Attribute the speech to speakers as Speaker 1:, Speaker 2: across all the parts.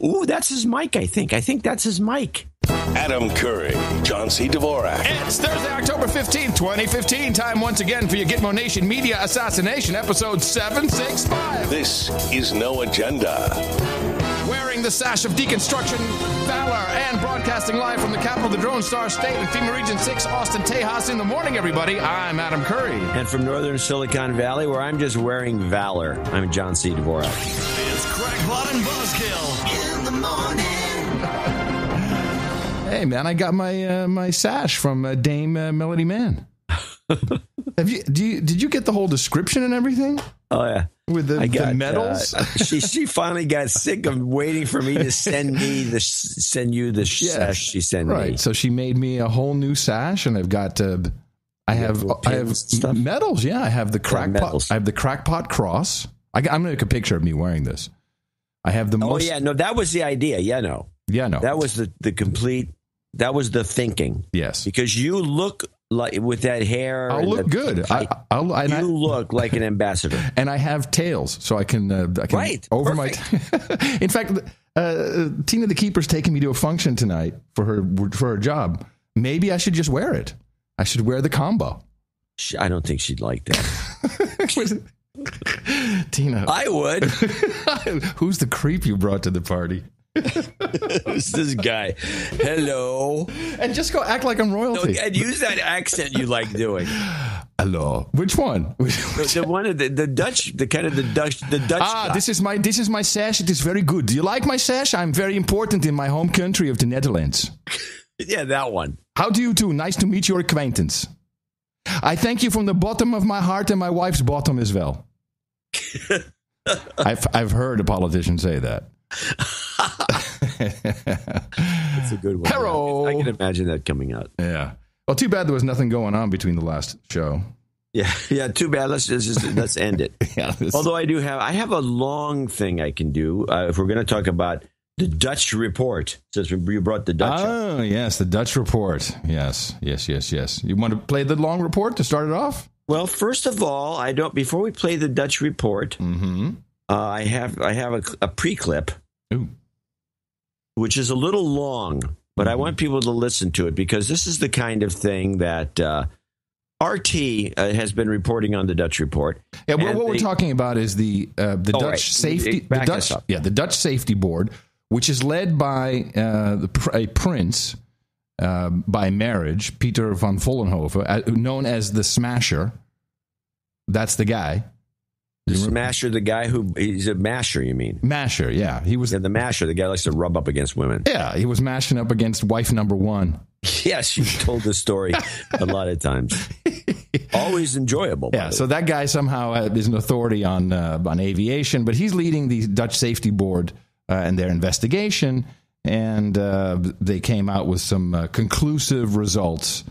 Speaker 1: Ooh, that's his mic, I think. I think that's his mic.
Speaker 2: Adam Curry, John C. Dvorak.
Speaker 3: It's Thursday, October 15th, 2015. Time once again for your Gitmo Nation Media Assassination, episode 765.
Speaker 2: This is No Agenda.
Speaker 3: Wearing the sash of deconstruction, valor, and broadcasting live from the capital of the Drone Star State in FEMA Region 6, Austin, Tejas. In the morning, everybody. I'm Adam Curry.
Speaker 1: And from northern Silicon Valley, where I'm just wearing valor, I'm John C. Dvorak.
Speaker 4: It's Crackpot and Buzzkill in the morning.
Speaker 3: Hey, man, I got my sash from Dame Melody Mann. Did you get the whole description and everything?
Speaker 1: Oh, yeah.
Speaker 3: With the medals?
Speaker 1: She finally got sick of waiting for me to send you the sash she sent me.
Speaker 3: Right. So she made me a whole new sash, and I've got I have medals. Yeah, I have the crackpot. I have the crackpot cross. I'm gonna make a picture of me wearing this. I have the most. Oh
Speaker 1: yeah, no, that was the idea. Yeah, no. That was the complete. That was the thinking.
Speaker 3: Yes,
Speaker 1: because you look like with that hair.
Speaker 3: I'll look good.
Speaker 1: You look like an ambassador, and
Speaker 3: I have tails, so I can
Speaker 1: right
Speaker 3: over perfect. My. In fact, Tina the Keeper's taking me to a function tonight for her job. Maybe I should just wear it. I should wear the combo.
Speaker 1: I don't think she'd like that.
Speaker 3: Tina,
Speaker 1: I would.
Speaker 3: Who's the creep you brought to the party?
Speaker 1: Who's this guy? Hello.
Speaker 3: And just go act like I'm royalty.
Speaker 1: No, and use that accent you like doing.
Speaker 3: Hello. Which one?
Speaker 1: The one of the Dutch, the Dutch.
Speaker 3: Ah, guy. This is my sash. It is very good. Do you like my sash? I'm very important in my home country of the Netherlands.
Speaker 1: Yeah, that one.
Speaker 3: How do you do? Nice to meet your acquaintance. I thank you from the bottom of my heart and my wife's bottom as well. I've heard a politician say that.
Speaker 1: That's a good one.
Speaker 3: Hello.
Speaker 1: I can imagine that coming out.
Speaker 3: Yeah. Well, too bad there was nothing going on between the last show.
Speaker 1: Yeah. Too bad. Let's end it. Although I have a long thing I can do if we're going to talk about the Dutch report. Since you brought the Dutch.
Speaker 3: Oh, yes, the Dutch report. Yes. You want to play the long report to start it off?
Speaker 1: Well, first of all, before we play the Dutch report, I have a pre-clip.
Speaker 3: Ooh.
Speaker 1: Which is a little long, but I want people to listen to it because this is the kind of thing that RT has been reporting on the Dutch report.
Speaker 3: Yeah, what we're talking about is the Dutch safety, the Dutch Safety Board, which is led by a prince by marriage, Peter van Vollenhoven, known as the Smasher. That's the guy.
Speaker 1: The Smasher, the guy he's a masher, you mean?
Speaker 3: Masher, yeah. He was
Speaker 1: the masher, the guy likes to rub up against women.
Speaker 3: Yeah, he was mashing up against wife number one.
Speaker 1: Yes, you've told this story a lot of times. Always enjoyable.
Speaker 3: Yeah, so that guy somehow is an authority on aviation, but he's leading the Dutch Safety Board and their investigation, and they came out with some conclusive results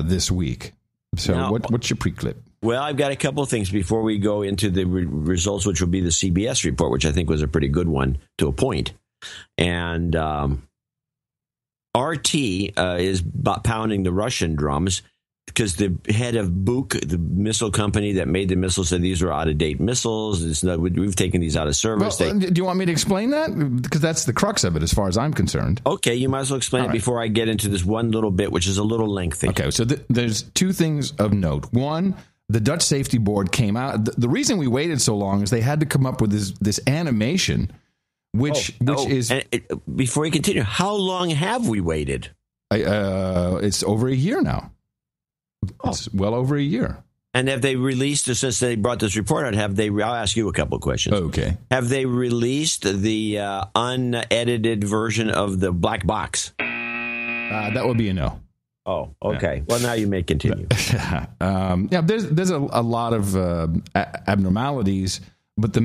Speaker 3: this week. So now, what's your pre-clip?
Speaker 1: Well, I've got a couple of things before we go into the results, which will be the CBS report, which I think was a pretty good one to a point. And RT is pounding the Russian drums because the head of Buk, the missile company that made the missiles, said these were out-of-date missiles. We've taken these out of service.
Speaker 3: Well, do you want me to explain that? Because that's the crux of it as far as I'm concerned.
Speaker 1: Okay, you might as well explain it before I get into this one little bit, which is a little lengthy.
Speaker 3: Okay, so there's two things of note. One, the Dutch Safety Board came out. The reason we waited so long is they had to come up with this animation, which is...
Speaker 1: before we continue, how long have we waited?
Speaker 3: It's over a year now. It's well over a year.
Speaker 1: And have they released, since they brought this report out, I'll ask you a couple of questions.
Speaker 3: Okay.
Speaker 1: Have they released the unedited version of the black box?
Speaker 3: That would be a no.
Speaker 1: Oh, okay. Yeah. Well, now you may continue.
Speaker 3: There's a lot of abnormalities, but the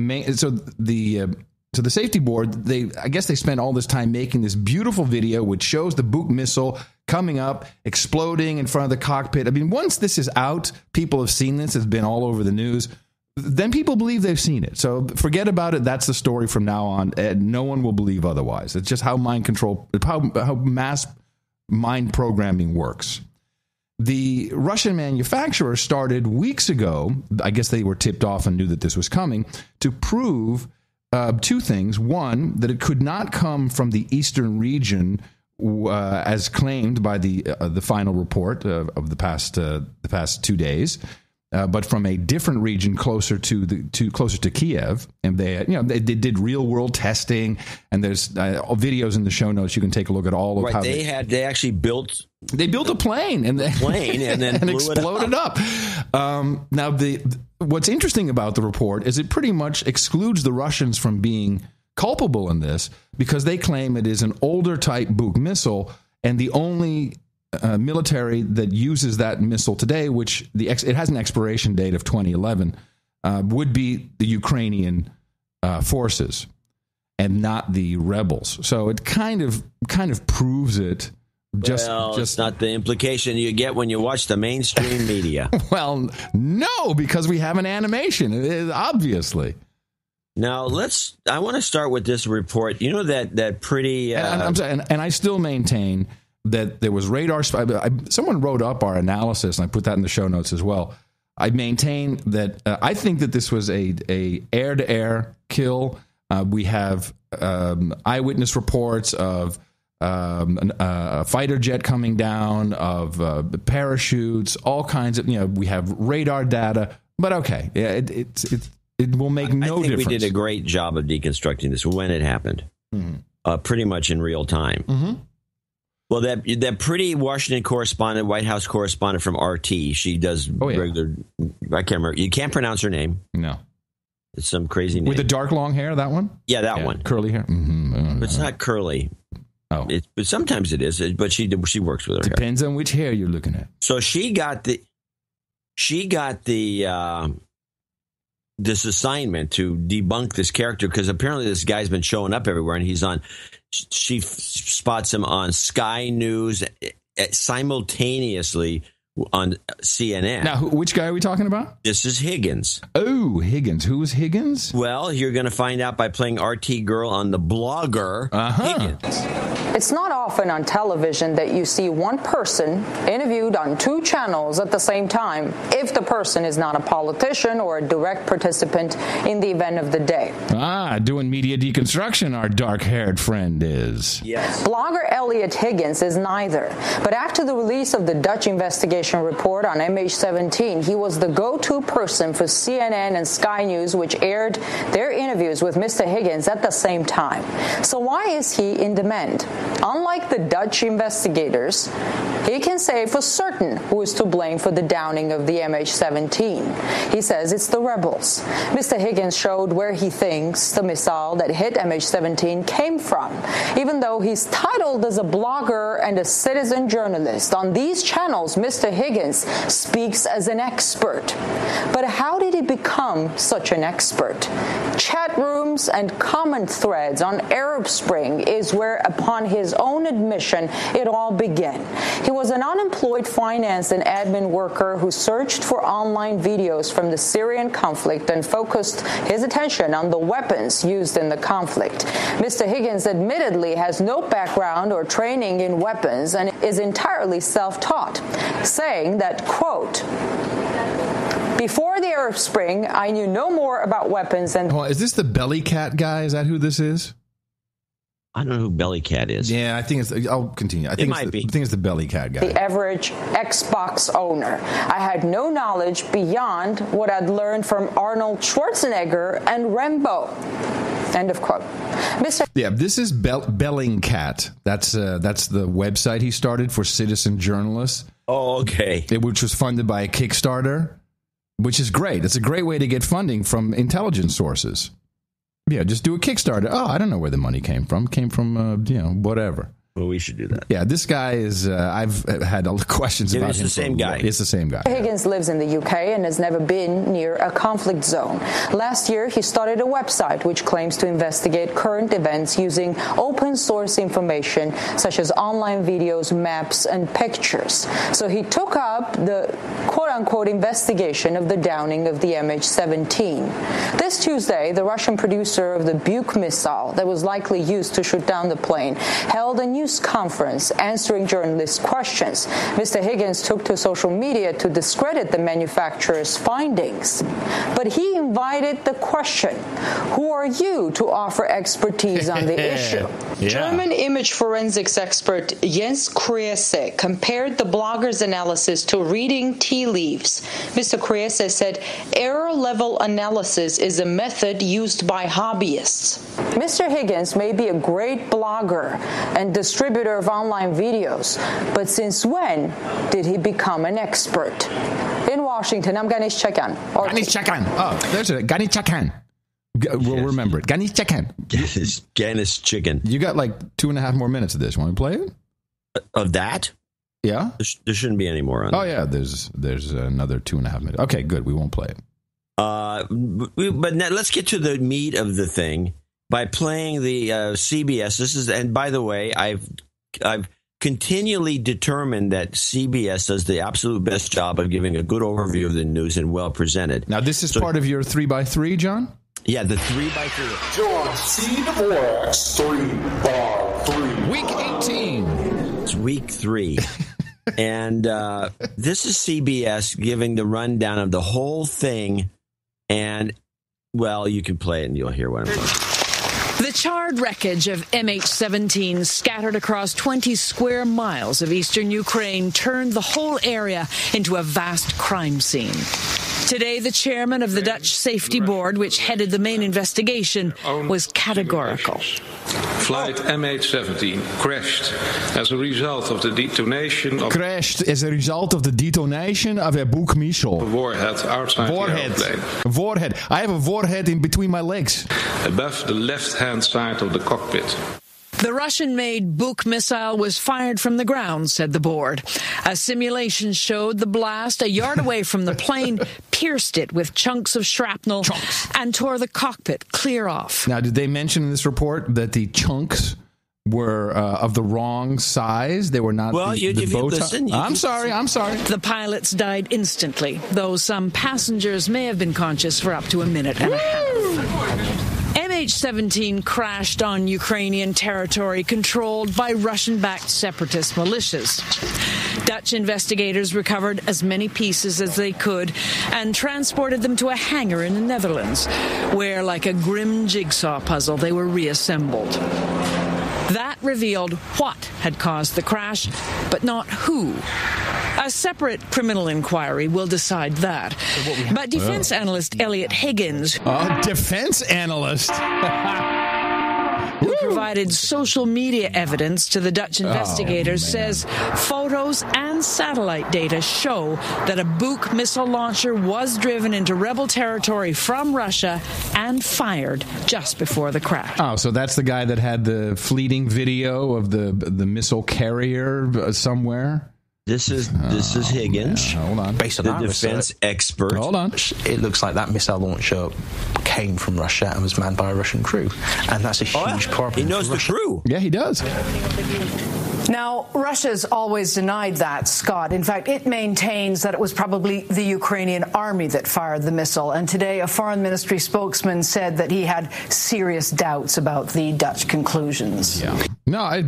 Speaker 3: Safety Board, I guess they spent all this time making this beautiful video which shows the Buk missile coming up, exploding in front of the cockpit. I mean, once this is out, people have seen this. It's been all over the news. Then people believe they've seen it. So forget about it. That's the story from now on. And no one will believe otherwise. It's just how how mass mind programming works. The Russian manufacturer started weeks ago, I guess they were tipped off and knew that this was coming, to prove two things. One, that it could not come from the eastern region, as claimed by the final report of the past 2 days, but from a different region closer to Kiev. And they did real world testing, and there's videos in the show notes. You can take a look at all of how
Speaker 1: they actually built.
Speaker 3: They built a plane and then
Speaker 1: and
Speaker 3: exploded up. Now, what's interesting about the report is it pretty much excludes the Russians from being culpable in this, because they claim it is an older type Buk missile, and the only military that uses that missile today, which it has an expiration date of 2011, would be the Ukrainian forces and not the rebels. So it kind of proves it. Just
Speaker 1: not the implication you get when you watch the mainstream media.
Speaker 3: Well, no, because we have an animation, obviously.
Speaker 1: Now I want to start with this report. You know that pretty.
Speaker 3: And I still maintain that there was radar. Someone wrote up our analysis, and I put that in the show notes as well. I maintain that I think that this was a air-to-air kill. We have eyewitness reports of a fighter jet coming down, of parachutes, all kinds of. We have radar data, but okay, yeah, it will make no difference. I think
Speaker 1: we did a great job of deconstructing this when it happened, pretty much in real time.
Speaker 3: Mm-hmm.
Speaker 1: Well, that pretty Washington correspondent, White House correspondent from RT, she does regular. I can't remember. You can't pronounce her name.
Speaker 3: No,
Speaker 1: it's some crazy name
Speaker 3: with the dark long hair. That one.
Speaker 1: Yeah, that one.
Speaker 3: Curly hair. Mm-hmm.
Speaker 1: It's not curly.
Speaker 3: Oh,
Speaker 1: but sometimes it is. But she works with her.
Speaker 3: Depends on which hair you're looking at.
Speaker 1: So she got this assignment to debunk this character, because apparently this guy's been showing up everywhere, and she spots him on Sky News simultaneously on CNN.
Speaker 3: Now, which guy are we talking about?
Speaker 1: This is Higgins.
Speaker 3: Oh, Higgins. Who is Higgins?
Speaker 1: Well, you're going to find out by playing RT Girl on the blogger Higgins.
Speaker 5: It's not often on television that you see one person interviewed on two channels at the same time, if the person is not a politician or a direct participant in the event of the day.
Speaker 3: Doing media deconstruction, our dark-haired friend is.
Speaker 1: Yes.
Speaker 5: Blogger Elliot Higgins is neither. But after the release of the Dutch investigation report on MH17, he was the go-to person for CNN and Sky News, which aired their interviews with Mr. Higgins at the same time. So why is he in demand? Unlike the Dutch investigators, he can say for certain who is to blame for the downing of the MH17. He says it's the rebels. Mr. Higgins showed where he thinks the missile that hit MH17 came from. Even though he's titled as a blogger and a citizen journalist, on these channels, Mr. Higgins speaks as an expert. But how did he become such an expert? Chat rooms and comment threads on Arab Spring is where, upon his own admission, it all began. He was an unemployed finance and admin worker who searched for online videos from the Syrian conflict and focused his attention on the weapons used in the conflict. Mr. Higgins admittedly has no background or training in weapons and is entirely self-taught, saying that, quote, "Before the Arab Spring, I knew no more about weapons than..."
Speaker 3: Is this the Bellycat guy? Is that who this is?
Speaker 1: I don't know who Bellycat is.
Speaker 3: Yeah, I think it's... I'll continue. I think it's the Bellycat guy.
Speaker 5: The average Xbox owner. I had no knowledge beyond what I'd learned from Arnold Schwarzenegger and Rambo. End of quote.
Speaker 3: Yeah, this is Bellingcat. That's the website he started for citizen journalists.
Speaker 1: Oh, okay.
Speaker 3: Which was funded by a Kickstarter, which is great. It's a great way to get funding from intelligence sources. Yeah, just do a Kickstarter. Oh, I don't know where the money came from. Came from, whatever.
Speaker 1: Well, we should do that.
Speaker 3: Yeah, this guy is, I've had questions about him.
Speaker 1: It's the same guy.
Speaker 3: It's the same guy.
Speaker 5: Higgins lives in the UK and has never been near a conflict zone. Last year, he started a website which claims to investigate current events using open source information such as online videos, maps, and pictures. So he took up the quote-unquote investigation of the downing of the MH17. This Tuesday, the Russian producer of the Buk missile that was likely used to shoot down the plane held a news news conference answering journalists' questions. Mr. Higgins took to social media to discredit the manufacturer's findings. But he invited the question, who are you to offer expertise on the issue?
Speaker 3: Yeah.
Speaker 5: German image forensics expert Jens Kriese compared the blogger's analysis to reading tea leaves. Mr. Kriese said error-level analysis is a method used by hobbyists. Mr. Higgins may be a great blogger and distributor of online videos, but since when did he become an expert? In Washington, I'm Ganesh Chakhan.
Speaker 3: Ganesh Chakhan. Oh, there's it. Ganesh Chakhan. We'll remember it. Ganesh Chakhan.
Speaker 1: Ganesh Chicken.
Speaker 3: You got like 2.5 more minutes of this. Want to play it?
Speaker 1: Of that?
Speaker 3: Yeah.
Speaker 1: There shouldn't be any more on.
Speaker 3: Oh yeah, there's another 2.5 minutes. Okay, good. We won't play it.
Speaker 1: But now let's get to the meat of the thing by playing the CBS. This is, and by the way, I've continually determined that CBS does the absolute best job of giving a good overview of the news and well presented.
Speaker 3: Now, this is part of your 3x3, John?
Speaker 1: Yeah, the 3x3.
Speaker 6: John C. Dvorak's 3x3.
Speaker 3: Week 18.
Speaker 1: It's week 3. And this is CBS giving the rundown of the whole thing. And, well, you can play it and you'll hear what I'm talking about.
Speaker 7: The charred wreckage of MH17 scattered across 20 square miles of eastern Ukraine turned the whole area into a vast crime scene. Today, the chairman of the Dutch Safety Board, which headed the main investigation, was categorical.
Speaker 8: Flight MH17 crashed as a result of the detonation of
Speaker 3: a Buk missile.
Speaker 8: a warhead outside the airplane,
Speaker 3: Warhead. I have a warhead in between my legs.
Speaker 8: above the left-hand side of the cockpit.
Speaker 7: The Russian-made Buk missile was fired from the ground, said the board. A simulation showed the blast a yard away from the plane pierced it with chunks of shrapnel and tore the cockpit clear off.
Speaker 3: Now, did they mention in this report that the chunks were of the wrong size? They were not
Speaker 1: Well,
Speaker 3: the
Speaker 1: if you
Speaker 3: bow tie.
Speaker 1: listen, you
Speaker 3: I'm
Speaker 1: can-
Speaker 3: sorry.
Speaker 7: The pilots died instantly, though some passengers may have been conscious for up to a minute and a half. MH17 crashed on Ukrainian territory controlled by Russian-backed separatist militias. Dutch investigators recovered as many pieces as they could and transported them to a hangar in the Netherlands, where, like a grim jigsaw puzzle, they were reassembled. That revealed what had caused the crash, but not who. A separate criminal inquiry will decide that. But defense analyst Elliot Higgins,
Speaker 3: Defense analyst.
Speaker 7: who provided social media evidence to the Dutch investigators, says photos and satellite data show that a Buk missile launcher was driven into rebel territory from Russia and fired just before the crash.
Speaker 3: Oh, so that's the guy that had the fleeting video of the missile carrier somewhere?
Speaker 1: This is Higgins,
Speaker 3: Hold on.
Speaker 9: Based on
Speaker 1: the
Speaker 9: that
Speaker 1: defense
Speaker 9: research,
Speaker 1: expert.
Speaker 3: Hold on.
Speaker 9: it looks like that missile launcher came from Russia and was manned by a Russian crew. And that's a huge problem.
Speaker 1: He knows
Speaker 9: for
Speaker 1: the
Speaker 9: Russia.
Speaker 1: crew.
Speaker 3: Yeah, he does.
Speaker 10: Now, Russia's always denied that, Scott. In fact, it maintains that it was probably the Ukrainian army that fired the missile. And today, a foreign ministry spokesman said that he had serious doubts about the Dutch conclusions.
Speaker 3: Yeah. No,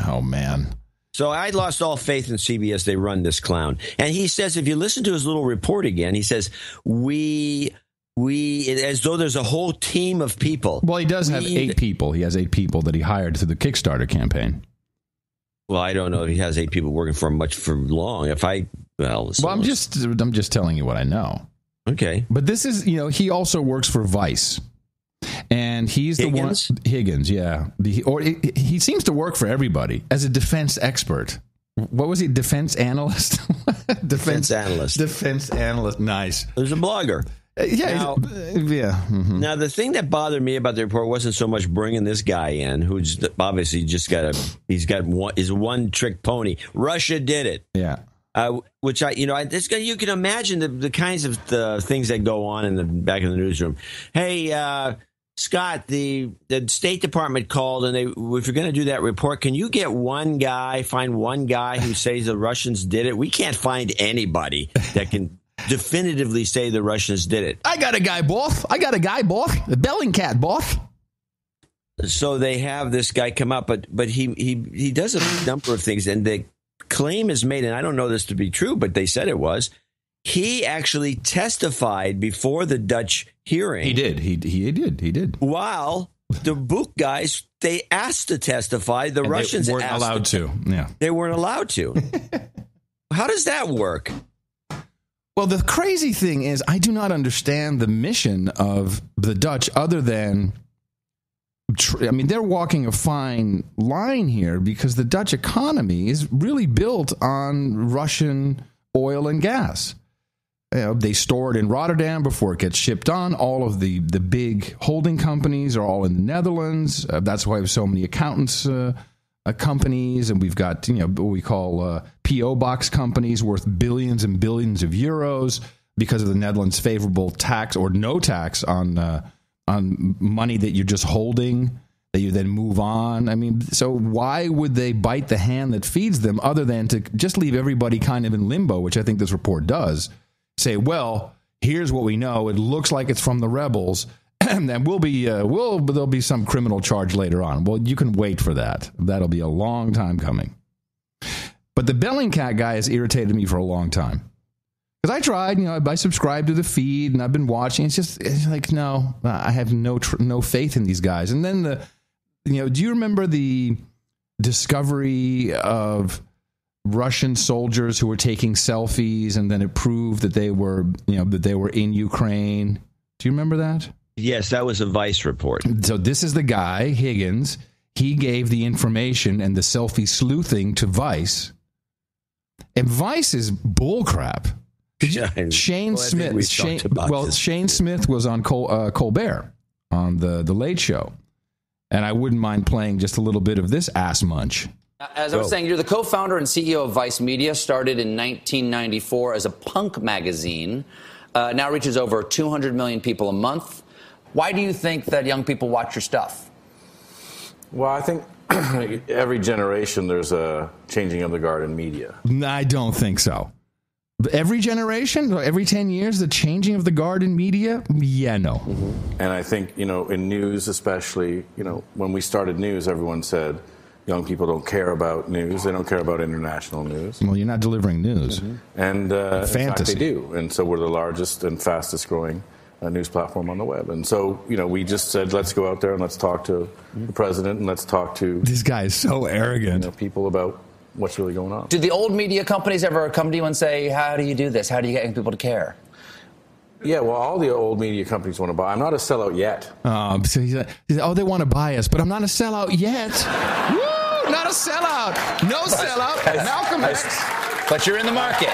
Speaker 3: oh, man.
Speaker 1: So I lost all faith in CBS. They run this clown. And he says, if you listen to his little report again, he says, we as though there's a whole team of people.
Speaker 3: Well, he does have 8 people. He has 8 people that he hired through the Kickstarter campaign.
Speaker 1: Well, I don't know if he has 8 people working for him for long.
Speaker 3: I'm just telling you what I know.
Speaker 1: Okay.
Speaker 3: But this is, he also works for Vice. And he's
Speaker 1: Higgins?
Speaker 3: the one. Higgins, yeah. He seems to work for everybody as a defense expert. What was he? Defense analyst?
Speaker 1: Defense analyst.
Speaker 3: Defense analyst. Nice.
Speaker 1: There's a blogger.
Speaker 3: Yeah.
Speaker 1: Now, the thing that bothered me about the report wasn't so much bringing this guy in, who's obviously just he's one trick pony. Russia did it.
Speaker 3: Yeah.
Speaker 1: Which you can imagine the kinds of things that go on in the back of the newsroom. Hey, Scott, the State Department called, and if you're going to do that report, can you find one guy who says the Russians did it? We can't find anybody that can definitively say the Russians did it.
Speaker 3: I got a guy, boss. The Bellingcat, boss.
Speaker 1: So they have this guy come up, but he does a number of things, and the claim is made, and I don't know this to be true, but they said it was. He actually testified before the Dutch hearing.
Speaker 3: He did. He did.
Speaker 1: While the Book guys, they asked to testify. The
Speaker 3: and
Speaker 1: Russians
Speaker 3: weren't
Speaker 1: asked
Speaker 3: allowed to. Yeah,
Speaker 1: they weren't allowed to. How does that work?
Speaker 3: Well, the crazy thing is, I do not understand the mission of the Dutch other than, I mean, they're walking a fine line here because the Dutch economy is really built on Russian oil and gas. They store it in Rotterdam before it gets shipped on. All of the big holding companies are all in the Netherlands. That's why we have so many accountants companies, and we've got what we call P.O. box companies worth billions and billions of euros because of the Netherlands' favorable tax or no tax on money that you're just holding that you then move on. I mean, so why would they bite the hand that feeds them other than to just leave everybody kind of in limbo, which I think this report does? Say, well, here's what we know. It looks like it's from the rebels, and there'll be some criminal charge later on. Well, you can wait for that. That'll be a long time coming. But the Bellingcat guy has irritated me for a long time. Because I tried, I subscribed to the feed, and I've been watching. It's like, no, I have no faith in these guys. And then do you remember the discovery of Russian soldiers who were taking selfies, and then it proved that they were in Ukraine? Do you remember that?
Speaker 1: Yes, that was a Vice report.
Speaker 3: So this is the guy, Higgins. He gave the information and the selfie sleuthing to Vice. And Vice is bullcrap. Shane Smith. Shane Smith was on Colbert on the Late Show. And I wouldn't mind playing just a little bit of this ass munch.
Speaker 11: As I was saying, you're the co-founder and CEO of Vice Media, started in 1994 as a punk magazine, now reaches over 200 million people a month. Why do you think that young people watch your stuff?
Speaker 12: Well, I think every generation there's a changing of the guard in media.
Speaker 3: I don't think so. Every generation, every 10 years, the changing of the guard in media? Yeah, no.
Speaker 12: Mm-hmm. And I think, in news especially, when we started news, everyone said young people don't care about news. They don't care about international news.
Speaker 3: Well, you're not delivering news.
Speaker 12: Mm-hmm. And in fact, they do. And so we're the largest and fastest growing news platform on the web. And so, we just said, let's go out there and let's talk to the president and let's talk to...
Speaker 3: This guy is so arrogant.
Speaker 12: People about what's really going on.
Speaker 11: Did the old media companies ever come to you and say, how do you do this? How do you get people to care?
Speaker 12: Yeah, well, all the old media companies want to buy. I'm not a sellout yet.
Speaker 3: So he's like, they want to buy us, but I'm not a sellout yet. Woo! Not a sellout. No sellout. Malcolm X.
Speaker 11: But you're in the market.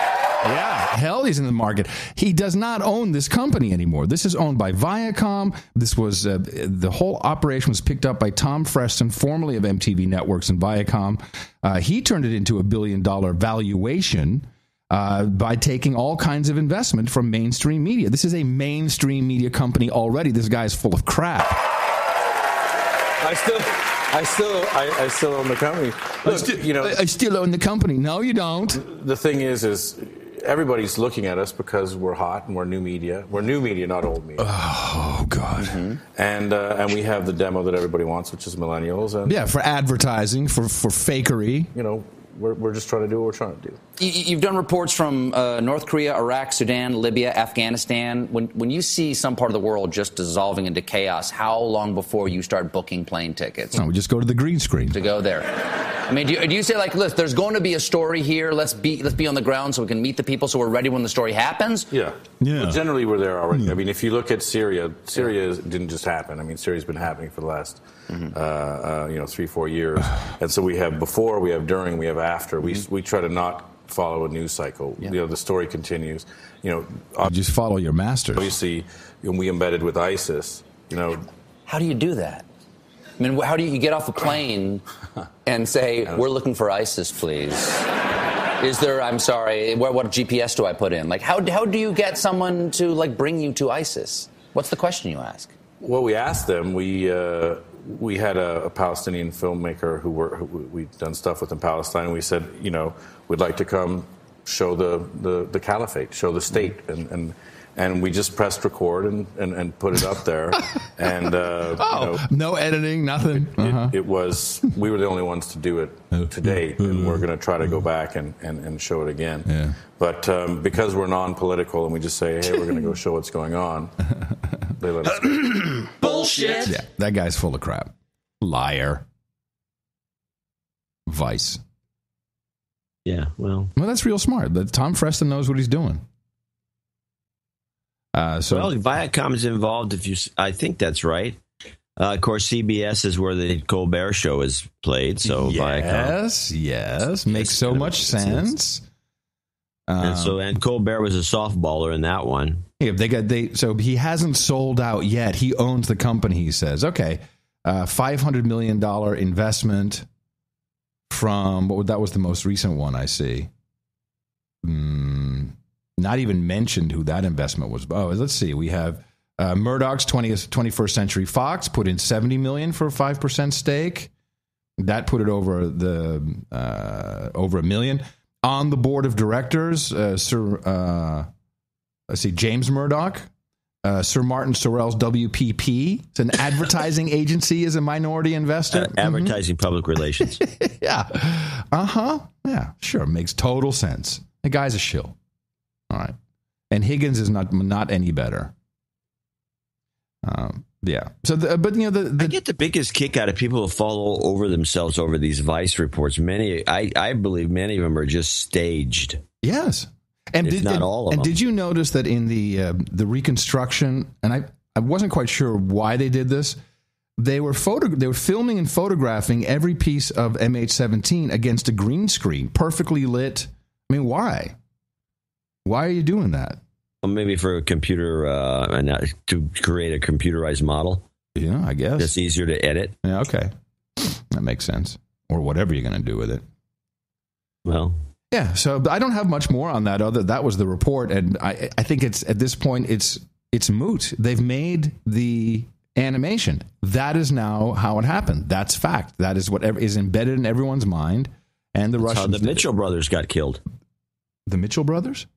Speaker 3: Yeah, hell, he's in the market. He does not own this company anymore. This is owned by Viacom. This was the whole operation was picked up by Tom Freston, formerly of MTV Networks and Viacom. He turned it into $1 billion valuation by taking all kinds of investment from mainstream media. This is a mainstream media company already. This guy is full of crap.
Speaker 12: I still own the company. Look,
Speaker 3: I still own the company. No, you don't.
Speaker 12: The thing is everybody's looking at us because we're hot and we're new media. We're new media, not old media.
Speaker 3: Oh, God.
Speaker 12: Mm-hmm. And we have the demo that everybody wants, which is millennials. And
Speaker 3: yeah, for advertising, for fakery.
Speaker 12: We're just trying to do what we're trying to do.
Speaker 11: You've done reports from North Korea, Iraq, Sudan, Libya, Afghanistan. When you see some part of the world just dissolving into chaos, how long before you start booking plane tickets?
Speaker 3: No, we just go to the green screen.
Speaker 11: To go there. I mean, do you say, like, look, there's going to be a story here. Let's be on the ground so we can meet the people so we're ready when the story happens?
Speaker 12: Yeah. Well, generally, we're there already. Yeah. I mean, if you look at Syria didn't just happen. I mean, Syria's been happening for the last 3-4 years. And so we have before, we have during, we have after. We try to not follow a news cycle. Yeah. The story continues.
Speaker 3: Just follow your masters.
Speaker 12: Obviously, we embedded with ISIS.
Speaker 11: How do you do that? I mean, how do you get off a plane and say, we're looking for ISIS, please? Is there, I'm sorry, what GPS do I put in? Like, how do you get someone to, like, bring you to ISIS? What's the question you ask?
Speaker 12: Well, we asked them. We had a Palestinian filmmaker who we'd done stuff with in Palestine, and we said, we'd like to come show the caliphate, show the state, and And we just pressed record and put it up there. And
Speaker 3: no editing, nothing.
Speaker 12: It was, we were the only ones to do it to date, and we're going to try to go back and show it again.
Speaker 3: Yeah.
Speaker 12: But because we're non-political and we just say, hey, we're going to go show what's going on, they let us go.
Speaker 7: Bullshit.
Speaker 3: Yeah, that guy's full of crap. Liar. Vice.
Speaker 1: Yeah, well,
Speaker 3: that's real smart. Tom Freston knows what he's doing.
Speaker 1: Well, Viacom's involved. I think that's right. Of course, CBS is where the Colbert Show is played. So
Speaker 3: yes, makes so much sense.
Speaker 1: And Colbert was a softballer in that one.
Speaker 3: Yeah, so he hasn't sold out yet. He owns the company. He says, okay, $500 million investment from that was the most recent one I see. Not even mentioned who that investment was. Oh, let's see. We have Murdoch's 21st Century Fox put in $70 million for a 5% stake. That put it over over $1 million. On the board of directors, James Murdoch, Sir Martin Sorrell's WPP. It's an advertising agency, is a minority investor.
Speaker 1: Advertising public relations.
Speaker 3: Yeah. Yeah, sure. Makes total sense. The guy's a shill. All right. And Higgins is not any better. Yeah. So, I
Speaker 1: get the biggest kick out of people who fall over themselves over these Vice reports. I believe many of them are just staged.
Speaker 3: Yes. And
Speaker 1: not all of them.
Speaker 3: And did you notice that in the reconstruction, and I wasn't quite sure why they did this, they were filming and photographing every piece of MH17 against a green screen, perfectly lit. I mean, why? Why are you doing that?
Speaker 1: Well, maybe for a computer, to create a computerized model.
Speaker 3: Yeah, I guess.
Speaker 1: It's easier to edit.
Speaker 3: Yeah, okay. That makes sense. Or whatever you're going to do with it.
Speaker 1: Well.
Speaker 3: Yeah, so I don't have much more on that. That was the report, and I think it's at this point it's moot. They've made the animation. That is now how it happened. That's fact. That is what is embedded in everyone's mind. And the Russians.
Speaker 1: How the Mitchell brothers got killed.
Speaker 3: The Mitchell brothers?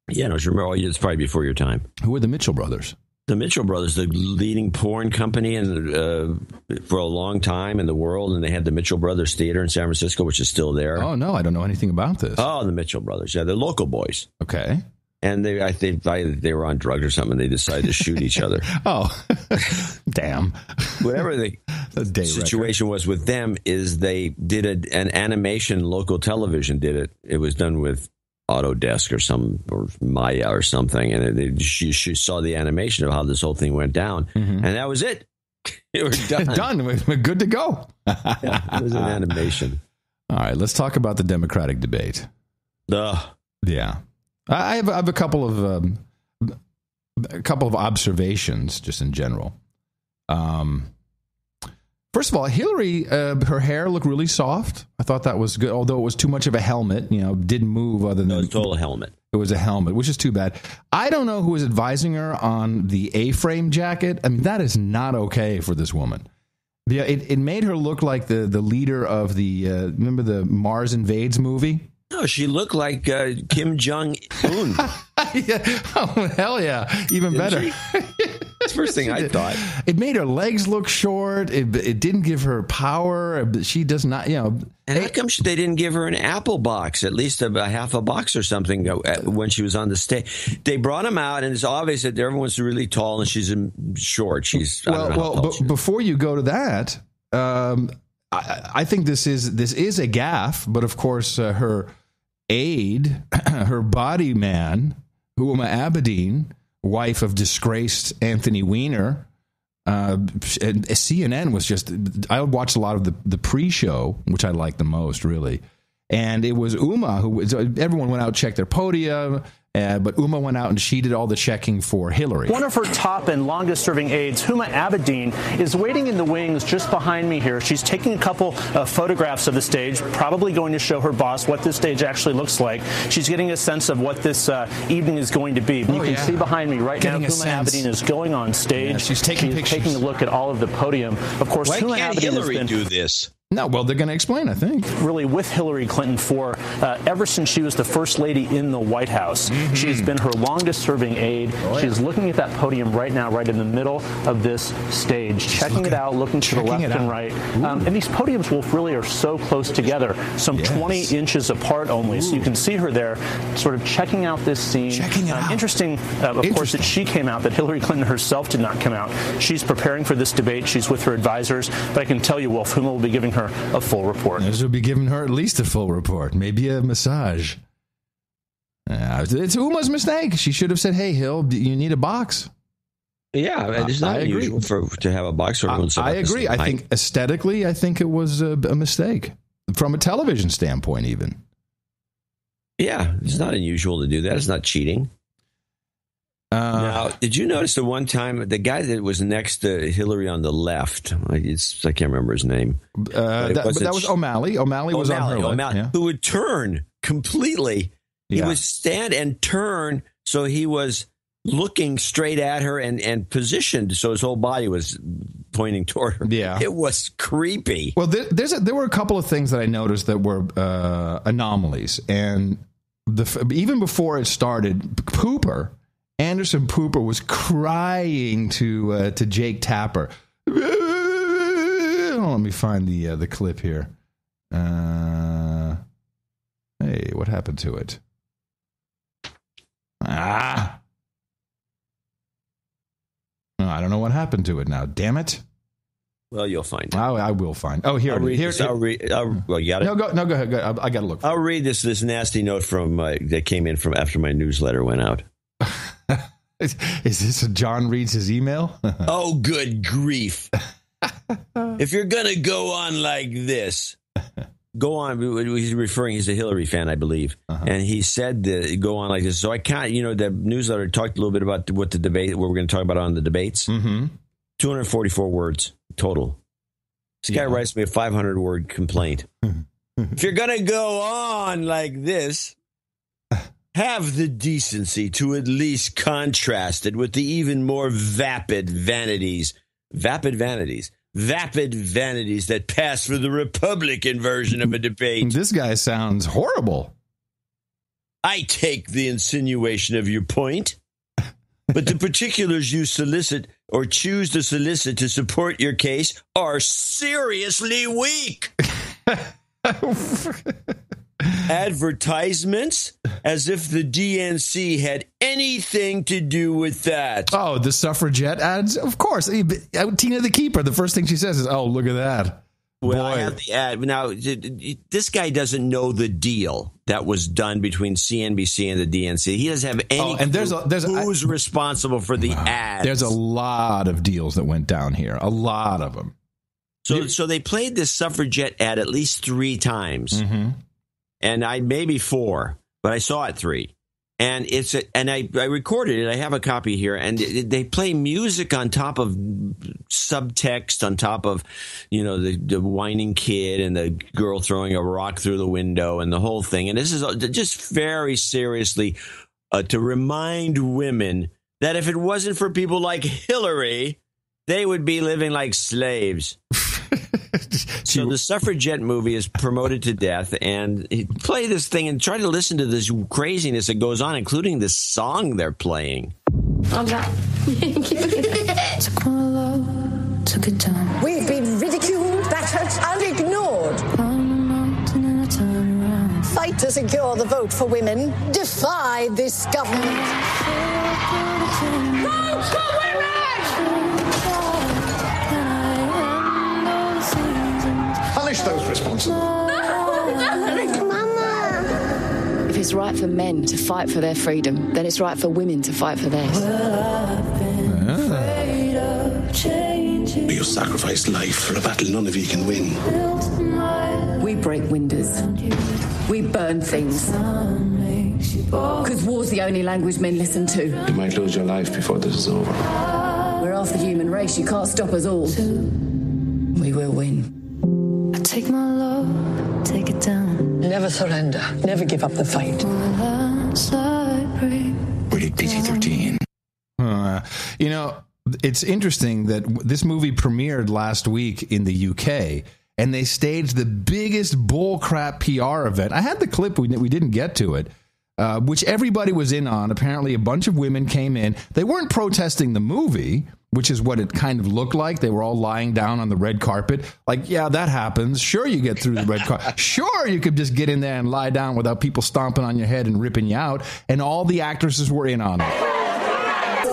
Speaker 1: Yeah, no, remember, it's probably before your time.
Speaker 3: Who are the Mitchell brothers?
Speaker 1: The Mitchell brothers, the leading porn company for a long time in the world, and they had the Mitchell Brothers Theater in San Francisco, which is still there.
Speaker 3: Oh, no, I don't know anything about this.
Speaker 1: Oh, the Mitchell brothers. Yeah, they're local boys.
Speaker 3: Okay.
Speaker 1: And I think they were on drugs or something, and they decided to shoot each other.
Speaker 3: Oh, damn.
Speaker 1: Whatever the situation was with them is they did an animation, local television did it. It was done with Autodesk or Maya or something, and she saw the animation of how this whole thing went down, and that was it. It was done.
Speaker 3: We're good to go.
Speaker 1: Yeah, it was an animation.
Speaker 3: All right, let's talk about the Democratic debate. Yeah, I have a couple of observations just in general. First of all, Hillary, her hair looked really soft. I thought that was good, although it was too much of a helmet. Didn't move other than...
Speaker 1: It was a total helmet.
Speaker 3: It was a helmet, which is too bad. I don't know who was advising her on the A-frame jacket. I mean, that is not okay for this woman. Yeah, it made her look like the leader of the... remember the Mars Invades movie?
Speaker 1: No, she looked like Kim Jong-un.
Speaker 3: Yeah. Oh, hell yeah. Even better.
Speaker 1: That's the first thing I thought.
Speaker 3: It made her legs look short. It didn't give her power. She does not, And
Speaker 1: how come they didn't give her an apple box, at least a half a box or something, when she was on the stage? They brought him out, and it's obvious that everyone's really tall and she's short.
Speaker 3: But before you go to that, I think this is a gaffe. But of course, her aide, her body man, Huma Abedin, wife of disgraced Anthony Weiner, and CNN was just... I watched a lot of the pre-show, which I liked the most, really. And it was Uma who... Everyone went out, checked their podium, but Uma went out and she did all the checking for Hillary.
Speaker 13: One of her top and longest-serving aides, Huma Abedin, is waiting in the wings just behind me here. She's taking a couple of photographs of the stage, probably going to show her boss what this stage actually looks like. She's getting a sense of what this evening is going to be. You can see behind me right now, Huma Abedin is going on stage.
Speaker 3: Yeah, she's taking pictures.
Speaker 13: Taking a look at all of the podium. Of course,
Speaker 14: why
Speaker 13: Huma
Speaker 14: can't
Speaker 13: Abedin
Speaker 14: Hillary do this?
Speaker 3: No, well, they're going to explain, I think.
Speaker 13: Really with Hillary Clinton for ever since she was the first lady in the White House. Mm-hmm. She has been her longest serving aide. She is looking at that podium right now, right in the middle of this stage, checking it out, looking to the left and right. And these podiums, Wolf, really are so close together, some 20 inches apart only. So you can see her there sort of checking out this scene. Interesting, of course, that she came out, that Hillary Clinton herself did not come out. She's preparing for this debate. She's with her advisors. But I can tell you, Wolf, Huma will be giving her a full report.
Speaker 3: This will be giving her at least a full report, maybe a massage. It's Uma's mistake. She should have said, "Hey, Hill, you need a box."
Speaker 1: Yeah, it's not unusual to have a box.
Speaker 3: I agree. I think aesthetically, I think it was a mistake from a television standpoint, even.
Speaker 1: Yeah, it's not unusual to do that. It's not cheating. Now, did you notice the one time the guy that was next to Hillary on the left? I can't remember his name.
Speaker 3: That was O'Malley. O'Malley was on her left,
Speaker 1: who would turn completely. He would stand and turn, so he was looking straight at her and positioned so his whole body was pointing toward her.
Speaker 3: Yeah,
Speaker 1: it was creepy.
Speaker 3: Well, there were a couple of things that I noticed that were anomalies, and even before it started, Anderson Pooper was crying to Jake Tapper. Let me find the clip here. Hey, what happened to it? No, I don't know what happened to it now. Damn it.
Speaker 1: Well, you'll find it.
Speaker 3: I will find. Oh, here.
Speaker 1: Well, you got it?
Speaker 3: No, go ahead. I got to look.
Speaker 1: I'll read this nasty note from that came in from after my newsletter went out.
Speaker 3: Is this a John reads his email?
Speaker 1: Oh, good grief. If you're going to go on like this, go on. He's a Hillary fan, I believe. And he said go on like this. So I can't, the newsletter talked a little bit about what we're going to talk about on the debates. 244 words total. This guy writes me a 500-word complaint. If you're going to go on like this, have the decency to at least contrast it with the even more vapid vanities that pass for the Republican version of a debate.
Speaker 3: This guy sounds horrible.
Speaker 1: I take the insinuation of your point, but the particulars you solicit or choose to solicit to support your case are seriously weak. Advertisements as if the DNC had anything to do with that.
Speaker 3: Oh, the suffragette ads? Of course. Tina the Keeper, the first thing she says is, "Oh, look at that."
Speaker 1: Well, I have the ad. Now, this guy doesn't know the deal that was done between CNBC and the DNC. He doesn't have any clue who's responsible for the ads.
Speaker 3: There's a lot of deals that went down here. A lot of them.
Speaker 1: So they played this suffragette ad at least 3 times. And maybe 4, but I saw it 3. And I recorded it. I have a copy here, and they play music on top of subtext, on top of, the whining kid and the girl throwing a rock through the window and the whole thing. And this is just very seriously to remind women that if it wasn't for people like Hillary, they would be living like slaves. So the suffragette movie is promoted to death, and play this thing and try to listen to this craziness that goes on, including this song they're playing.
Speaker 14: We've been ridiculed, battered, and ignored. Fight to secure the vote for women. Defy this government. Vote for women!
Speaker 6: Punish those responsible.
Speaker 15: Mama. If it's right for men to fight for their freedom, then it's right for women to fight for theirs.
Speaker 16: You sacrificed life for a battle none of you can win.
Speaker 15: We break windows. We burn things. Because war's the only language men listen to.
Speaker 16: You might lose your life before this is over.
Speaker 15: We're half the human race. You can't stop us all. We will win.
Speaker 17: I take my love, take it down.
Speaker 14: Never surrender. Never give up the fight.
Speaker 16: Rated PG-13.
Speaker 3: It's interesting that this movie premiered last week in the UK, and they staged the biggest bullcrap PR event. I had the clip. We didn't get to it. Which everybody was in on. Apparently, a bunch of women came in. They weren't protesting the movie, which is what it kind of looked like. They were all lying down on the red carpet. Like, yeah, that happens. Sure, you get through the red carpet. Sure, you could just get in there and lie down without people stomping on your head and ripping you out. And all the actresses were in on it.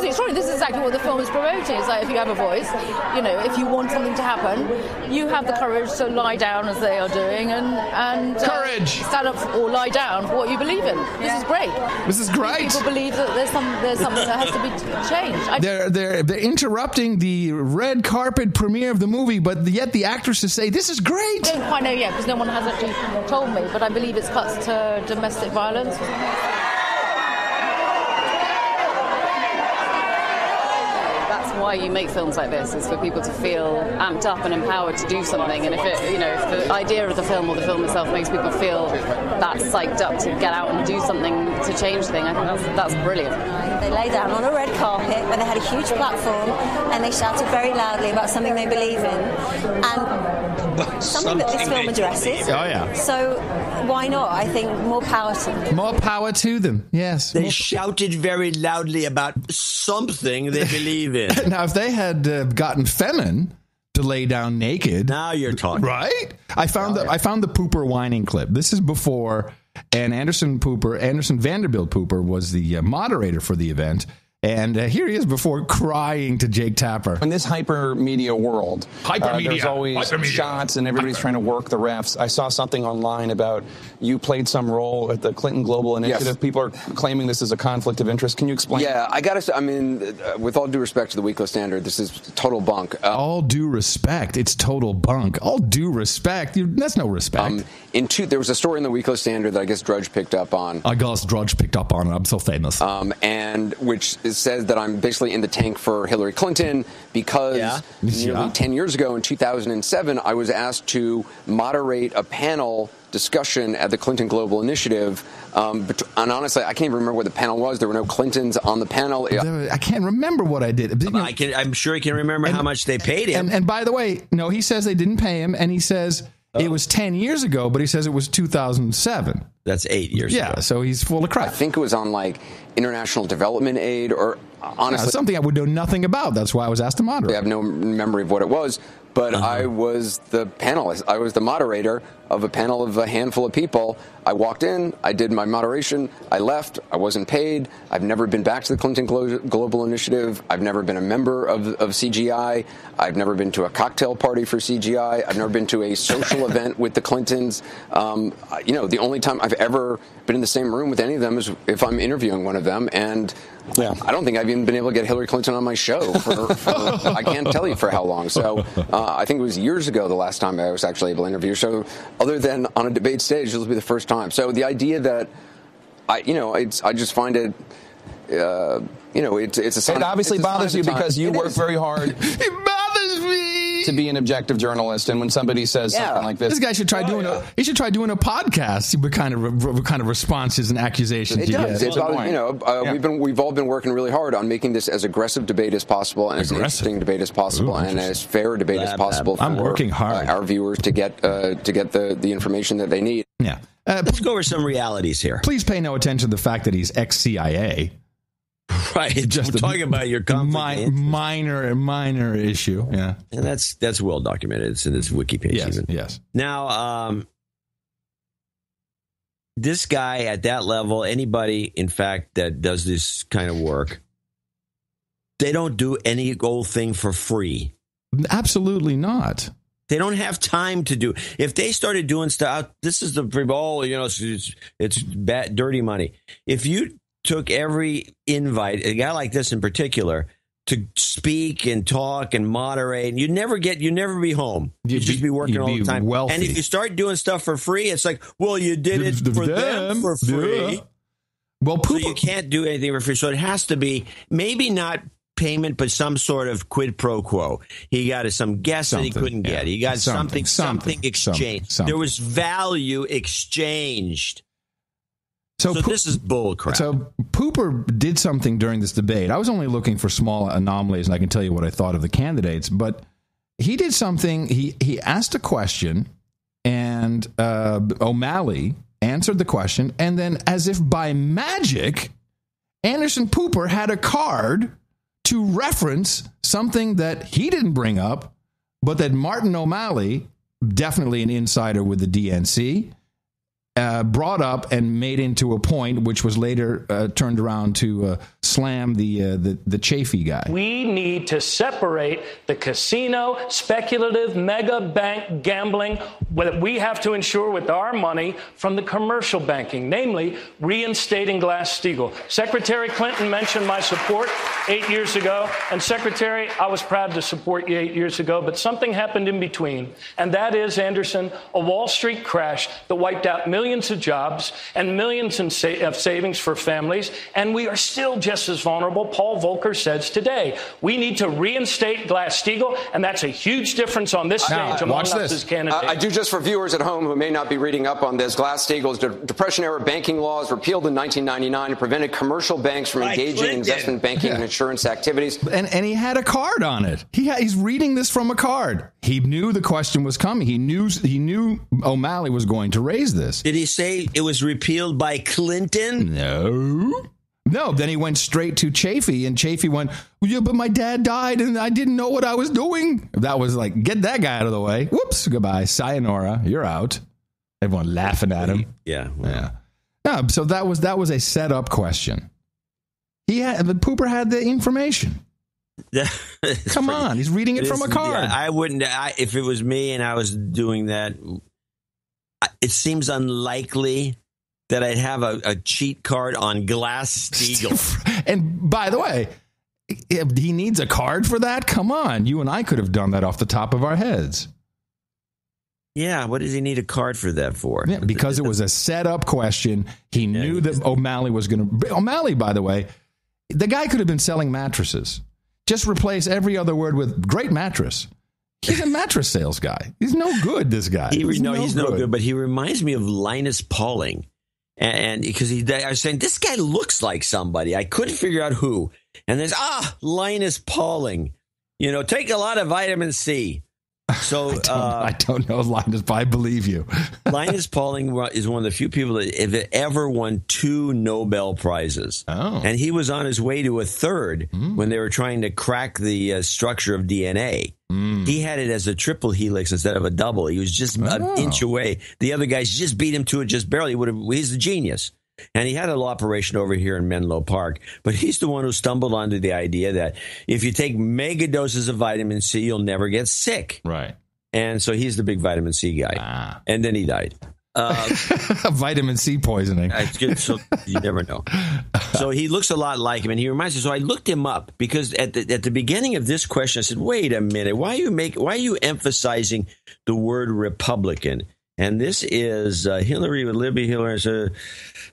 Speaker 18: This is exactly what the film is promoting. It's like, if you have a voice, if you want something to happen, you have the courage to lie down as they are doing and stand up or lie down for what you believe in. This is great.
Speaker 3: This is great.
Speaker 18: People believe that there's something that has to be changed.
Speaker 3: They're interrupting the red carpet premiere of the movie, but yet the actresses say this is great.
Speaker 18: I don't quite know yet because no one has actually told me, but I believe it's cuts to domestic violence.
Speaker 19: Why you make films like this is for people to feel amped up and empowered to do something, and if the idea of the film or the film itself makes people feel that psyched up to get out and do something to change things, I think that's brilliant.
Speaker 20: They lay down on a red carpet where they had a huge platform and they shouted very loudly about something they believe in, and something that this film addresses.
Speaker 3: Oh yeah.
Speaker 20: So why not? I think more power to them.
Speaker 3: More power to them. Yes.
Speaker 1: They shouted very loudly about something they believe in.
Speaker 3: Now, if they had gotten Femin to lay down naked,
Speaker 1: now you're talking,
Speaker 3: right? I found the Pooper whining clip. This is before, and Anderson Vanderbilt Pooper was the moderator for the event. And here he is before crying to Jake Tapper.
Speaker 21: In this hyper media world, there's always shots and everybody's trying to work the refs. I saw something online about you played some role at the Clinton Global Initiative. Yes. People are claiming this is a conflict of interest. Can you explain?
Speaker 22: Yeah, I got to say, I mean, with all due respect to the Weekly Standard, this is total bunk.
Speaker 3: All due respect. It's total bunk. All due respect. That's no respect.
Speaker 22: There was a story in the Weekly Standard that I guess Drudge picked up on.
Speaker 3: I guess Drudge picked up on it. I'm so famous.
Speaker 22: And which says that I'm basically in the tank for Hillary Clinton because nearly 10 years ago in 2007, I was asked to moderate a panel discussion at the Clinton Global Initiative. And honestly, I can't even remember what the panel was. There were no Clintons on the panel.
Speaker 3: I can't remember what I did.
Speaker 1: I'm sure he can remember how much they paid him.
Speaker 3: And by the way, no, he says they didn't pay him, and he says it was 10 years ago, but he says it was 2007.
Speaker 1: That's 8 years ago.
Speaker 3: Yeah, so he's full of crap.
Speaker 22: I think it was on like international development aid or honestly
Speaker 3: something I would know nothing about. That's why I was asked to moderate.
Speaker 22: I have no memory of what it was, but I was the panelist. I was the moderator of a panel of a handful of people. I walked in, I did my moderation, I left, I wasn't paid. I've never been back to the Clinton Global Initiative. I've never been a member of CGI. I've never been to a cocktail party for CGI. I've never been to a social event with the Clintons. The only time I've ever been in the same room with any of them is if I'm interviewing one of them, and I don't think I've even been able to get Hillary Clinton on my show for I can't tell you for how long. So I think it was years ago the last time I was actually able to interview. So other than on a debate stage, this will be the first time. So the idea that I just find it. It's a sign.
Speaker 21: It obviously bothers you because you work very hard.
Speaker 3: It bothers me
Speaker 21: to be an objective journalist, and when somebody says something like this
Speaker 3: guy should try doing a podcast. See what kind of responses and accusations
Speaker 22: you get. We've all been working really hard on making this as aggressive debate as possible and as interesting debate as possible and as fair a debate as possible.
Speaker 3: I'm working hard.
Speaker 22: Our viewers to get the information that they need.
Speaker 3: Yeah.
Speaker 1: Let's go over some realities here.
Speaker 3: Please pay no attention to the fact that he's ex-CIA.
Speaker 1: Right, just talking about your
Speaker 3: minor issue, yeah,
Speaker 1: and that's well documented. It's in this wiki page.
Speaker 3: Yes,
Speaker 1: even.
Speaker 3: Yes.
Speaker 1: Now, this guy at that level, anybody, in fact, that does this kind of work, they don't do any old thing for free.
Speaker 3: Absolutely not.
Speaker 1: They don't have time to do. If they started doing stuff, this is it's bad, dirty money. If you took every invite, a guy like this in particular, to speak and talk and moderate, and you'd never be home. You'd just be working all the time.
Speaker 3: Wealthy.
Speaker 1: And if you start doing stuff for free, it's like, well, you did it for them for free.
Speaker 3: Yeah. Well,
Speaker 1: so you can't do anything for free. So it has to be maybe not payment, but some sort of quid pro quo. He got some guests that he couldn't get. He got something exchanged. There was value exchanged. So this is bull crap.
Speaker 3: So Pooper did something during this debate. I was only looking for small anomalies, and I can tell you what I thought of the candidates. But he did something. He asked a question, and O'Malley answered the question, and then, as if by magic, Anderson Cooper had a card to reference something that he didn't bring up, but that Martin O'Malley, definitely an insider with the DNC, brought up and made into a point, which was later turned around to slam the Chafee guy.
Speaker 2: We need to separate the casino, speculative, mega bank gambling that we have to ensure with our money from the commercial banking, namely reinstating Glass-Steagall. Secretary Clinton mentioned my support 8 years ago, and Secretary, I was proud to support you 8 years ago, but something happened in between, and that is, Anderson, a Wall Street crash that wiped out millions of jobs and millions of savings for families, and we are still just as vulnerable, Paul Volcker says today. We need to reinstate Glass-Steagall, and that's a huge difference on this stage among us as candidates.
Speaker 22: I do, just for viewers at home who may not be reading up on this, Glass-Steagall's Depression-era banking laws repealed in 1999 and prevented commercial banks from engaging in investment banking and insurance activities.
Speaker 3: And he had a card on it. He's reading this from a card. He knew the question was coming. He knew O'Malley was going to raise this.
Speaker 1: Did he say it was repealed by Clinton?
Speaker 3: No, then he went straight to Chafee, and Chafee went, yeah, but my dad died, and I didn't know what I was doing. That was like, get that guy out of the way. Whoops, goodbye, sayonara, you're out. Everyone laughing at him.
Speaker 1: Yeah.
Speaker 3: No, so that was a set-up question. Pooper had the information. Come on, he's reading it from a card.
Speaker 1: Yeah, I wouldn't, if it was me and I was doing that, it seems unlikely that I'd have a cheat card on Glass-Steagall.
Speaker 3: And by the way, if he needs a card for that, come on. You and I could have done that off the top of our heads.
Speaker 1: Yeah, what does he need a card for that for?
Speaker 3: Yeah, because it was a set-up question. He knew that O'Malley was going to... O'Malley, by the way, the guy could have been selling mattresses. Just replace every other word with great mattress. He's a mattress sales guy. He's no good, this guy.
Speaker 1: He's no good, but he reminds me of Linus Pauling. And because I was saying, this guy looks like somebody. I couldn't figure out who. And there's, Linus Pauling. Take a lot of vitamin C. So
Speaker 3: I don't know Linus, but I believe you.
Speaker 1: Linus Pauling is one of the few people that have ever won 2 Nobel Prizes.
Speaker 3: Oh.
Speaker 1: And he was on his way to a third when they were trying to crack the structure of DNA. He had it as a triple helix instead of a double. He was just an inch away. The other guys just beat him to it just barely. He's a genius. And he had a little operation over here in Menlo Park. But he's the one who stumbled onto the idea that if you take mega doses of vitamin C, you'll never get sick.
Speaker 3: Right.
Speaker 1: And so he's the big vitamin C guy. And then he died.
Speaker 3: Vitamin C poisoning.
Speaker 1: It's good, so you never know. So he looks a lot like him, and he reminds me. So I looked him up because at the beginning of this question, I said, "Wait a minute, why are you emphasizing the word Republican?" And this is Hillary with Libby. Hillary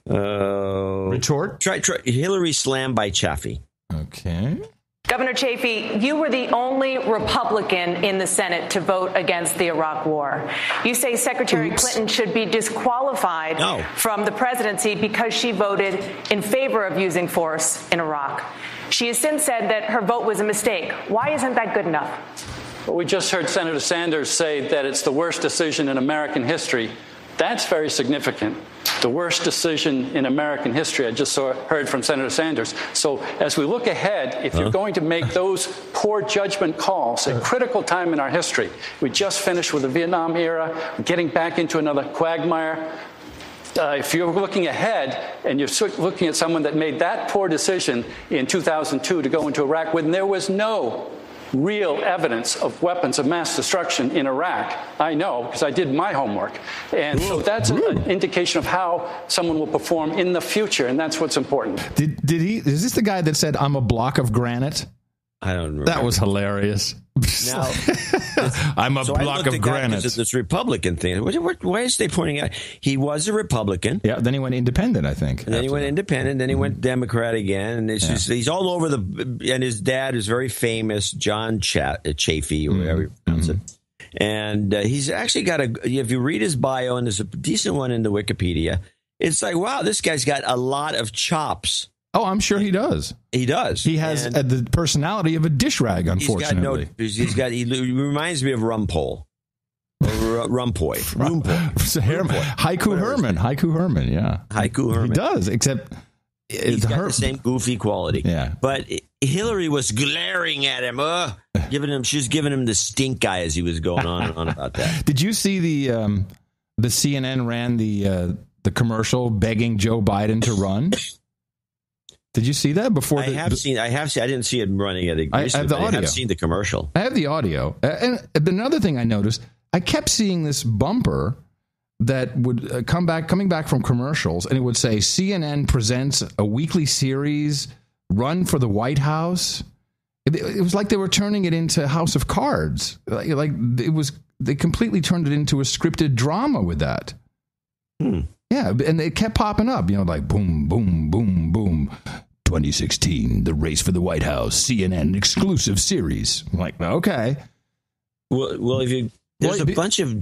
Speaker 3: retort.
Speaker 1: Try Hillary slammed by Chafee.
Speaker 3: Okay.
Speaker 4: Governor Chafee, you were the only Republican in the Senate to vote against the Iraq War. You say Secretary Clinton should be disqualified from the presidency because she voted in favor of using force in Iraq. She has since said that her vote was a mistake. Why isn't that good enough?
Speaker 2: Well, we just heard Senator Sanders say that it's the worst decision in American history. That's very significant. The worst decision in American history. I just heard from Senator Sanders. So as we look ahead, if you're going to make those poor judgment calls at a critical time in our history, we just finished with the Vietnam era, getting back into another quagmire. If you're looking ahead and you're looking at someone that made that poor decision in 2002 to go into Iraq when there was no real evidence of weapons of mass destruction in Iraq. I know because I did my homework. And so that's an indication of how someone will perform in the future, and that's what's important.
Speaker 3: Is this the guy that said, "I'm a block of granite"?
Speaker 1: I don't remember.
Speaker 3: That was hilarious.
Speaker 1: Now,
Speaker 3: I'm a block of granite.
Speaker 1: This Republican thing. Why is they pointing out? He was a Republican.
Speaker 3: Yeah, then he went independent, I think.
Speaker 1: And then he went independent. Then he went Democrat again. And it's just, he's all over and his dad is very famous, John Chafee, or whatever you pronounce it. And he's actually got if you read his bio, and there's a decent one in the Wikipedia, it's like, wow, this guy's got a lot of chops.
Speaker 3: Oh, I'm sure he does.
Speaker 1: He does.
Speaker 3: He has the personality of a dish rag, unfortunately.
Speaker 1: He reminds me of Rumpole. Rumpoy.
Speaker 3: Haiku Herman. Yeah.
Speaker 1: Haiku Herman.
Speaker 3: He does, except
Speaker 1: he's got the same goofy quality.
Speaker 3: Yeah.
Speaker 1: But Hillary was glaring at him. She was giving him the stink eye as he was going on and on about that.
Speaker 3: Did you see the CNN ran the commercial begging Joe Biden to run? Did you see that before?
Speaker 1: I have seen. I didn't see it running at.
Speaker 3: I have the audio.
Speaker 1: I have seen the commercial.
Speaker 3: I have the audio. And another thing I noticed, I kept seeing this bumper that would coming back from commercials, and it would say CNN presents a weekly series, Run for the White House. It was like they were turning it into House of Cards. Like it was. They completely turned it into a scripted drama with that. Yeah, and it kept popping up, like boom, boom, boom, boom. 2016, the race for the White House, CNN exclusive series. I'm like, okay.
Speaker 1: Well, there's a bunch of,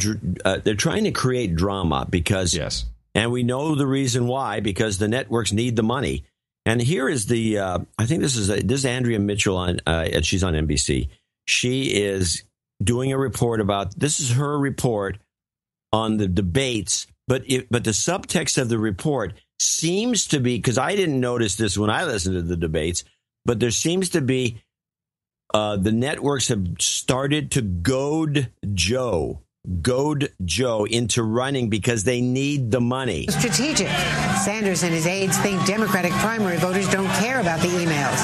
Speaker 1: they're trying to create drama because,
Speaker 3: yes,
Speaker 1: and we know the reason why, because the networks need the money. And here is I think this is Andrea Mitchell she's on NBC. She is doing a report this is her report on the debates. But the subtext of the report seems to be, because I didn't notice this when I listened to the debates, but there seems to be the networks have started to goad Joe into running because they need the money.
Speaker 5: Strategic. Sanders and his aides think Democratic primary voters don't care about the emails.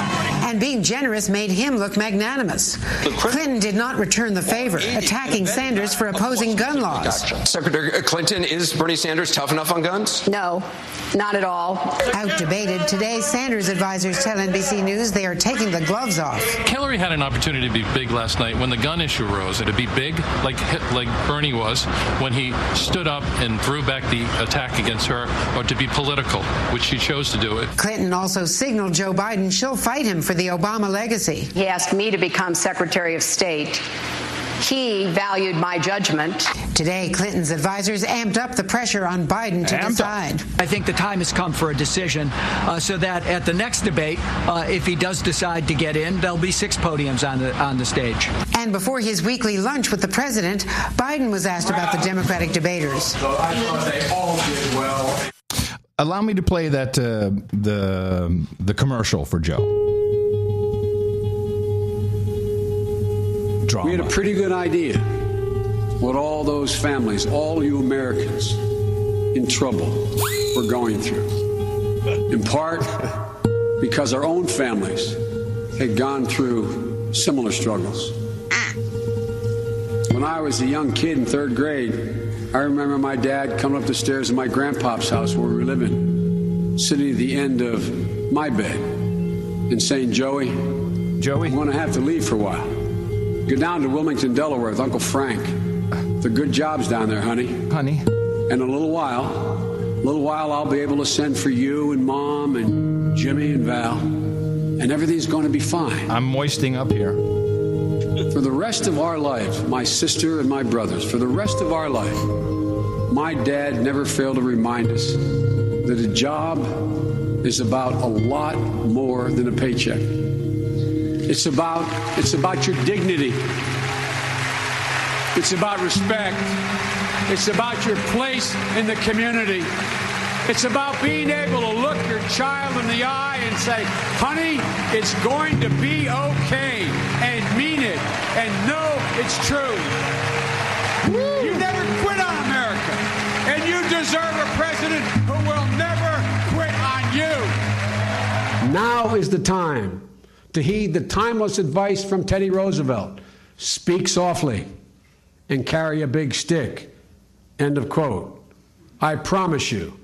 Speaker 5: And being generous made him look magnanimous. Clinton did not return the favor, attacking Sanders for opposing gun laws.
Speaker 8: Secretary Clinton, is Bernie Sanders tough enough on guns?
Speaker 5: No, not at all. Outdebated today, Sanders advisors tell NBC News they are taking the gloves off.
Speaker 23: Hillary had an opportunity to be big last night when the gun issue arose, and to be big like Bernie was when he stood up and threw back the attack against her, or to be political, which she chose to do it.
Speaker 5: Clinton also signaled Joe Biden she'll fight him for the Obama legacy.
Speaker 24: He asked me to become Secretary of State. He valued my judgment.
Speaker 5: Today, Clinton's advisors amped up the pressure on Biden to decide.
Speaker 25: I think the time has come for a decision so that at the next debate, if he does decide to get in, there'll be 6 podiums on the stage.
Speaker 5: And before his weekly lunch with the president, Biden was asked about the Democratic debaters.
Speaker 26: So I thought they all did well.
Speaker 3: Allow me to play that the commercial for Joe. Drama.
Speaker 27: We had a pretty good idea what all those families, all you Americans in trouble, were going through. In part because our own families had gone through similar struggles. When I was a young kid in 3rd grade, I remember my dad coming up the stairs of my grandpa's house where we were living, sitting at the end of my bed and saying, Joey, I'm going to have to leave for a while. Go down to Wilmington, Delaware with Uncle Frank. The good jobs down there, honey. And in a little while, I'll be able to send for you and Mom and Jimmy and Val. And everything's going to be fine.
Speaker 3: I'm moistening up here.
Speaker 27: For the rest of our life, my sister and my brothers, for the rest of our life, my dad never failed to remind us that a job is about a lot more than a paycheck. It's about your dignity. It's about respect. It's about your place in the community. It's about being able to look your child in the eye and say, honey, it's going to be okay, and mean it, and know it's true. You never quit on America, and you deserve a president who will never quit on you. Now is the time to heed the timeless advice from Teddy Roosevelt. Speak softly and carry a big stick. End of quote. I promise you,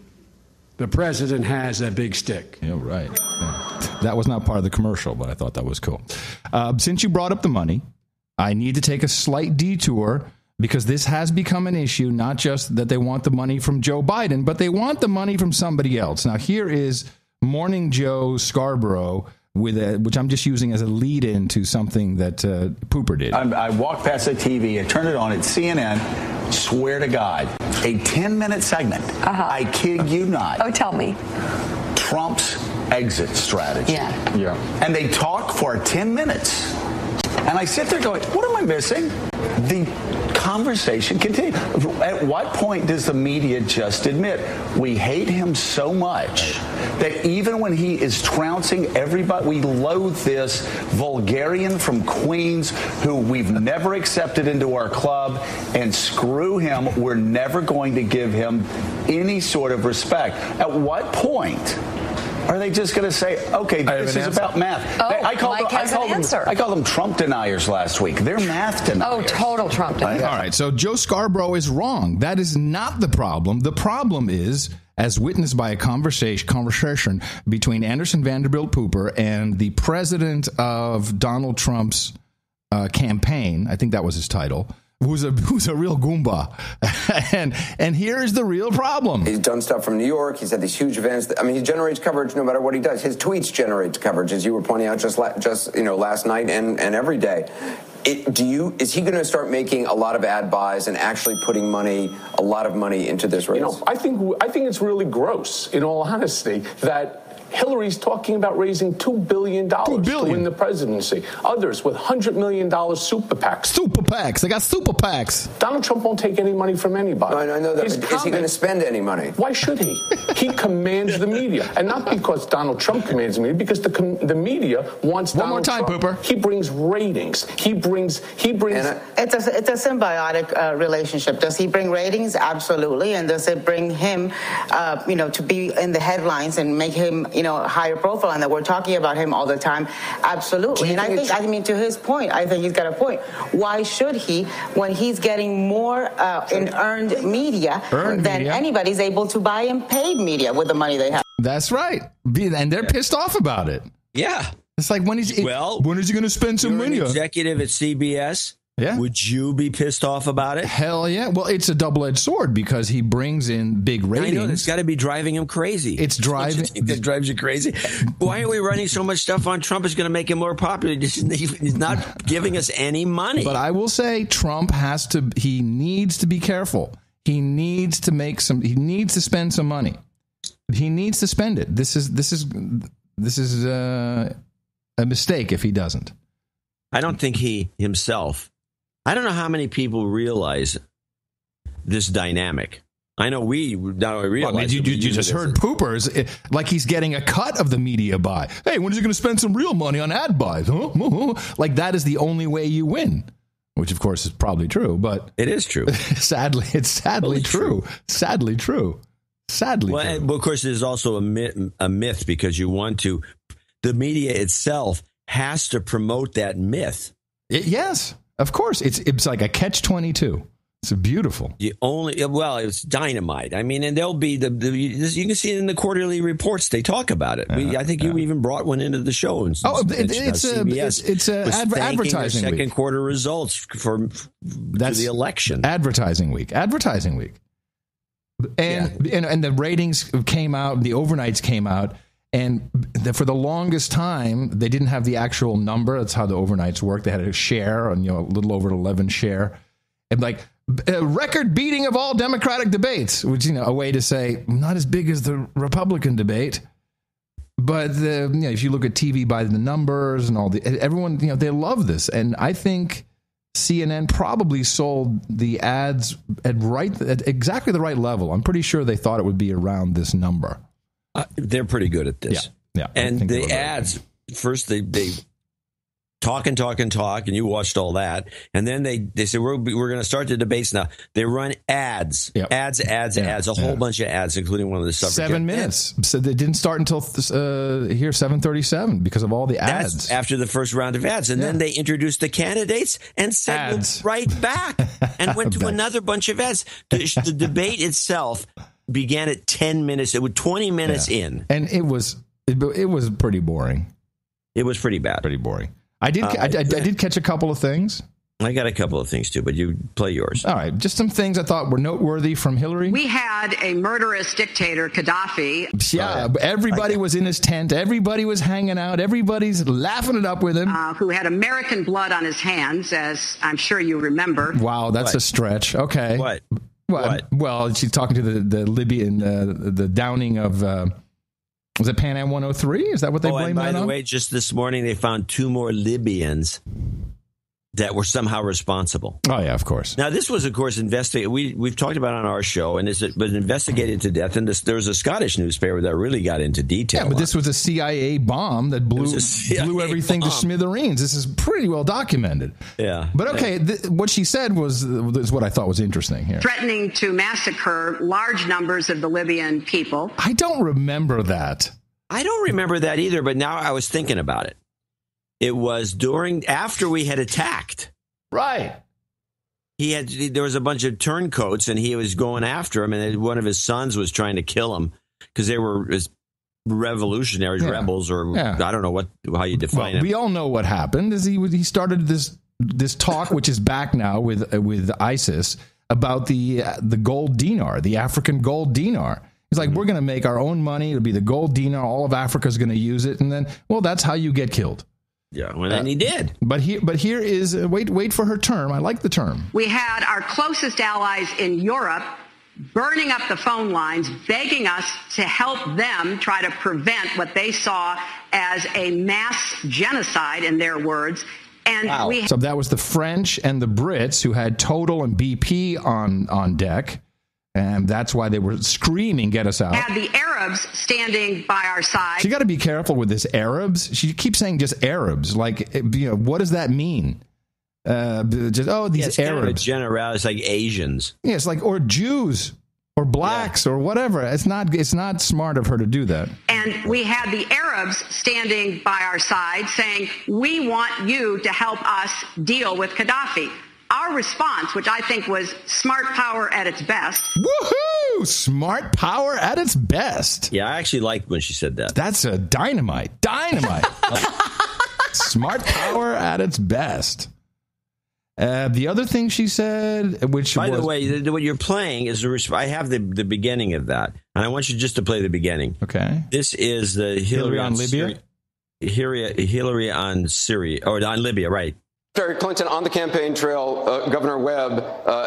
Speaker 27: the president has a big stick.
Speaker 3: Yeah, right. Yeah. That was not part of the commercial, but I thought that was cool. Since you brought up the money, I need to take a slight detour because this has become an issue, not just that they want the money from Joe Biden, but they want the money from somebody else. Now, here is Morning Joe Scarborough, which I'm just using as a lead-in to something that Pooper did.
Speaker 28: I walked past the TV, I turned it on, it's CNN, swear to God, a 10-minute segment, I kid you not.
Speaker 29: Oh, tell me.
Speaker 28: Trump's exit strategy.
Speaker 20: Yeah.
Speaker 28: And they talk for 10 minutes. And I sit there going, what am I missing? The conversation continues. At what point does the media just admit we hate him so much that even when he is trouncing everybody, we loathe this vulgarian from Queens who we've never accepted into our club, and screw him, we're never going to give him any sort of respect. At what point are they just going to say, okay, this is about math? I called them Trump deniers last week. They're math deniers.
Speaker 4: Oh, total Trump deniers.
Speaker 3: All right, so Joe Scarborough is wrong. That is not the problem. The problem is, as witnessed by a conversation between Anderson Vanderbilt Pooper and the president of Donald Trump's campaign, I think that was his title, who's a real Goomba. and here is the real problem.
Speaker 22: He's done stuff from New York. He's had these huge events. I mean, he generates coverage no matter what he does. His tweets generate coverage, as you were pointing out just last night and every day. Is he going to start making a lot of ad buys and actually putting a lot of money into this race?
Speaker 6: I think it's really gross, in all honesty, that Hillary's talking about raising $2 billion to win the presidency. Others with $100 million super PACs.
Speaker 3: Super PACs. They got super PACs.
Speaker 6: Donald Trump won't take any money from anybody.
Speaker 22: I know that. Is he going to spend any money?
Speaker 6: Why should he? He commands the media. And not because Donald Trump commands the media, because the media wants Donald Trump. One more time, Pooper. He brings ratings. He brings.
Speaker 7: It's a symbiotic relationship. Does he bring ratings? Absolutely. And does it bring him, to be in the headlines and make him, higher profile, and that we're talking about him all the time? Absolutely. And I think to his point, I think he's got a point. Why should he, when he's getting more in earned media than anybody's able to buy in paid media with the money they have?
Speaker 3: That's right. And they're pissed off about it.
Speaker 1: Yeah.
Speaker 3: It's like, when is he going to spend some money?
Speaker 1: You're an executive at CBS.
Speaker 3: Yeah.
Speaker 1: Would you be pissed off about it?
Speaker 3: Hell yeah. Well, it's a double-edged sword because he brings in big ratings.
Speaker 1: I know, it's got to be driving him crazy.
Speaker 3: It's driving.
Speaker 1: That drives you crazy. Why are we running so much stuff on Trump? Is going to make him more popular. He's not giving us any money.
Speaker 3: But I will say Trump he needs to be careful. He needs to spend some money. He needs to spend it. This is a mistake if he doesn't.
Speaker 1: I don't think he himself. I don't know how many people realize this dynamic. I know we not only realize.
Speaker 3: Well, you just heard Poopers like he's getting a cut of the media buy. Hey, when is he going to spend some real money on ad buys? Huh? Like that is the only way you win, which of course is probably true, but
Speaker 1: it is true.
Speaker 3: It's sadly true. Sadly true.
Speaker 1: Well, of course, there's also a myth because the media itself has to promote that myth.
Speaker 3: Yes. Of course, it's like a catch-22. It's beautiful.
Speaker 1: It's dynamite. I mean, and there'll be you can see it in the quarterly reports. They talk about it. I think you even brought one into the show. It's
Speaker 3: advertising week.
Speaker 1: Second quarter results for the election.
Speaker 3: Advertising week. And the ratings came out. The overnights came out. And for the longest time, they didn't have the actual number. That's how the overnights work. They had a share, a little over 11 share. And like a record beating of all Democratic debates, which, a way to say not as big as the Republican debate. But, if you look at TV by the numbers and everyone, they love this. And I think CNN probably sold the ads at exactly the right level. I'm pretty sure they thought it would be around this number.
Speaker 1: They're pretty good at this.
Speaker 3: Yeah.
Speaker 1: And the ads, first they talk, and you watched all that. And then they said, we're going to start the debates now. They run ads, ads, a whole bunch of ads, including one of the suffragettes.
Speaker 3: 7 minutes. So they didn't start until here 7:37 because of all the ads.
Speaker 1: That's after the first round of ads. And then they introduced the candidates and said right back and went to another bunch of ads. The debate itself began at 10 minutes. It was 20 minutes in.
Speaker 3: And it was pretty boring.
Speaker 1: It was pretty bad.
Speaker 3: Pretty boring. I did catch a couple of things.
Speaker 1: I got a couple of things too, but you play yours.
Speaker 3: All right. Just some things I thought were noteworthy from Hillary.
Speaker 24: We had a murderous dictator, Gaddafi.
Speaker 3: Yeah. Everybody was in his tent. Everybody was hanging out. Everybody's laughing it up with him.
Speaker 24: Who had American blood on his hands, as I'm sure you remember.
Speaker 3: Wow. That's a stretch. Okay.
Speaker 1: What?
Speaker 3: Well, she's talking to the Libyan, the downing of Was it Pan Am 103? Is that what they blamed that on?
Speaker 1: By the way, just this morning they found 2 more Libyans that were somehow responsible.
Speaker 3: Oh, yeah, of course.
Speaker 1: Now, this was, of course, investigated. We've talked about it on our show, and it was investigated to death. And there was a Scottish newspaper that really got into detail.
Speaker 3: Yeah, but this was a CIA bomb that blew everything to smithereens. This is pretty well documented.
Speaker 1: Yeah.
Speaker 3: But, okay, what she said was what I thought was interesting here.
Speaker 24: Threatening to massacre large numbers of the Libyan people.
Speaker 3: I don't remember that.
Speaker 1: I don't remember that either, but now I was thinking about it. It was after we had attacked.
Speaker 3: Right.
Speaker 1: There was a bunch of turncoats, and he was going after him, and one of his sons was trying to kill him because they were revolutionaries, rebels, or I don't know how you define it.
Speaker 3: We all know what happened. Is he started this talk, which is back now with ISIS, about the gold dinar, the African gold dinar. He's like, we're going to make our own money. It'll be the gold dinar. All of Africa is going to use it, and then, that's how you get killed.
Speaker 1: Yeah, and he did.
Speaker 3: But here is wait for her term. I like the term.
Speaker 24: We had our closest allies in Europe burning up the phone lines, begging us to help them try to prevent what they saw as a mass genocide, in their words. And
Speaker 3: so that was the French and the Brits who had Total and BP on deck. And that's why they were screaming, get us out.
Speaker 24: Had the Arabs standing by our side.
Speaker 3: So you got to be careful with this Arabs. She keeps saying just Arabs. Like, what does that mean? These
Speaker 1: it's
Speaker 3: Arabs.
Speaker 1: Kind of a general, it's like Asians.
Speaker 3: Yeah, it's like, or Jews or blacks or whatever. It's not smart of her to do that.
Speaker 24: And we had the Arabs standing by our side saying, we want you to help us deal with Gaddafi. Our response, which I think was smart power at its best.
Speaker 3: Woohoo! Smart power at its best.
Speaker 1: Yeah, I actually liked when she said that.
Speaker 3: That's a dynamite. Smart power at its best. The other thing she said, which
Speaker 1: by the way, what you're playing is I have the beginning of that, and I want you just to play the beginning.
Speaker 3: Okay.
Speaker 1: This is the Hillary on Libya. Hillary on Syria, or on Libya, right?
Speaker 22: Secretary Clinton, on the campaign trail, Governor Webb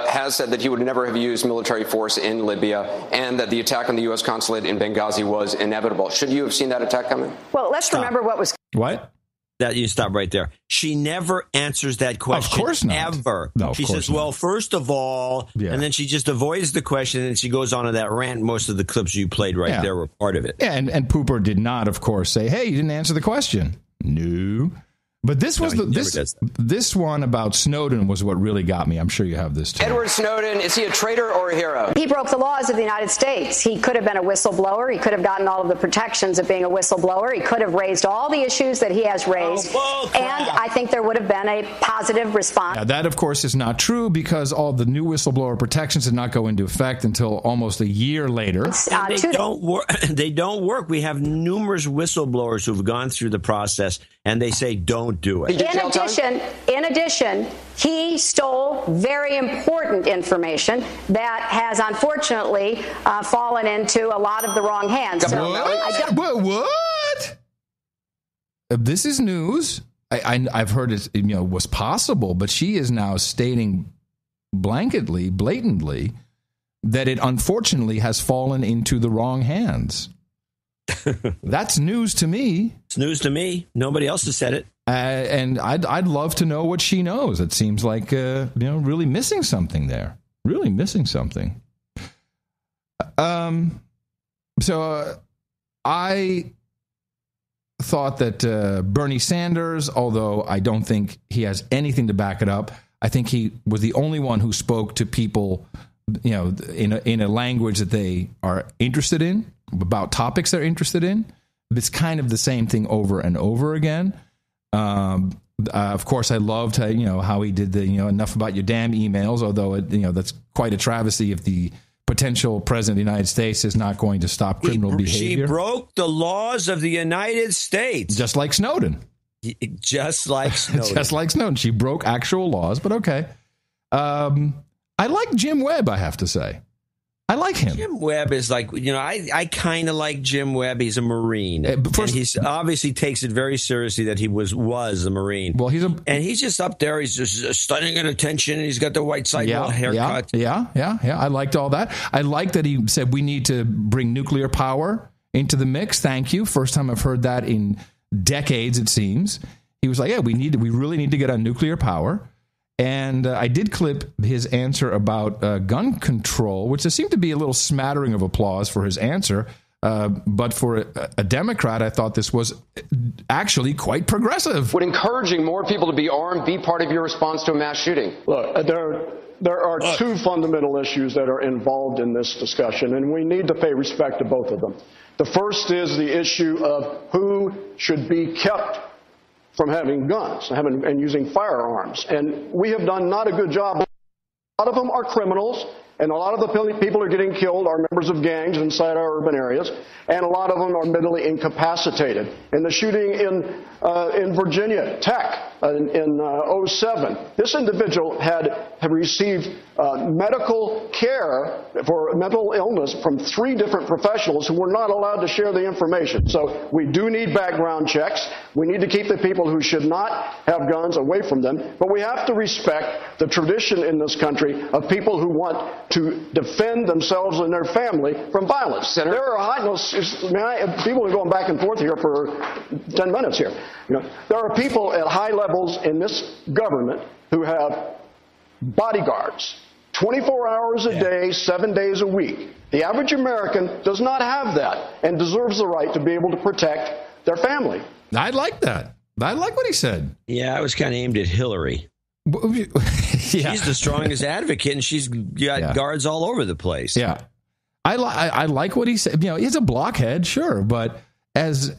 Speaker 22: has said that he would never have used military force in Libya and that the attack on the U.S. consulate in Benghazi was inevitable. Should you have seen that attack coming?
Speaker 24: Well, let's remember what was...
Speaker 3: What?
Speaker 1: That you stop right there. She never answers that question.
Speaker 3: Of course not.
Speaker 1: Ever.
Speaker 3: No,
Speaker 1: she says, well, first of all, and then she just avoids the question and she goes on to that rant. Most of the clips you played there were part of it.
Speaker 3: Yeah, and Pooper did not, of course, say, hey, you didn't answer the question. No. But this was this one about Snowden was what really got me. I'm sure you have this too.
Speaker 22: Edward Snowden, is he a traitor or a hero?
Speaker 24: He broke the laws of the United States. He could have been a whistleblower. He could have gotten all of the protections of being a whistleblower. He could have raised all the issues that he has raised. And I think there would have been a positive response.
Speaker 3: Now, that, of course, is not true because all the new whistleblower protections did not go into effect until almost a year later.
Speaker 1: They don't work. We have numerous whistleblowers who've gone through the process and they say don't do it.
Speaker 24: In addition, he stole very important information that has unfortunately fallen into a lot of the wrong hands.
Speaker 3: What? This is news. I've heard it was possible, but she is now stating blatantly, that it unfortunately has fallen into the wrong hands. That's news to me.
Speaker 1: It's news to me. Nobody else has said it.
Speaker 3: And I'd love to know what she knows. It seems like really missing something there. Really missing something. So I thought that Bernie Sanders, although I don't think he has anything to back it up, I think he was the only one who spoke to people, in a language that they are interested in, about topics they're interested in. It's kind of the same thing over and over again. Of course, I loved how he did the enough about your damn emails. Although that's quite a travesty if the potential president of the United States is not going to stop criminal behavior.
Speaker 1: She broke the laws of the United States,
Speaker 3: just like Snowden.
Speaker 1: Just like Snowden.
Speaker 3: She broke actual laws, but okay. I like Jim Webb, I have to say. I like him.
Speaker 1: Jim Webb is like, I kind of like Jim Webb. He's a Marine. And he's obviously takes it very seriously that he was a Marine.
Speaker 3: Well,
Speaker 1: he's just up there. He's just stunning at attention. And he's got the white sidewall haircut.
Speaker 3: Yeah. I liked all that. I liked that he said we need to bring nuclear power into the mix. Thank you. First time I've heard that in decades, it seems. He was like, yeah, we really need to get on nuclear power. And I did clip his answer about gun control, which there seemed to be a little smattering of applause for his answer. But for a Democrat, I thought this was actually quite progressive.
Speaker 8: Would encouraging more people to be armed be part of your response to a mass shooting?
Speaker 9: Look, there are two fundamental issues that are involved in this discussion, and we need to pay respect to both of them. The first is the issue of who should be kept from having guns and using firearms. And we have done not a good job. A lot of them are criminals, and a lot of the people who are getting killed are members of gangs inside our urban areas, and a lot of them are mentally incapacitated. In the shooting in Virginia Tech in 2007, this individual had received medical care for mental illness from 3 different professionals who were not allowed to share the information. So we do need background checks. We need to keep the people who should not have guns away from them. But we have to respect the tradition in this country of people who want to defend themselves and their family from violence. Senator? There are people are going back and forth here for 10 minutes here. There are people at high levels in this government who have bodyguards 24 hours a day, 7 days a week. The average American does not have that and deserves the right to be able to protect their family.
Speaker 3: I like that. I like what he said.
Speaker 1: Yeah, I was kind of aimed at Hillary. She's the strongest advocate, and she's got guards all over the place.
Speaker 3: Yeah. I like what he said. He's a blockhead, sure, but as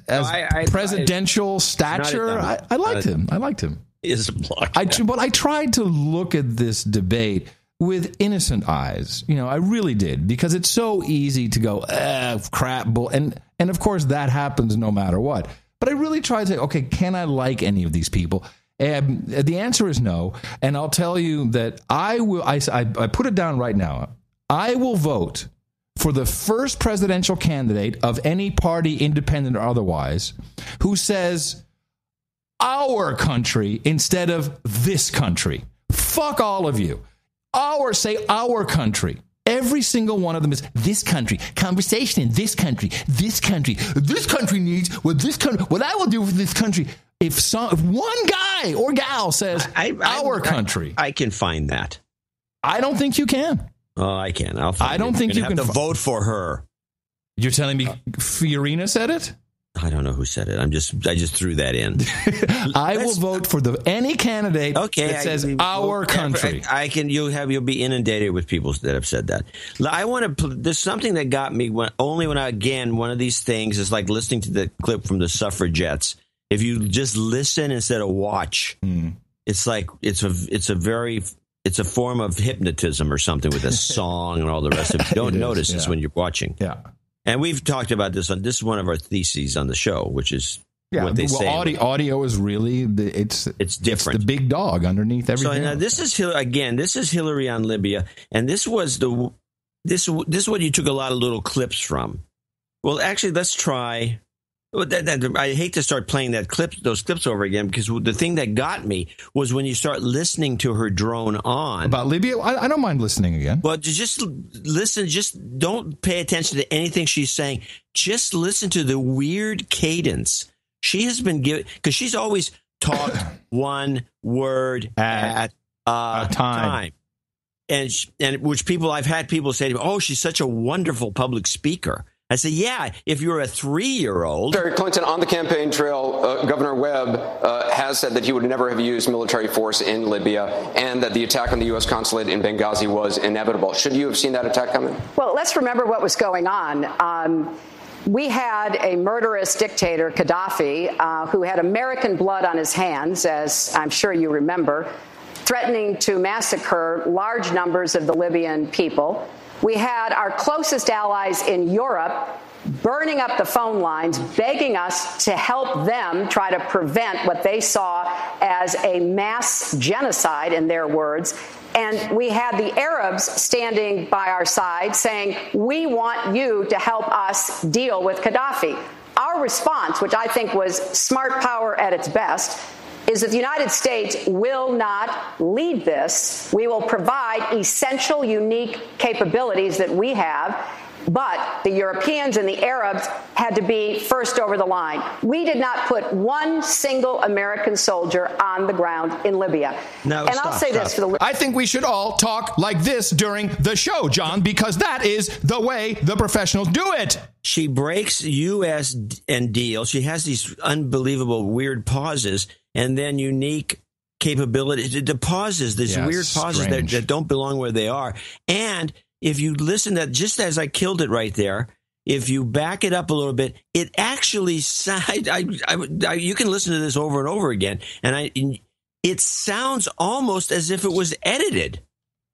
Speaker 3: presidential stature, I liked him. I liked him.
Speaker 1: He is a blockhead.
Speaker 3: But I tried to look at this debate with innocent eyes. I really did, because it's so easy to go, crap, bull. And of course, that happens no matter what. But I really tried to say, okay, can I like any of these people? And the answer is no. And I'll tell you that I will. I put it down right now. I will vote for the first presidential candidate of any party, independent or otherwise, who says our country instead of this country. Fuck all of you. Say our country. Every single one of them is this country. Conversation in this country. This country. This country needs what this country. What I will do for this country. If one guy or gal says our country,
Speaker 1: I can find that.
Speaker 3: I don't think you can.
Speaker 1: Oh, I can. I
Speaker 3: don't think you can
Speaker 1: have to vote for her.
Speaker 3: You're telling me Fiorina said it?
Speaker 1: I don't know who said it. I just threw that in.
Speaker 3: I will vote for any candidate that says our country.
Speaker 1: You'll be inundated with people that have said that. I want to. There's something that got me when one of these things is like listening to the clip from the suffragettes. If you just listen instead of watch, it's like it's a form of hypnotism or something with a song and all the rest of it. You don't notice this when you're watching.
Speaker 3: Yeah.
Speaker 1: And we've talked about this is one of our theses on the show, which is what they say.
Speaker 3: Audio is really it's
Speaker 1: different.
Speaker 3: It's the big dog underneath everything.
Speaker 1: So this is Hillary on Libya, and this was this is what you took a lot of little clips from. Well, actually, let's try. I hate to start playing those clips over again, because the thing that got me was when you start listening to her drone on
Speaker 3: about Libya. I don't mind listening again.
Speaker 1: But just listen. Just don't pay attention to anything she's saying. Just listen to the weird cadence she has been given, because she's always talked one word at a time. And which I've had people say to me, "Oh, she's such a wonderful public speaker." I say, yeah, if you're a 3-year-old.
Speaker 8: Secretary Clinton, on the campaign trail, Governor Webb has said that he would never have used military force in Libya, and that the attack on the U.S. consulate in Benghazi was inevitable. Should you have seen that attack coming?
Speaker 24: Well, let's remember what was going on. We had a murderous dictator, Gaddafi, who had American blood on his hands, as I'm sure you remember, threatening to massacre large numbers of the Libyan people. We had our closest allies in Europe burning up the phone lines, begging us to help them try to prevent what they saw as a mass genocide, in their words. And we had the Arabs standing by our side saying, we want you to help us deal with Gaddafi. Our response, which I think was smart power at its best, is that the United States will not lead this. We will provide essential, unique capabilities that we have, But the Europeans and the Arabs had to be first over the line. We did not put one single American soldier on the ground in Libya.
Speaker 1: No,
Speaker 24: and I'll say this for the...
Speaker 3: I think we should all talk like this during the show, John, because that is the way the professionals do it.
Speaker 1: She breaks U.S. and deal. She has these unbelievable weird pauses and then unique capabilities. The pauses, these weird pauses that don't belong where they are. And if you listen to, just as I killed it right there, if you back it up a little bit, it actually you can listen to this over and over again, and it sounds almost as if it was edited.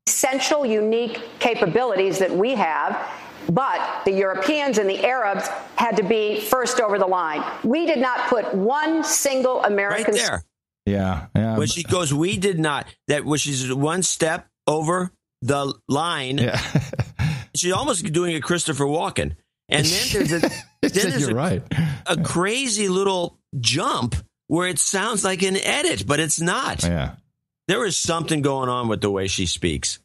Speaker 24: Essential, unique capabilities that we have, but the Europeans and the Arabs had to be first over the line. We did not put one single American...
Speaker 1: Right there.
Speaker 3: Yeah.
Speaker 1: When she goes, we did not. That was she's one step over the line. Yeah. She's almost doing a Christopher Walken. And then there's a crazy little jump where it sounds like an edit, but it's not.
Speaker 3: Yeah.
Speaker 1: There is something going on with the way she speaks.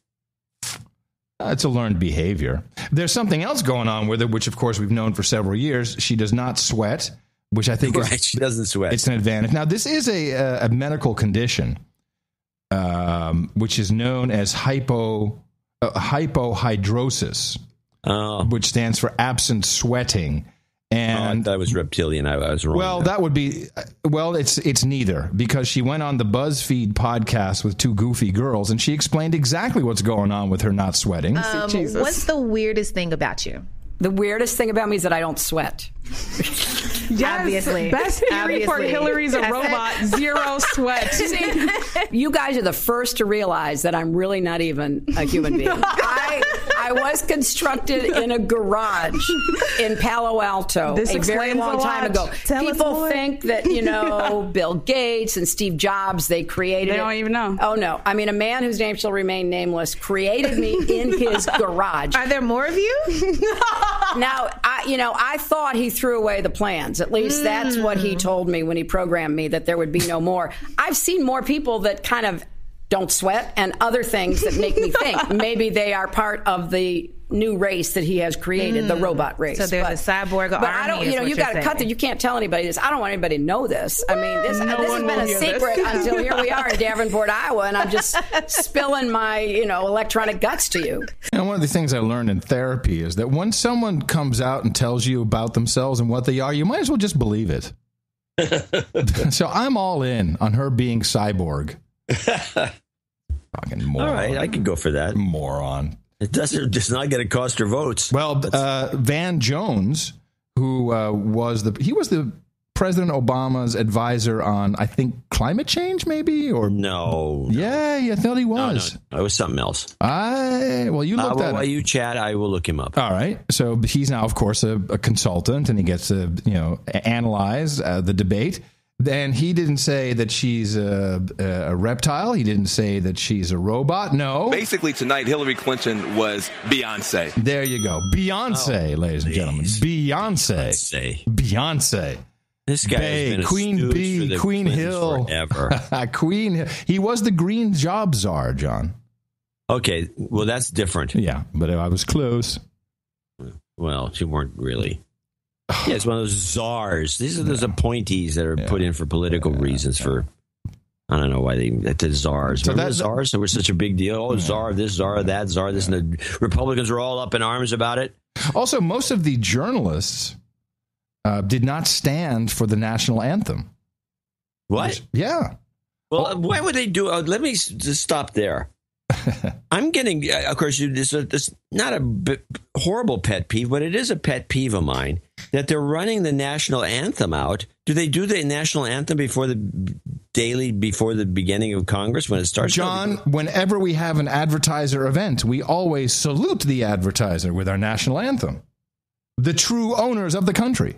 Speaker 3: It's a learned behavior. There's something else going on with it, which, of course, we've known for several years. She does not sweat, which I think
Speaker 1: she doesn't sweat.
Speaker 3: It's an advantage. Now, this is a medical condition, which is known as hypohidrosis, which stands for absent sweating. And
Speaker 1: that was reptilian. I was wrong.
Speaker 3: Well, that would be. Well, it's neither, because she went on the BuzzFeed podcast with two goofy girls, and she explained exactly what's going on with her not sweating.
Speaker 10: What's the weirdest thing about you?
Speaker 11: The weirdest thing about me is that I don't sweat.
Speaker 10: Yes, obviously.
Speaker 11: Best theory for Hillary's a robot, zero sweat. See, you guys are the first to realize that I'm really not even a human being. I was constructed in a garage in Palo Alto a very long time ago. People think that, Bill Gates and Steve Jobs, they created it.
Speaker 10: They don't even know.
Speaker 11: Oh, no. I mean, a man whose name shall remain nameless created me in his garage.
Speaker 10: Are there more of you?
Speaker 11: Now, I thought he threw away the plans. At least that's what he told me when he programmed me, that there would be no more. I've seen more people that kind of don't sweat and other things that make me think maybe they are part of the new race that he has created, the robot race.
Speaker 10: So there's a cyborg army.
Speaker 11: But I don't, you got to cut that. You can't tell anybody this. I don't want anybody to know this. I mean, this has been a secret until here we are in Davenport, Iowa, and I'm just spilling my, electronic guts to you.
Speaker 3: And one of the things I learned in therapy is that when someone comes out and tells you about themselves and what they are, you might as well just believe it. So I'm all in on her being cyborg. Fucking moron.
Speaker 1: All right, I can go for that.
Speaker 3: Moron.
Speaker 1: It does not get to cost her votes.
Speaker 3: Well, Van Jones, who was the President Obama's advisor on, I think, climate change, maybe, or
Speaker 1: no.
Speaker 3: Yeah, I thought he was.
Speaker 1: No, it was something else.
Speaker 3: You looked at it.
Speaker 1: While you chat, I will look him up.
Speaker 3: All right. So he's now, of course, a consultant, and he gets to analyze the debate. Then he didn't say that she's a reptile. He didn't say that she's a robot. No.
Speaker 12: Basically, tonight, Hillary Clinton was Beyonce.
Speaker 3: There you go. Beyonce, ladies and gentlemen. Beyonce.
Speaker 1: This guy has been
Speaker 3: Queen Bee, Queen Hill.
Speaker 1: Forever.
Speaker 3: Queen Hill. He was the green job czar, John.
Speaker 1: Okay. Well, that's different.
Speaker 3: Yeah, but I was close.
Speaker 1: Well, you weren't really. Yeah, it's one of those czars. These are those appointees that are put in for political reasons. For I don't know why the czars. Remember the czars? They were such a big deal. Oh, czar this, czar that, czar this, and the Republicans were all up in arms about it.
Speaker 3: Also, most of the journalists did not stand for the national anthem.
Speaker 1: What?
Speaker 3: Yeah.
Speaker 1: Well, why would they do? Let me just stop there. I'm getting, of course, this not a horrible pet peeve, but it is a pet peeve of mine that they're running the national anthem out. Do they do the national anthem before the beginning of Congress when it starts?
Speaker 3: John, whenever we have an advertiser event, we always salute the advertiser with our national anthem. The true owners of the country.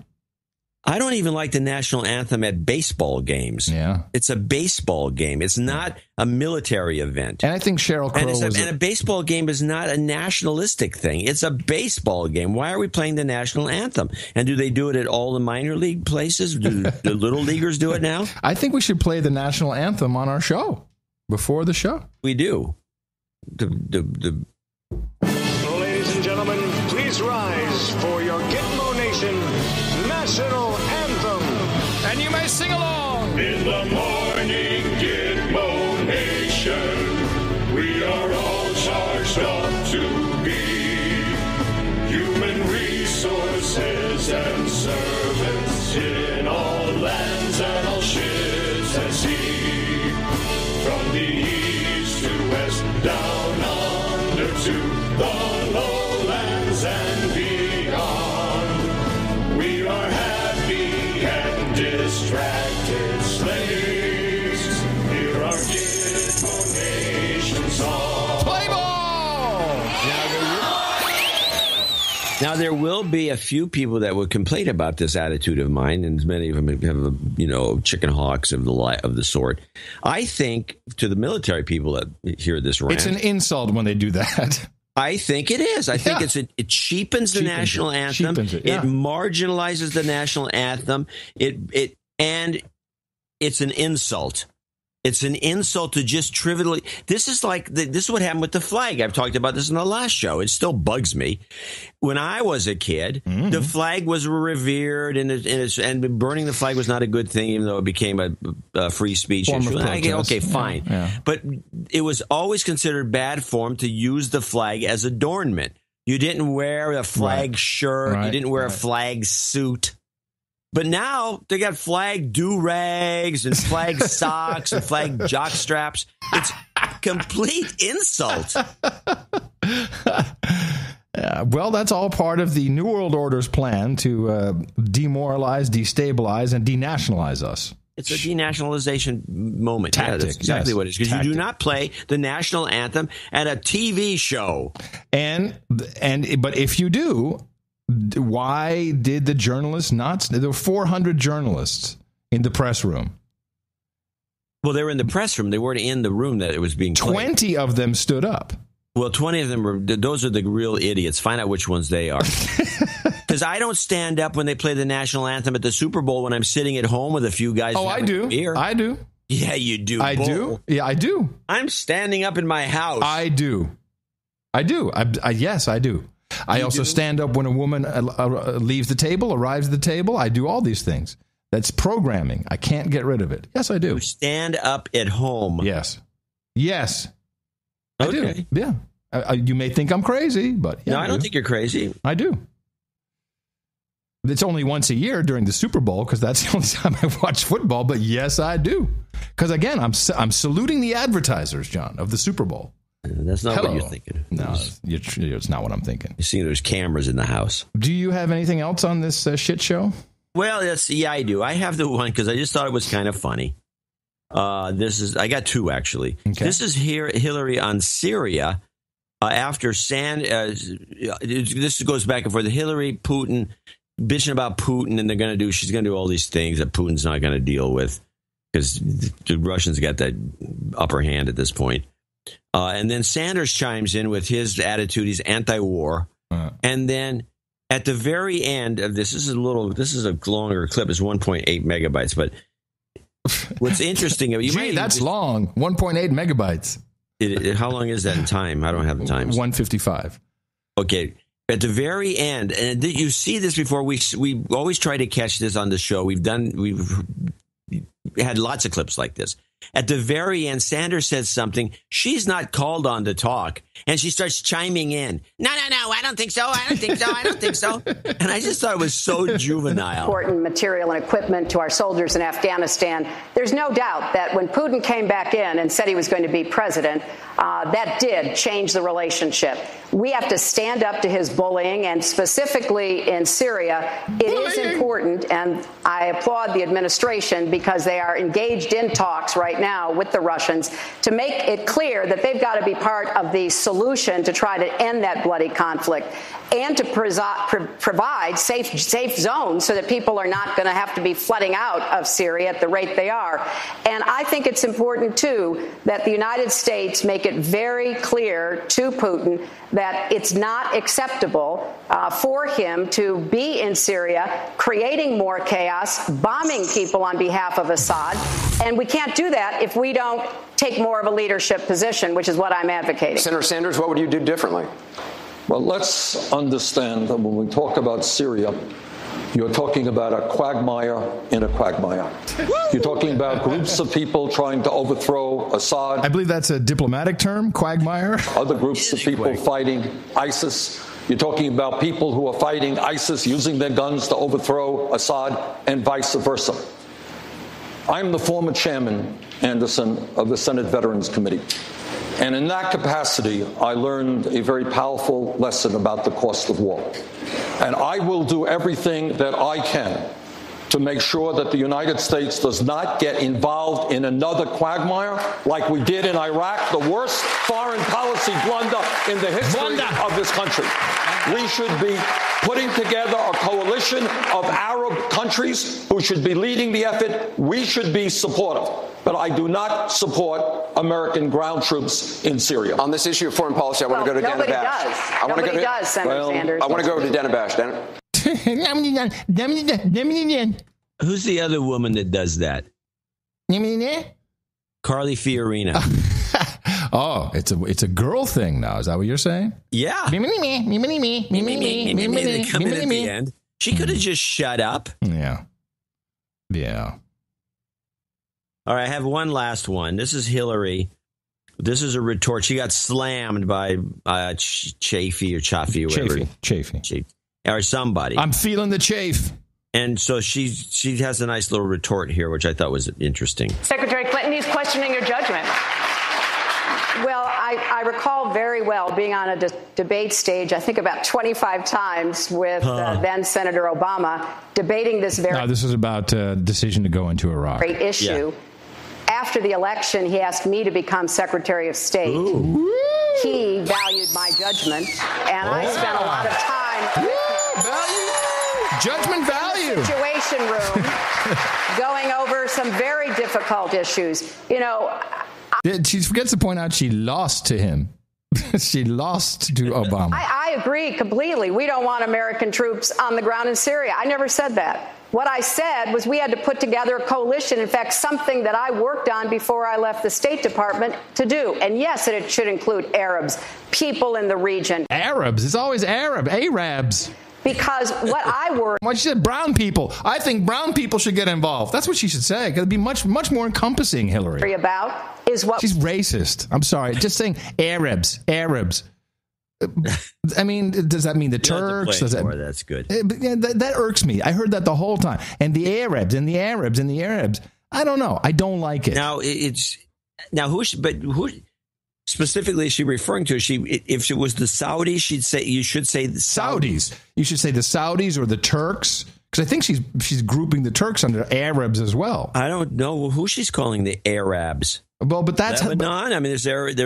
Speaker 1: I don't even like the national anthem at baseball games.
Speaker 3: Yeah.
Speaker 1: It's a baseball game. It's not a military event.
Speaker 3: And I think Sheryl Crow
Speaker 1: and a baseball game is not a nationalistic thing. It's a baseball game. Why are we playing the national anthem? And do they do it at all the minor league places? Do the little leaguers do it now?
Speaker 3: I think we should play the national anthem on our show before the show.
Speaker 1: We do.
Speaker 13: Ladies and gentlemen, please Please rise for your Gitmo Nation national anthem.
Speaker 3: And you may sing along.
Speaker 14: In the morning, Gitmo Nation, we are all charged up to be human resources and servants in all lands and all ships at sea. From the east to west, down under to the lowlands and beyond. We are happy and distracted slaves. Here are Gitmo Nation songs.
Speaker 3: Play ball!
Speaker 1: Now, there will be a few people that would complain about this attitude of mine, and many of them have, chicken hawks of the sort. I think to the military people that hear this rant,
Speaker 3: it's an insult when they do that.
Speaker 1: I think it is. I think it cheapens the national anthem. It marginalizes the national anthem. And it's an insult. It's an insult to just trivially. This is this is what happened with the flag. I've talked about this in the last show. It still bugs me. When I was a kid, the flag was revered, and burning the flag was not a good thing, even though it became a free speech issue. Okay, fine. Yeah. But it was always considered bad form to use the flag as adornment. You didn't wear a flag shirt. You didn't wear a flag suit. But now they got flag do-rags and flag socks and flag jock straps. It's a complete insult.
Speaker 3: Well, that's all part of the New World Order's plan to demoralize, destabilize, and denationalize us.
Speaker 1: It's a denationalization moment.
Speaker 3: Tactic,
Speaker 1: that's exactly what it is. Because you do not play the national anthem at a TV show.
Speaker 3: But if you do, why did the journalists not? There were 400 journalists in the press room.
Speaker 1: Well, they were in the press room. They weren't in the room that it was being played.
Speaker 3: 20 of them stood up.
Speaker 1: Well, 20 of them were. Those are the real idiots. Find out which ones they are. Because I don't stand up when they play the national anthem at the Super Bowl when I'm sitting at home with a few guys.
Speaker 3: Oh, I do. I do.
Speaker 1: Yeah, you do.
Speaker 3: I do. Yeah, I do.
Speaker 1: I'm standing up in my house.
Speaker 3: I do. Yes, I do. I also stand up when a woman leaves the table, arrives at the table. I do all these things. That's programming. I can't get rid of it. Yes, I do.
Speaker 1: You stand up at home.
Speaker 3: Yes. I do. Yeah. You may think I'm crazy, but
Speaker 1: no, I don't think you're crazy.
Speaker 3: I do. It's only once a year during the Super Bowl because that's the only time I watch football. But yes, I do. Because again, I'm saluting the advertisers, John, of the Super Bowl.
Speaker 1: That's not what you're thinking.
Speaker 3: No, it's not what I'm thinking.
Speaker 1: You see, there's cameras in the house.
Speaker 3: Do you have anything else on this shit show?
Speaker 1: Well, yeah, I do. I have the one because I just thought it was kind of funny. I got two actually. Okay. This is Hillary on Syria after this goes back and forth. Hillary, Putin, bitching about Putin, and she's going to do all these things that Putin's not going to deal with because the Russians got that upper hand at this point. And then Sanders chimes in with his attitude. He's anti-war. And then at the very end of this is a longer clip. It's 1.8 megabytes. But what's interesting,
Speaker 3: that's long. 1.8 megabytes.
Speaker 1: How long is that in time? I don't have the times.
Speaker 3: 155.
Speaker 1: Okay. At the very end, and you see this before. We always try to catch this on the show. We've had lots of clips like this. At the very end, Sanders says something. She's not called on to talk. And she starts chiming in. No, I don't think so. I don't think so. I don't think so. And I just thought it was so juvenile.
Speaker 15: Important material and equipment to our soldiers in Afghanistan. There's no doubt that when Putin came back in and said he was going to be president, that did change the relationship. We have to stand up to his bullying, and specifically in Syria, it is important, and I applaud the administration because they are engaged in talks right now with the Russians to make it clear that they've got to be part of the solution to try to end that bloody conflict and to provide safe zones so that people are not going to have to be flooding out of Syria at the rate they are. And I think it's important, too, that the United States make it very clear to Putin that it's not acceptable for him to be in Syria, creating more chaos, bombing people on behalf of Assad. And we can't do that if we don't take more of a leadership position, which is what I'm advocating.
Speaker 8: Senator Sanders, what would you do differently?
Speaker 2: Well, let's understand that when we talk about Syria, you're talking about a quagmire in a quagmire. You're talking about groups of people trying to overthrow Assad.
Speaker 3: I believe that's a diplomatic term, quagmire.
Speaker 2: Other groups of people fighting ISIS. You're talking about people who are fighting ISIS, using their guns to overthrow Assad, and vice versa. I'm the former chairman, Anderson, of the Senate Veterans Committee. And in that capacity, I learned a very powerful lesson about the cost of war. And I will do everything that I can to make sure that the United States does not get involved in another quagmire like we did in Iraq, the worst foreign policy blunder in the history of this country. We should be putting together a coalition of Arab countries who should be leading the effort. We should be supportive. But I do not support American ground troops in Syria.
Speaker 8: On this issue of foreign policy, I want to go to Dana Bash.
Speaker 15: Nobody does, Senator Sanders.
Speaker 8: I want to go to Dana Bash. Dana.
Speaker 1: Who's the other woman that does that? Carly Fiorina.
Speaker 3: Oh, it's a girl thing now. Is that what you're saying?
Speaker 1: Yeah. They come in at the end. She could have just shut up.
Speaker 3: Yeah.
Speaker 1: All right, I have one last one. This is Hillary. This is a retort. She got slammed by Chafee or Chaffee or whatever.
Speaker 3: Chafee.
Speaker 1: Or somebody.
Speaker 3: I'm feeling the chafe.
Speaker 1: And so she has a nice little retort here, which I thought was interesting.
Speaker 4: Secretary Clinton, he's questioning your judgment.
Speaker 15: Well, I recall very well being on a debate stage, I think about 25 times with then Senator Obama, debating this very...
Speaker 3: No, this was about decision to go into Iraq.
Speaker 15: Great issue. Yeah. After the election, he asked me to become Secretary of State.
Speaker 3: Ooh.
Speaker 15: He valued my judgment, and I spent a lot of time
Speaker 3: judgment value
Speaker 15: situation room going over some very difficult issues. You know,
Speaker 3: she forgets to point out she lost to him. She lost to Obama.
Speaker 15: I agree completely. We don't want American troops on the ground in Syria. I never said that. What I said was we had to put together a coalition, in fact, something that I worked on before I left the State Department to do. And yes, it should include Arabs, people in the region.
Speaker 3: Arabs? It's always Arabs.
Speaker 15: Because what I worry...
Speaker 3: Well, she said brown people. I think brown people should get involved. That's what she should say. It'd be much more encompassing, Hillary.
Speaker 15: ...about is what...
Speaker 3: She's racist. I'm sorry. Just saying Arabs. I mean, does that mean the Turks?
Speaker 1: That's good.
Speaker 3: That irks me. I heard that the whole time. And the Arabs. I don't know. I don't like it.
Speaker 1: Who specifically is she referring to? If it was the Saudis, you should say the
Speaker 3: Saudis. You should say the Saudis or the Turks. Because I think she's grouping the Turks under Arabs as well.
Speaker 1: I don't know who she's calling the Arabs.
Speaker 3: Well, but that's
Speaker 1: Lebanon. I mean, there's Arabs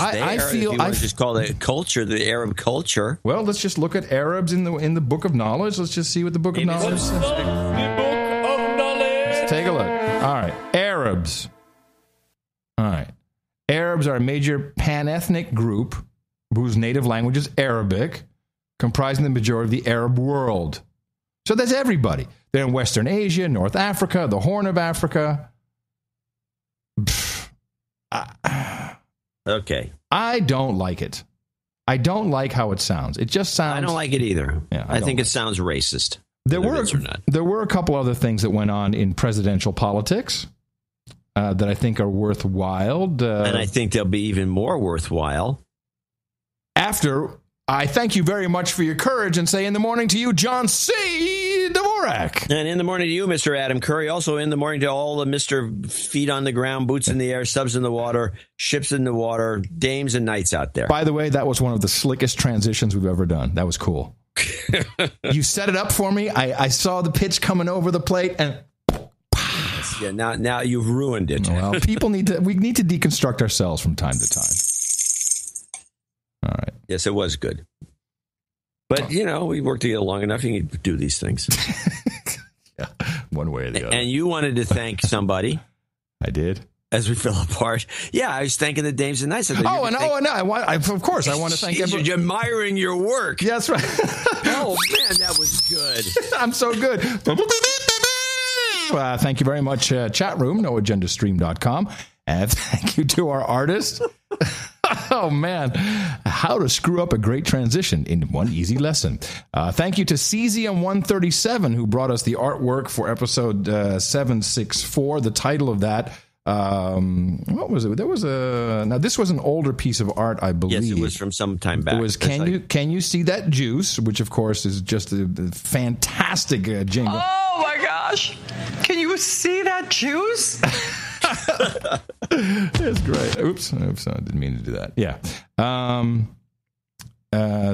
Speaker 1: there. I feel, if you want to just call it culture, the Arab culture.
Speaker 3: Well, let's just look at Arabs in the Book of Knowledge. Let's just see what the Book of Knowledge says. Let's take a look. All right, Arabs. All right, Arabs are a major pan-ethnic group whose native language is Arabic, comprising the majority of the Arab world. So that's everybody. They're in Western Asia, North Africa, the Horn of Africa.
Speaker 1: Okay.
Speaker 3: I don't like it. I don't like how it sounds. It just sounds...
Speaker 1: I don't like it either. Yeah, I think it sounds racist.
Speaker 3: There were a couple other things that went on in presidential politics that I think are worthwhile.
Speaker 1: And I think they'll be even more worthwhile.
Speaker 3: After I thank you very much for your courage and say in the morning to you, John C. Dvorak.
Speaker 1: And in the morning to you, Mr. Adam Curry. Also in the morning to all the Mr. Feet on the ground, boots in the air, subs in the water, ships in the water, dames and knights out there.
Speaker 3: By the way, that was one of the slickest transitions we've ever done. That was cool. You set it up for me. I saw the pitch coming over the plate and...
Speaker 1: Yeah, now you've ruined it.
Speaker 3: Well, we need to deconstruct ourselves from time to time. All right.
Speaker 1: Yes, it was good. But, we worked together long enough. You can do these things.
Speaker 3: Yeah, one way or the other.
Speaker 1: And you wanted to thank somebody.
Speaker 3: I did.
Speaker 1: As we fell apart. Yeah, I was thanking the dames and knights.
Speaker 3: Of course, I want to thank everyone.
Speaker 1: You're admiring your work.
Speaker 3: Yeah, that's right.
Speaker 1: Oh, man, that was good.
Speaker 3: I'm so good. Thank you very much, chat room, noagendastream.com. And thank you to our artist. Oh, man. How to screw up a great transition in one easy lesson. Thank you to Cesium137, who brought us the artwork for episode 764. The title of that, what was it? Now, this was an older piece of art, I believe.
Speaker 1: Yes, it was from some time back.
Speaker 3: It was Can You See That Juice, which, of course, is just a fantastic jingle.
Speaker 5: Oh, my gosh. Can you see that juice?
Speaker 3: It's great. Oops, I didn't mean to do that. Yeah.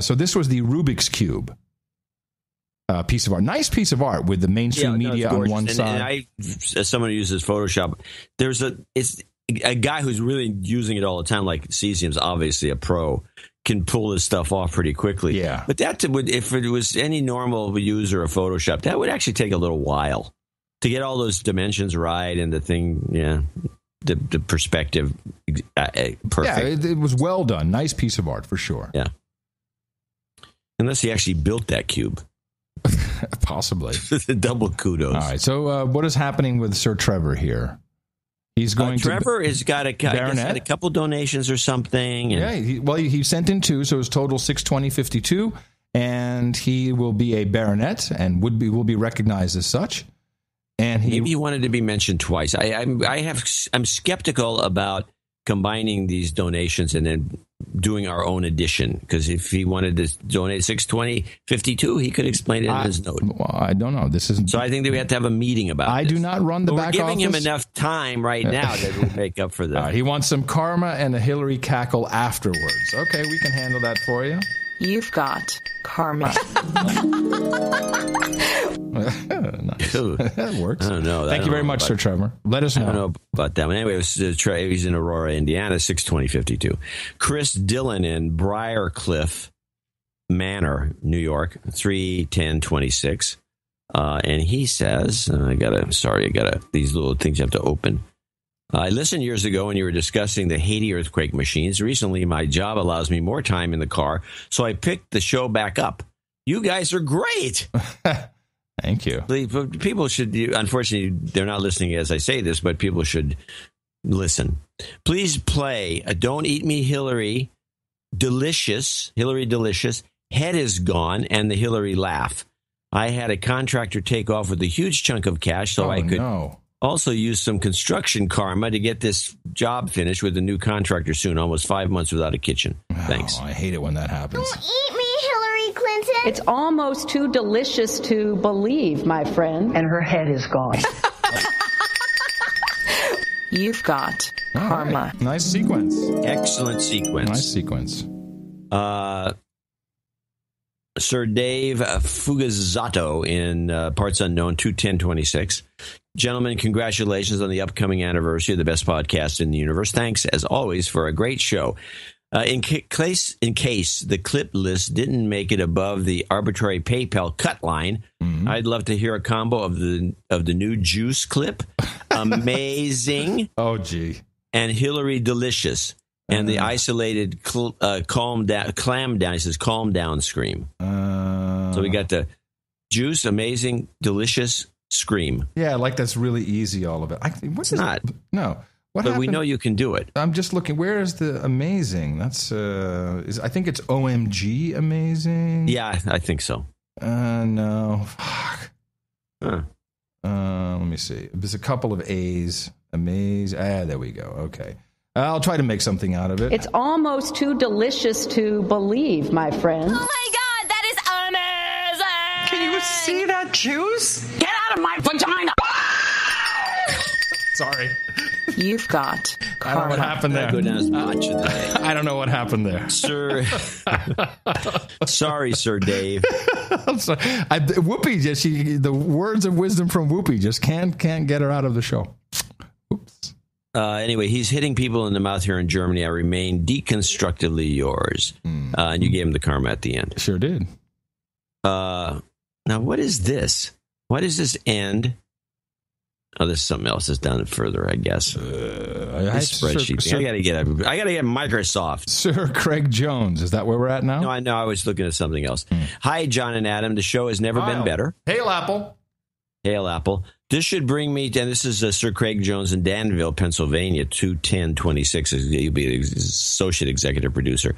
Speaker 3: So this was the Rubik's Cube piece of art. Nice piece of art with the mainstream media on one side.
Speaker 1: And as someone who uses Photoshop, it's a guy who's really using it all the time, like Cesium's obviously a pro, can pull this stuff off pretty quickly.
Speaker 3: Yeah.
Speaker 1: But that would, if it was any normal user of Photoshop, that would actually take a little while to get all those dimensions right and the thing, the perspective perfect.
Speaker 3: Yeah, it was well done. Nice piece of art for sure.
Speaker 1: Yeah. Unless he actually built that cube.
Speaker 3: Possibly.
Speaker 1: Double kudos.
Speaker 3: All right. So what is happening with Sir Trevor here? He's going
Speaker 1: Trevor has got a couple donations or something. And
Speaker 3: he sent in 2, so his total 620.52, and he will be a baronet and will be recognized as such. And
Speaker 1: maybe he wanted to be mentioned twice. I'm skeptical about combining these donations and then doing our own edition, because if he wanted to donate 620.52, he could explain it in his note.
Speaker 3: Well, I don't know. So
Speaker 1: I think that we have to have a meeting about
Speaker 3: I
Speaker 1: this.
Speaker 3: do not run the back office.
Speaker 1: We're giving him enough time right now that will make up for that.
Speaker 3: He wants some karma and a Hillary cackle afterwards. Okay, we can handle that for you.
Speaker 10: You've got karma.
Speaker 3: Nice. That works.
Speaker 1: I don't know.
Speaker 3: Thank you very much, Sir Trevor. Let us know.
Speaker 1: I don't know about that one. Anyway, it was he's in Aurora, Indiana, 620.52. Chris Dillon in Briarcliff Manor, New York, 310.26. And he says, these little things you have to open. I listened years ago when you were discussing the Haiti earthquake machines. Recently, my job allows me more time in the car, so I picked the show back up. You guys are great.
Speaker 3: Thank you.
Speaker 1: People should, unfortunately, they're not listening as I say this, but people should listen. Please play a Don't Eat Me Hillary Delicious, Head is Gone, and the Hillary Laugh. I had a contractor take off with a huge chunk of cash so I could also use some construction karma to get this job finished with a new contractor soon. Almost 5 months without a kitchen. Thanks.
Speaker 3: I hate it when that happens.
Speaker 16: Don't eat me, Hillary Clinton.
Speaker 15: It's almost too delicious to believe, my friend.
Speaker 17: And her head is gone.
Speaker 10: You've got karma.
Speaker 3: Right. Nice sequence.
Speaker 1: Excellent sequence.
Speaker 3: Nice sequence.
Speaker 1: Sir Dave Fugazzato in Parts Unknown, 210.26. Gentlemen, congratulations on the upcoming anniversary of the best podcast in the universe. Thanks, as always, for a great show. In case the clip list didn't make it above the arbitrary PayPal cut line, I'd love to hear a combo of the new Juice clip, Amazing.
Speaker 3: Oh, gee.
Speaker 1: And Hillary Delicious. And the isolated clam down. He says, calm down scream. So we got the Juice, Amazing, Delicious, Scream.
Speaker 3: Yeah, like that's really easy, all of it.
Speaker 1: It's not.
Speaker 3: No.
Speaker 1: But happened? We know you can do it.
Speaker 3: I'm just looking. Where is the Amazing? That's I think it's OMG Amazing.
Speaker 1: Yeah, I think so.
Speaker 3: No. Fuck. Let me see. There's a couple of A's. Amazing. There we go. Okay. I'll try to make something out of it.
Speaker 15: It's almost too delicious to believe, my friend.
Speaker 16: Oh my God, that is amazing!
Speaker 5: Can you see that juice?
Speaker 16: Get out of my vagina!
Speaker 3: Sorry.
Speaker 10: You've got karma.
Speaker 3: I don't know what happened there.
Speaker 1: Go down as much of the day.
Speaker 3: I don't know what happened there.
Speaker 1: Sir. Sorry, Sir Dave.
Speaker 3: I'm sorry. Whoopi, the words of wisdom from Whoopi just can't get her out of the show. Oops.
Speaker 1: Anyway, he's hitting people in the mouth here in Germany. I remain deconstructively yours. And you gave him the karma at the end.
Speaker 3: Sure did.
Speaker 1: Now, what is this? Why does this end? Oh, this is something else that's down further, I guess. This spreadsheet. I gotta get Microsoft.
Speaker 3: Sir Craig Jones. Is that where we're at now?
Speaker 1: No, I know. I was looking at something else. Hi, John and Adam. The show has never been better.
Speaker 3: Hail, Apple.
Speaker 1: Hail, Apple. This should bring me, and this is Sir Craig Jones in Danville, Pennsylvania, 21026. He'll be the associate executive producer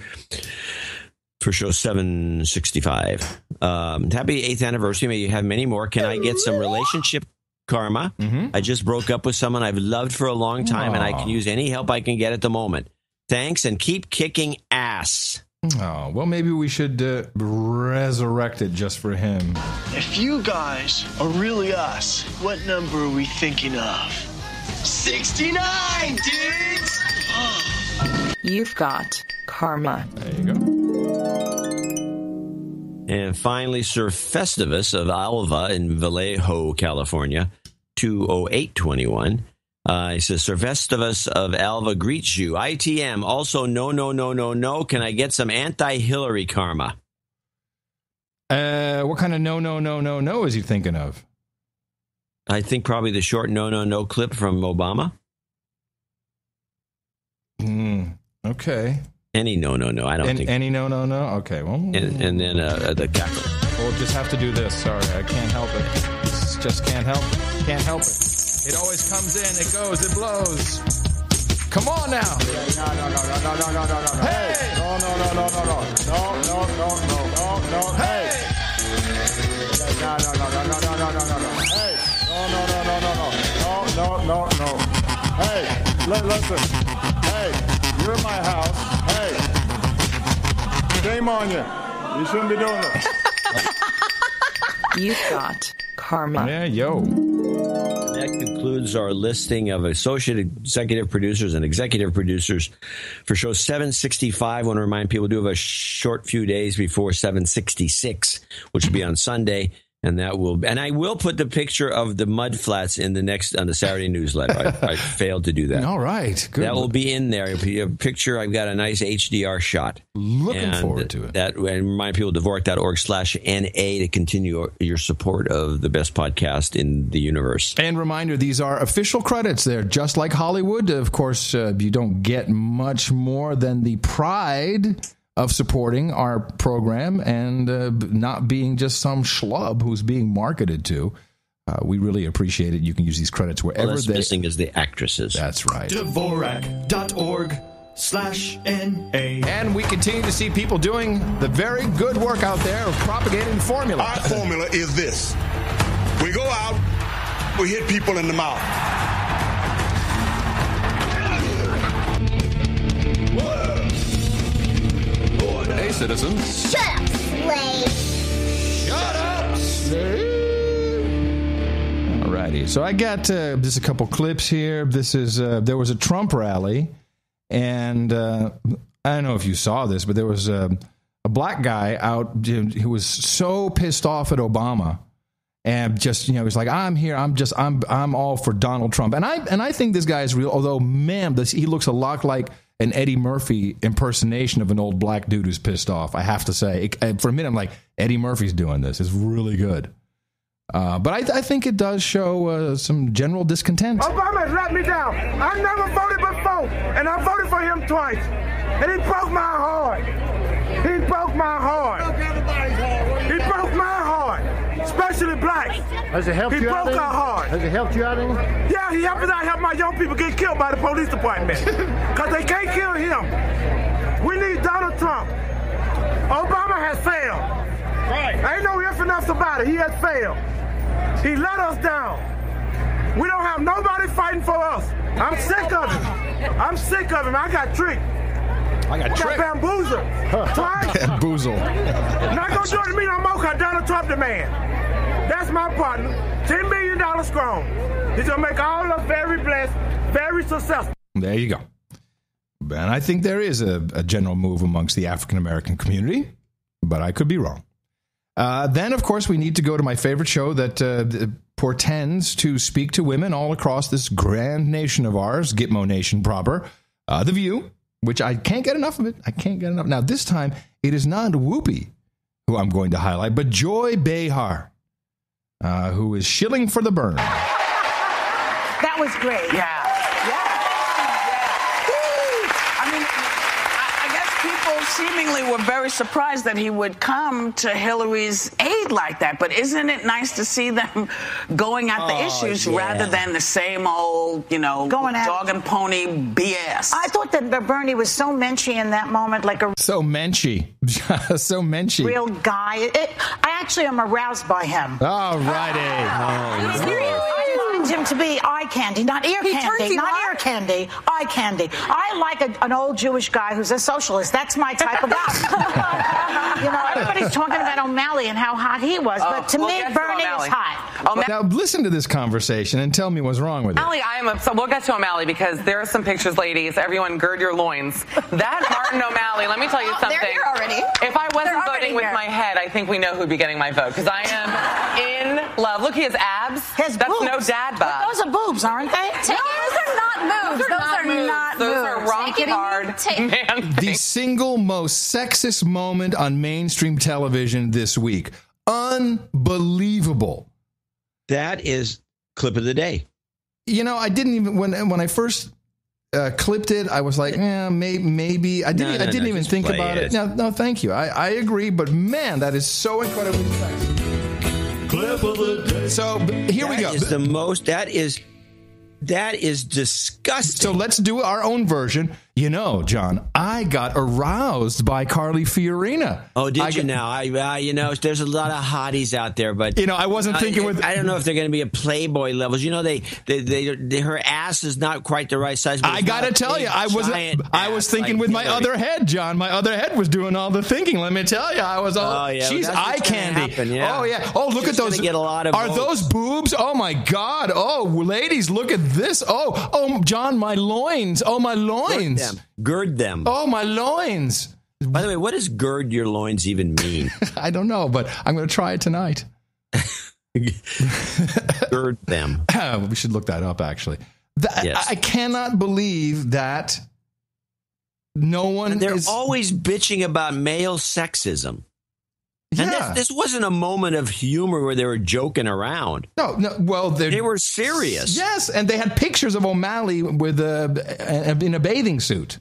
Speaker 1: for show 765. Happy 8th anniversary. May you have many more. Can I get some relationship karma? I just broke up with someone I've loved for a long time, and I can use any help I can get at the moment. Thanks, and keep kicking ass.
Speaker 3: Oh, well, maybe we should resurrect it just for him.
Speaker 17: If you guys are really us, what number are we thinking of? 69, dudes!
Speaker 10: You've got karma.
Speaker 3: There you go.
Speaker 1: And finally, Sir Festivus of Alva in Vallejo, California, 20821. He says, Sir Festivus of Alva greets you. ITM, also no. Can I get some anti-Hillary karma?
Speaker 3: What kind of no is he thinking of?
Speaker 1: I think probably the short no clip from Obama.
Speaker 3: Okay.
Speaker 1: Any no. I don't think.
Speaker 3: Any no. Okay, well.
Speaker 1: And then the cackle.
Speaker 3: We'll just have to do this. Sorry, I can't help it. Just can't help it. Can't help it. It always comes in, it goes, it blows. Come on now.
Speaker 9: No. Hey! No. Hey! No. Hey! No. Hey, listen. Hey, you're in my house. Hey. Shame on you. You shouldn't be doing this.
Speaker 10: You've got karma.
Speaker 3: Yeah, yo.
Speaker 1: That concludes our listing of associate executive producers and executive producers for show 765. I want to remind people, do have a short few days before 766, which will be on Sunday. And I will put the picture of the mud flats on the Saturday newsletter. I failed to do that.
Speaker 3: All right. Good.
Speaker 1: That will be in there. It'll be a picture. I've got a nice HDR shot.
Speaker 3: Looking forward to it.
Speaker 1: And remind people, Dvorak.org/NA to continue your support of the best podcast in the universe.
Speaker 3: And reminder, these are official credits. They're just like Hollywood. Of course, you don't get much more than the pride of supporting our program and not being just some schlub who's being marketed to. We really appreciate it. You can use these credits wherever
Speaker 1: that's missing is the actresses.
Speaker 3: That's right.
Speaker 13: Dvorak.org/NA.
Speaker 3: And we continue to see people doing the very good work out there of propagating the formula.
Speaker 18: Our formula is this. We go out, we hit people in the mouth.
Speaker 22: Hey, citizens.
Speaker 16: Shut up, slave.
Speaker 3: Shut up, slave. Alrighty. So I got just a couple clips here. This is there was a Trump rally, and I don't know if you saw this, but there was a black guy out who was so pissed off at Obama, and just he's like, I'm here. I'm all for Donald Trump, and I think this guy is real. Although, man, he looks a lot like an Eddie Murphy impersonation of an old black dude who's pissed off, I have to say. For a minute, I'm like, Eddie Murphy's doing this. It's really good. But I think it does show some general discontent.
Speaker 19: Obama's let me down. I never voted before, and I voted for him twice. And he broke my heart. He broke my heart. He broke my heart, especially blacks.
Speaker 21: Has it helped you out?
Speaker 19: He broke our heart.
Speaker 21: Has it helped you out any?
Speaker 19: Yeah, he helped me out. Help my young people get killed by the police department because they can't kill him. We need Donald Trump. Obama has failed. Right. Ain't no ifs and buts about it. He has failed. He let us down. We don't have nobody fighting for us. I'm sick of him. I got tricked.
Speaker 3: I got
Speaker 19: bamboozled.
Speaker 3: Bamboozled.
Speaker 19: Not gonna do it to me no more because Donald Trump the man. That's my partner. $10 million strong. He's gonna make all of us very blessed, very successful.
Speaker 3: There you go. And I think there is a general move amongst the African American community, but I could be wrong. Then, of course, we need to go to my favorite show that portends to speak to women all across this grand nation of ours, Gitmo Nation proper, The View, which I can't get enough of it. I can't get enough. Now, this time, it is not Whoopi who I'm going to highlight, but Joy Behar, who is shilling for the burn.
Speaker 23: That was great.
Speaker 21: Yeah.
Speaker 23: I mean, I guess people people seemingly were very surprised that he would come to Hillary's aid like that. But isn't it nice to see them going at the issues rather than the same old, dog and pony BS?
Speaker 6: I thought that Bernie was so menschy in that moment, like a
Speaker 3: so menschy, so menschy,
Speaker 6: real guy. I actually am aroused by him.
Speaker 3: All righty.
Speaker 6: I find him to be eye candy, not ear candy, not ear candy, eye candy. I like an old Jewish guy who's a socialist. That's my type of guy. Everybody's talking about O'Malley and how hot he was, but to me, Bernie is hot.
Speaker 3: Now listen to this conversation and tell me what's wrong with it.
Speaker 7: O'Malley, so we'll get to O'Malley because there are some pictures, ladies. Everyone, gird your loins. That Martin O'Malley. Let me tell you something.
Speaker 23: They're here already.
Speaker 7: If I wasn't voting with my head, I think we know who'd be getting my vote because I am in love. Look, he has abs. That's boobs. No dad bod.
Speaker 6: But those are boobs, aren't they?
Speaker 23: No, those are not boobs.
Speaker 7: Those are not boobs. Those are rocky hard man.
Speaker 3: The single most sexist moment on mainstream television this week. Unbelievable.
Speaker 1: That is clip of the day.
Speaker 3: I didn't even when I first clipped it, I was like, maybe. I didn't even think about it. No, thank you. I agree, but man, that is so incredibly sexist.
Speaker 14: Clip of the day.
Speaker 3: So here we go.
Speaker 1: That is disgusting.
Speaker 3: So let's do our own version. John, I got aroused by Carly Fiorina.
Speaker 1: Oh, did you now? There's a lot of hotties out there, but
Speaker 3: I wasn't thinking with.
Speaker 1: I don't know if they're going to be at Playboy levels. Her ass is not quite the right size.
Speaker 3: I got to tell you, I was thinking with my other head, John. My other head was doing all the thinking. Let me tell you, I was all. She's eye candy.
Speaker 1: Yeah.
Speaker 3: Oh yeah. Oh, look at those.
Speaker 1: Get a lot of
Speaker 3: Are those boobs? Oh my God. Oh, ladies, look at this. Oh, John, my loins. Oh, my loins.
Speaker 1: Gird them.
Speaker 3: Oh, my loins.
Speaker 1: By the way, what does gird your loins even mean?
Speaker 3: I don't know, but I'm going to try it tonight.
Speaker 1: Gird them.
Speaker 3: We should look that up, actually.
Speaker 1: Yes.
Speaker 3: I cannot believe that no one
Speaker 1: and they're always bitching about male sexism.
Speaker 3: Yeah.
Speaker 1: And this wasn't a moment of humor where they were joking around.
Speaker 3: No. Well,
Speaker 1: they were serious.
Speaker 3: Yes, and they had pictures of O'Malley with in a bathing suit.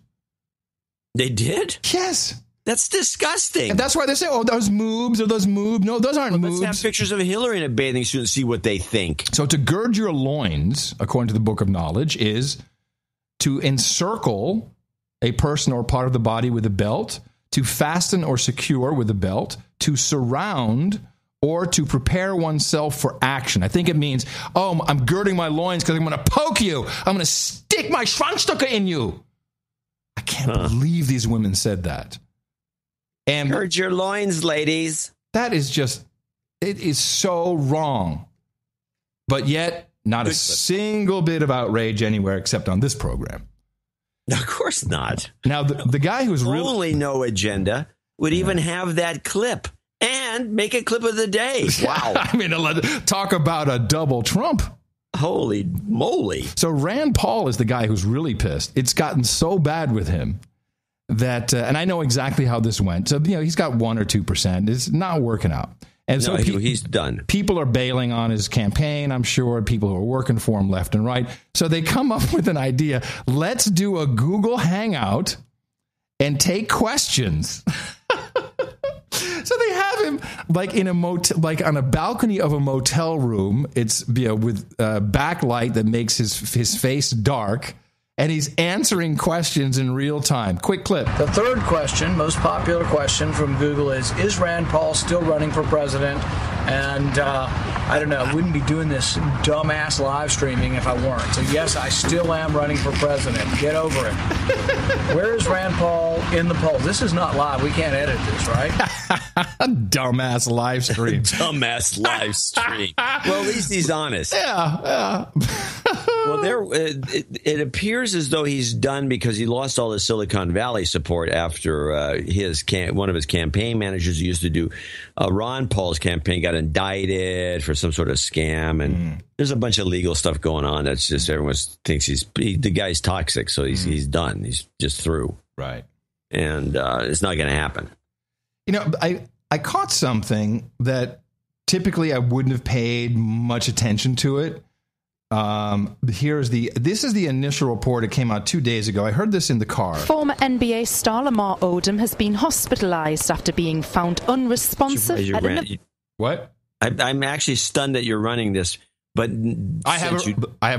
Speaker 1: They did?
Speaker 3: Yes.
Speaker 1: That's disgusting.
Speaker 3: And that's why they say, those moobs or those moobs. No, those aren't moobs.
Speaker 1: Let's have pictures of Hillary in a bathing suit and see what they think.
Speaker 3: So to gird your loins, according to the Book of Knowledge, is to encircle a person or part of the body with a belt, to fasten or secure with a belt, to surround, or to prepare oneself for action. I think it means, I'm girding my loins because I'm going to poke you. I'm going to stick my Schwanzstücke in you. I can't believe these women said that. And
Speaker 1: gird your loins, ladies.
Speaker 3: That is it is so wrong. But yet, not a single bit of outrage anywhere except on this program.
Speaker 1: Of course not.
Speaker 3: Now, the guy who's
Speaker 1: really no agenda would even have that clip and make a clip of the day. Wow.
Speaker 3: I mean, talk about a double Trump.
Speaker 1: Holy moly.
Speaker 3: So Rand Paul is the guy who's really pissed. It's gotten so bad with him that, and I know exactly how this went. So, he's got 1 or 2%. It's not working out. And so
Speaker 1: he's done.
Speaker 3: People are bailing on his campaign, I'm sure. People who are working for him left and right. So they come up with an idea. Let's do a Google Hangout and take questions. So they have him like in a like on a balcony of a motel room. It's with backlight that makes his face dark. And he's answering questions in real time. Quick clip.
Speaker 20: The third question, most popular question from Google is Rand Paul still running for president? And I don't know, I wouldn't be doing this dumbass live streaming if I weren't. So yes, I still am running for president. Get over it. Where is Rand Paul in the polls? This is not live. We can't edit this, right?
Speaker 3: Dumbass live stream.
Speaker 1: Dumbass live stream. Well, at least he's honest.
Speaker 3: Yeah.
Speaker 1: Well, it appears as though he's done because he lost all his Silicon Valley support after one of his campaign managers who used to do Ron Paul's campaign got indicted for some sort of scam, and there's a bunch of legal stuff going on. That's just everyone thinks the guy's toxic, so he's done. He's just through.
Speaker 3: Right,
Speaker 1: and it's not going to happen.
Speaker 3: I caught something that typically I wouldn't have paid much attention to it. This is the initial report. It came out 2 days ago. I heard this in the car.
Speaker 11: Former NBA star Lamar Odom has been hospitalized after being found unresponsive.
Speaker 3: What?
Speaker 1: I'm actually stunned that you're running this, but
Speaker 3: I have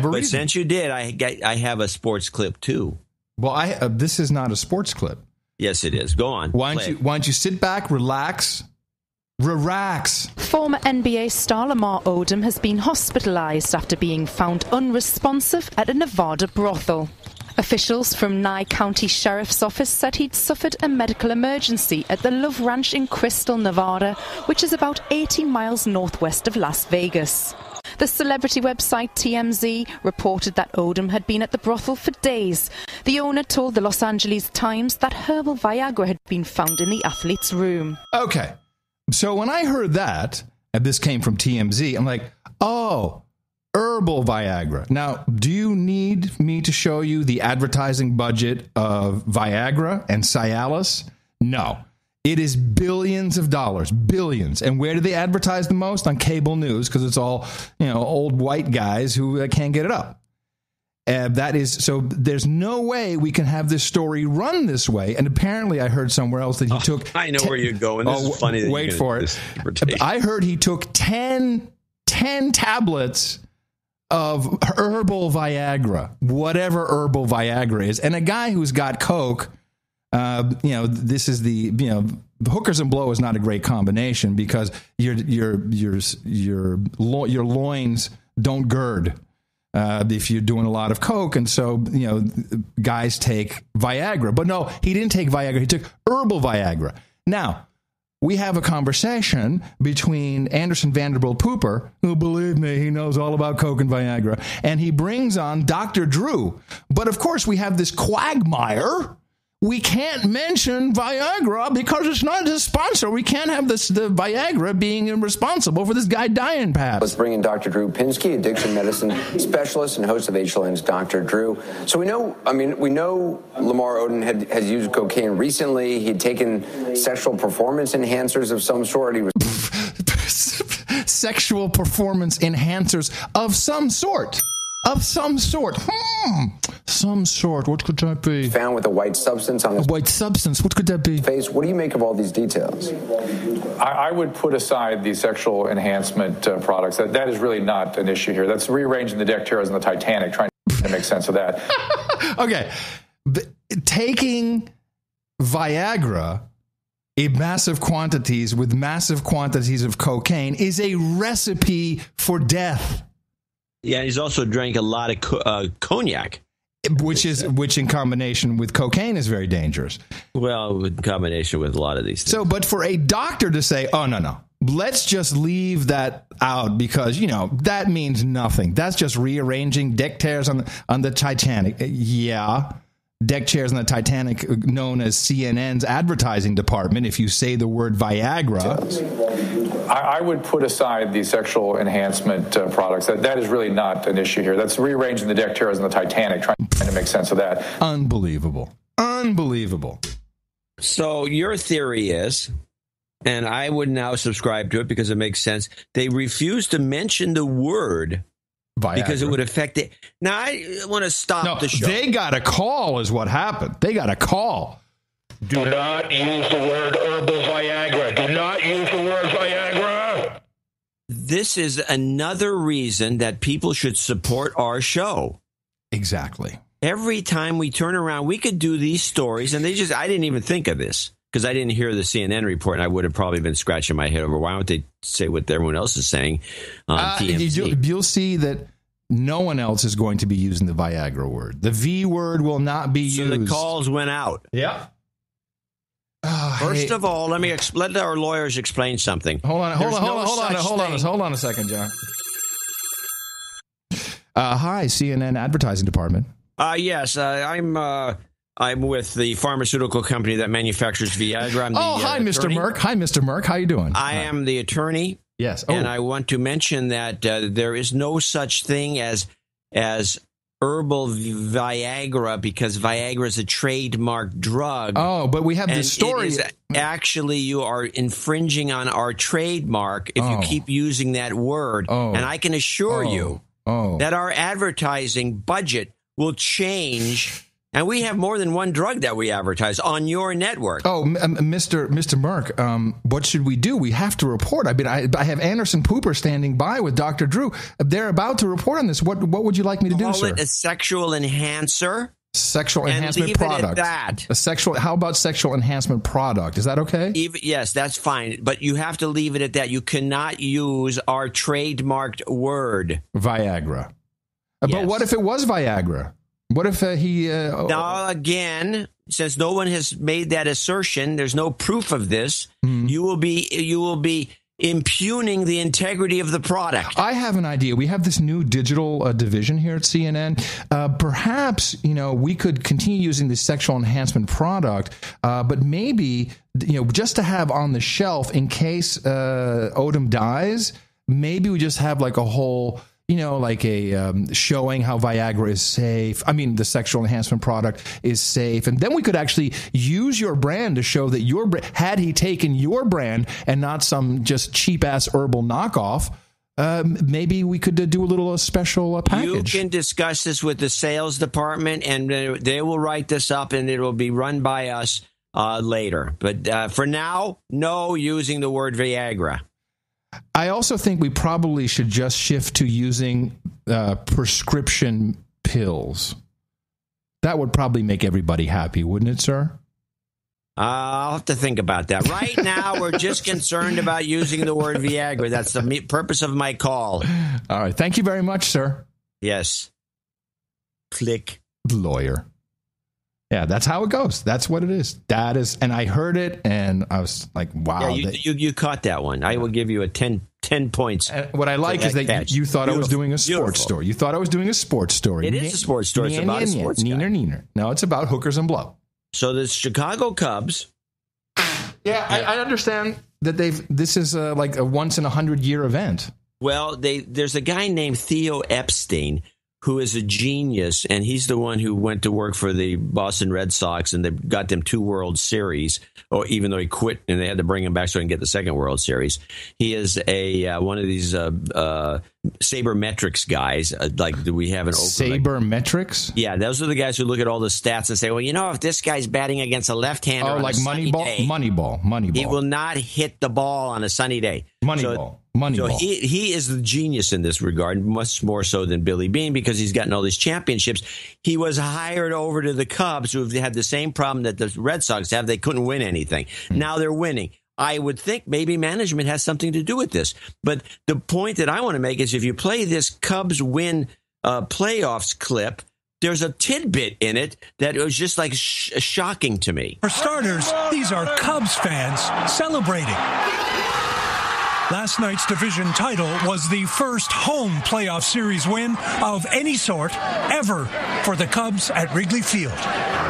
Speaker 3: a reason.
Speaker 1: Since you did, I have a sports clip too.
Speaker 3: Well, this is not a sports clip.
Speaker 1: Yes, it is. Go on.
Speaker 3: Why don't you sit back, relax.
Speaker 11: Former NBA star Lamar Odom has been hospitalized after being found unresponsive at a Nevada brothel. Officials from Nye County Sheriff's Office said he'd suffered a medical emergency at the Love Ranch in Crystal, Nevada, which is about 80 miles northwest of Las Vegas. The celebrity website TMZ reported that Odom had been at the brothel for days. The owner told the Los Angeles Times that herbal Viagra had been found in the athlete's room.
Speaker 3: Okay. So when I heard that, and this came from TMZ, I'm like, oh, herbal Viagra. Now, do you need me to show you the advertising budget of Viagra and Cialis? No. It is billions of dollars, billions. And where do they advertise the most? On cable news, because it's all, old white guys who can't get it up. So there's no way we can have this story run this way. And apparently I heard somewhere else that he took...
Speaker 1: I know where you're going. This is funny.
Speaker 3: Wait for it. I heard he took 10 tablets of herbal Viagra, whatever herbal Viagra is. And a guy who's got coke, this is hookers and blow is not a great combination because your loins don't gird. If you're doing a lot of coke, and so guys take Viagra, but no, he didn't take Viagra. He took herbal Viagra. Now we have a conversation between Anderson Vanderbilt Pooper, who, believe me, he knows all about coke and Viagra, and he brings on Dr. Drew. But of course, we have this quagmire. We can't mention Viagra because it's not his sponsor. We can't have the Viagra being responsible for this guy dying, perhaps.
Speaker 22: Let's bring in Dr. Drew Pinsky, addiction medicine specialist and host of HLN's Dr. Drew. So we know Lamar Odom has used cocaine recently. He'd taken sexual performance enhancers of some sort. He was
Speaker 3: sexual performance enhancers of some sort. Of some sort. Some sort. What could that be?
Speaker 22: Found with a white substance on his...
Speaker 3: A white substance. What could that be?
Speaker 22: Face. What do you make of all these details?
Speaker 12: I would put aside the sexual enhancement products. That is really not an issue here. That's rearranging the deck chairs on the Titanic, trying to make sense of that.
Speaker 3: Okay. Taking Viagra in massive quantities with massive quantities of cocaine is a recipe for death.
Speaker 1: Yeah, he's also drank a lot of cognac.
Speaker 3: Which in combination with cocaine is very dangerous.
Speaker 1: Well, in combination with a lot of these things.
Speaker 3: So, but for a doctor to say, oh, no, let's just leave that out because, that means nothing. That's just rearranging deck chairs on the Titanic. Yeah. Deck chairs on the Titanic, known as CNN's advertising department, if you say the word Viagra.
Speaker 12: I would put aside the sexual enhancement products. That is really not an issue here. That's rearranging the deck chairs on the Titanic, trying to make sense of that.
Speaker 3: Unbelievable.
Speaker 1: So your theory is, and I would now subscribe to it because it makes sense, they refuse to mention the word Viagra. Because it would affect it. Now, I want to stop the show.
Speaker 3: They got a call is what happened. They got a call.
Speaker 14: Do not use the word herbal Viagra. Do not use the word Viagra.
Speaker 1: This is another reason that people should support our show.
Speaker 3: Exactly.
Speaker 1: Every time we turn around, we could do these stories, and I didn't even think of this because I didn't hear the CNN report, and I would have probably been scratching my head over why don't they say what everyone else is saying on TMZ.
Speaker 3: You'll see that no one else is going to be using the Viagra word. The V word will not be used.
Speaker 1: So the calls went out.
Speaker 3: Yeah.
Speaker 1: First of all, let our lawyers explain something.
Speaker 3: Hold on a second, John. Hi, CNN advertising department.
Speaker 1: Yes, I'm with the pharmaceutical company that manufactures Viagra.
Speaker 3: Hi, Mr. Merck. Hi, Mr. Merck. How you doing?
Speaker 1: I am the attorney.
Speaker 3: Yes.
Speaker 1: And I want to mention that there is no such thing as herbal Viagra because Viagra is a trademark drug.
Speaker 3: Oh, but we have this story.
Speaker 1: Actually, you are infringing on our trademark if you keep using that word. And I can assure you that our advertising budget will change. And we have more than one drug that we advertise on your network.
Speaker 3: Oh, Mr. Merck, what should we do? We have to report. I mean, I have Anderson Pooper standing by with Dr. Drew. They're about to report on this. What would you like me to do, sir?
Speaker 1: Call it a sexual enhancer.
Speaker 3: Sexual
Speaker 1: and
Speaker 3: enhancement
Speaker 1: leave
Speaker 3: product.
Speaker 1: It at that.
Speaker 3: How about sexual enhancement product? Is that okay?
Speaker 1: Yes, that's fine. But you have to leave it at that. You cannot use our trademarked word.
Speaker 3: Viagra. But what if it was Viagra? What if he...
Speaker 1: Now, again, since no one has made that assertion, there's no proof of this, you will be impugning the integrity of the product.
Speaker 3: I have an idea. We have this new digital division here at CNN. Perhaps, we could continue using the sexual enhancement product, but maybe, just to have on the shelf in case Odom dies, maybe we just have like a whole... like a showing how Viagra is safe. I mean, the sexual enhancement product is safe. And then we could actually use your brand to show that had he taken your brand and not some just cheap-ass herbal knockoff, maybe we could do a little special package.
Speaker 1: You can discuss this with the sales department, and they will write this up, and it will be run by us later. But for now, no using the word Viagra.
Speaker 3: I also think we probably should just shift to using prescription pills. That would probably make everybody happy, wouldn't it, sir?
Speaker 1: I'll have to think about that. Right now, we're just concerned about using the word Viagra. That's the purpose of my call.
Speaker 3: All right. Thank you very much, sir.
Speaker 1: Yes. Click.
Speaker 3: Lawyer. Yeah, that's how it goes. That's what it is. That is, and I heard it, and I was like, wow.
Speaker 1: Yeah, you caught that one. I will give you a 10 points.
Speaker 3: What I like is that you thought I was doing a sports story. You thought I was doing a sports story.
Speaker 1: It is a sports story. It's about a sports guy.
Speaker 3: Neener. No, it's about hookers and blow.
Speaker 1: So the Chicago Cubs.
Speaker 3: Yeah, I understand that this is like a once in 100-year event.
Speaker 1: Well, there's a guy named Theo Epstein who is a genius, and he's the one who went to work for the Boston Red Sox, and they got them 2 World Series, or even though he quit, and they had to bring him back so he can get the 2nd World Series. He is one of these sabermetrics guys, like we have in Oakland.
Speaker 3: Sabermetrics?
Speaker 1: Yeah, those are the guys who look at all the stats and say, well, if this guy's batting against a left-hander on
Speaker 3: like
Speaker 1: a sunny day,
Speaker 3: Moneyball.
Speaker 1: He will not hit the ball on a sunny day.
Speaker 3: Moneyball.
Speaker 1: So he is the genius in this regard, much more so than Billy Beane, because he's gotten all these championships. He was hired over to the Cubs, who have had the same problem that the Red Sox have. They couldn't win anything. Now they're winning. I would think maybe management has something to do with this. But the point that I want to make is if you play this Cubs win playoffs clip, there's a tidbit in it that was just like shocking to me.
Speaker 2: For starters, these are Cubs fans celebrating. Last night's division title was the first home playoff series win of any sort ever for the Cubs at Wrigley Field.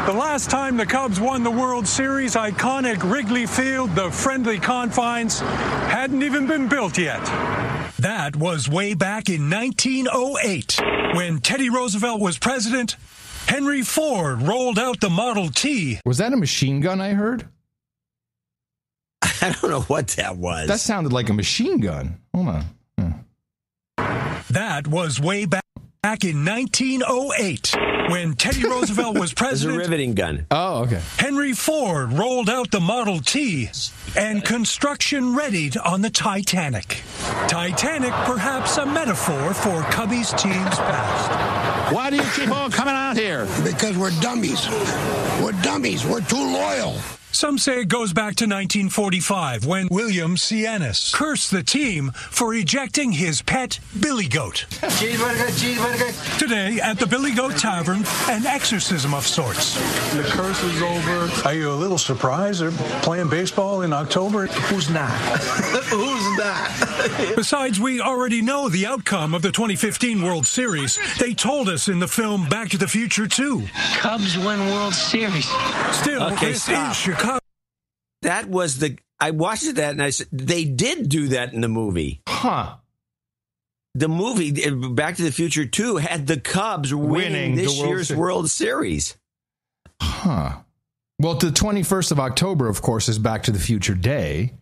Speaker 8: The last time the Cubs won the World Series, iconic Wrigley Field, the friendly confines, hadn't even been built yet.
Speaker 2: That was way back in 1908, when Teddy Roosevelt was president. Henry Ford rolled out the Model T.
Speaker 3: Was that a machine gun I heard?
Speaker 1: I don't know what that was.
Speaker 3: That sounded like a machine gun. Hold on.
Speaker 2: That was way back in 1908, when Teddy Roosevelt was president.
Speaker 1: It was a riveting gun.
Speaker 3: Oh, okay.
Speaker 2: Henry Ford rolled out the Model T, and construction readied on the Titanic. Titanic, perhaps a metaphor for Cubbies' team's past.
Speaker 21: Why do you keep on coming out here? Because we're dummies. We're dummies. We're too loyal.
Speaker 2: Some say it goes back to 1945 when William Sianis cursed the team for ejecting his pet Billy Goat.
Speaker 21: Cheeseburger.
Speaker 2: Today, at the Billy Goat Tavern, an exorcism of sorts.
Speaker 8: The curse is over. Are you a little surprised they're playing baseball in October?
Speaker 21: Who's not? Who's not?
Speaker 2: Besides, we already know the outcome of the 2015 World Series. They told us in the film Back to the Future 2.
Speaker 21: Cubs win World Series.
Speaker 2: Still, this is Chicago.
Speaker 1: That was I watched that and I said, they did do that in the movie.
Speaker 3: Huh.
Speaker 1: The movie, Back to the Future 2, had the Cubs winning this year's World Series.
Speaker 3: Huh. Well, the 21st of October, of course, is Back to the Future Day.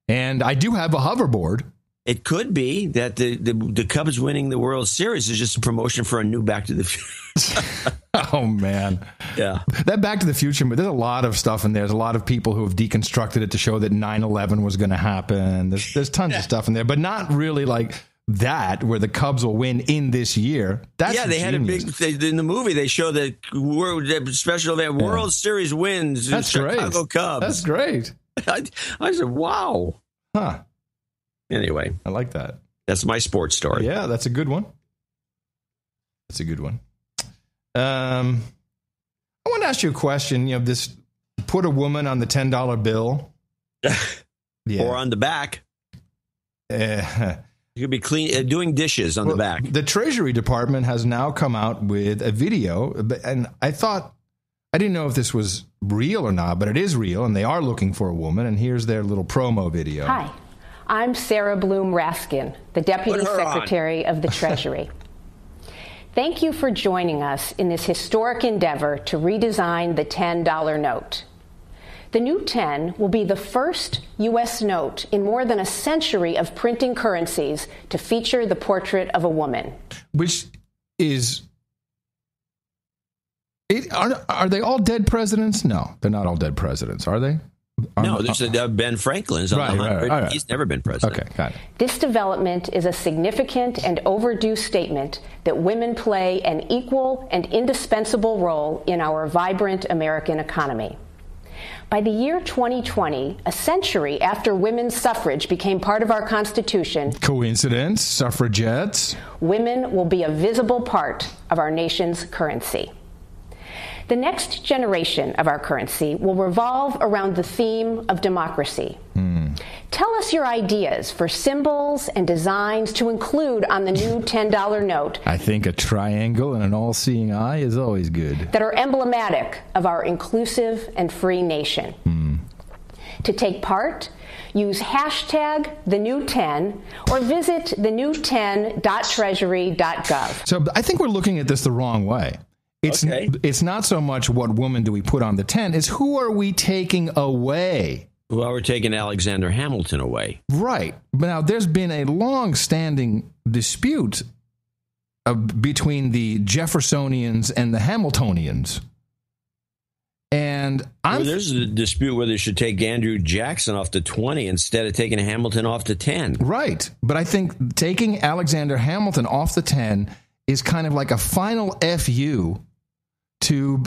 Speaker 3: And I do have a hoverboard.
Speaker 1: It could be that the Cubs winning the World Series is just a promotion for a new Back to the Future.
Speaker 3: Oh, man.
Speaker 1: Yeah.
Speaker 3: That Back to the Future, but there's a lot of stuff in there. There's a lot of people who have deconstructed it to show that 9/11 was going to happen. There's tons of stuff in there, but not really like that, where the Cubs will win in this year. That's
Speaker 1: they had a big in the movie. They show the special event World Series wins.
Speaker 3: That's
Speaker 1: Chicago
Speaker 3: great.
Speaker 1: Cubs.
Speaker 3: That's great.
Speaker 1: I said, wow.
Speaker 3: Huh.
Speaker 1: Anyway,
Speaker 3: I like that.
Speaker 1: That's my sports story.
Speaker 3: Yeah, that's a good one. That's a good one. I want to ask you a question. You know, this put a woman on the $10 bill,
Speaker 1: or on the back. You could be doing dishes on the back.
Speaker 3: The Treasury Department has now come out with a video, and I didn't know if this was real or not, but it is real, and they are looking for a woman, and here's their little promo video.
Speaker 4: Hi, I'm Sarah Bloom Raskin, the Deputy Secretary of the Treasury. Thank you for joining us in this historic endeavor to redesign the $10 note. The new 10 will be the first U.S. note in more than a century of printing currencies to feature the portrait of a woman.
Speaker 3: Which is... Are they all dead presidents? No, they're not all dead presidents, are they?
Speaker 1: No, there's Ben Franklin's on the 100.
Speaker 3: Right.
Speaker 1: He's never been president.
Speaker 3: Okay, got it.
Speaker 4: This development is a significant and overdue statement that women play an equal and indispensable role in our vibrant American economy. By the year 2020, a century after women's suffrage became part of our Constitution,
Speaker 3: coincidence, suffragettes,
Speaker 4: women will be a visible part of our nation's currency. The next generation of our currency will revolve around the theme of democracy. Tell us your ideas for symbols and designs to include on the new $10 note.
Speaker 3: I think a triangle and an all-seeing eye is always good.
Speaker 4: That are emblematic of our inclusive and free nation. To take part, use hashtag #TheNew10 or visit thenew10.treasury.gov.
Speaker 3: So I think we're looking at this the wrong way. It's not so much what woman do we put on the 10, it's who are we taking away?
Speaker 1: Well, we're taking Alexander Hamilton away.
Speaker 3: Right. But now there's been a long-standing dispute between the Jeffersonians and the Hamiltonians. And
Speaker 1: there's a dispute whether you should take Andrew Jackson off the 20 instead of taking Hamilton off the 10.
Speaker 3: Right. But I think taking Alexander Hamilton off the 10 is kind of like a final FU to,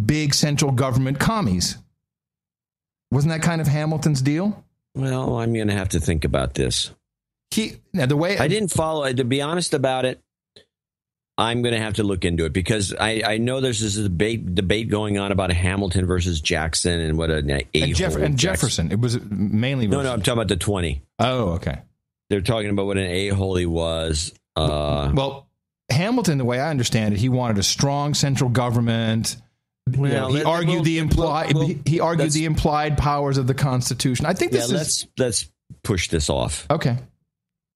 Speaker 3: big central government commies. Wasn't that kind of Hamilton's deal?
Speaker 1: Well, I'm going to have to think about this.
Speaker 3: The way
Speaker 1: I didn't follow, to be honest about it, I'm going to have to look into it because I know there's this debate going on about Hamilton versus Jackson and what an a-hole.
Speaker 3: And Jefferson. It was mainly.
Speaker 1: No, I'm talking about the 20.
Speaker 3: Oh, okay.
Speaker 1: They're talking about what an a-hole he was.
Speaker 3: Well, Hamilton, the way I understand it, he wanted a strong central government.
Speaker 1: Well,
Speaker 3: he argued the implied powers of the Constitution. I think
Speaker 1: let's push this off.
Speaker 3: Okay.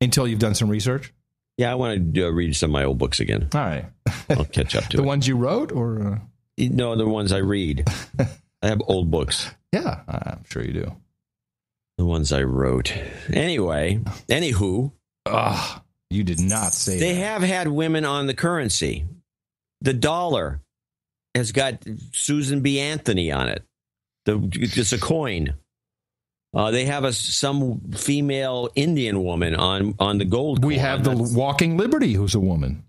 Speaker 3: Until you've done some research?
Speaker 1: Yeah, I want to read some of my old books again.
Speaker 3: All right.
Speaker 1: I'll catch up to
Speaker 3: the ones you wrote, or
Speaker 1: no, the ones I read. I have old books.
Speaker 3: Yeah, I'm sure you do.
Speaker 1: The ones I wrote. Anywho.
Speaker 3: You did not say
Speaker 1: they have had women on the currency. The dollar has got Susan B. Anthony on it. It's a coin. They have some female Indian woman on the gold coin.
Speaker 3: We have the Walking Liberty, who's a woman.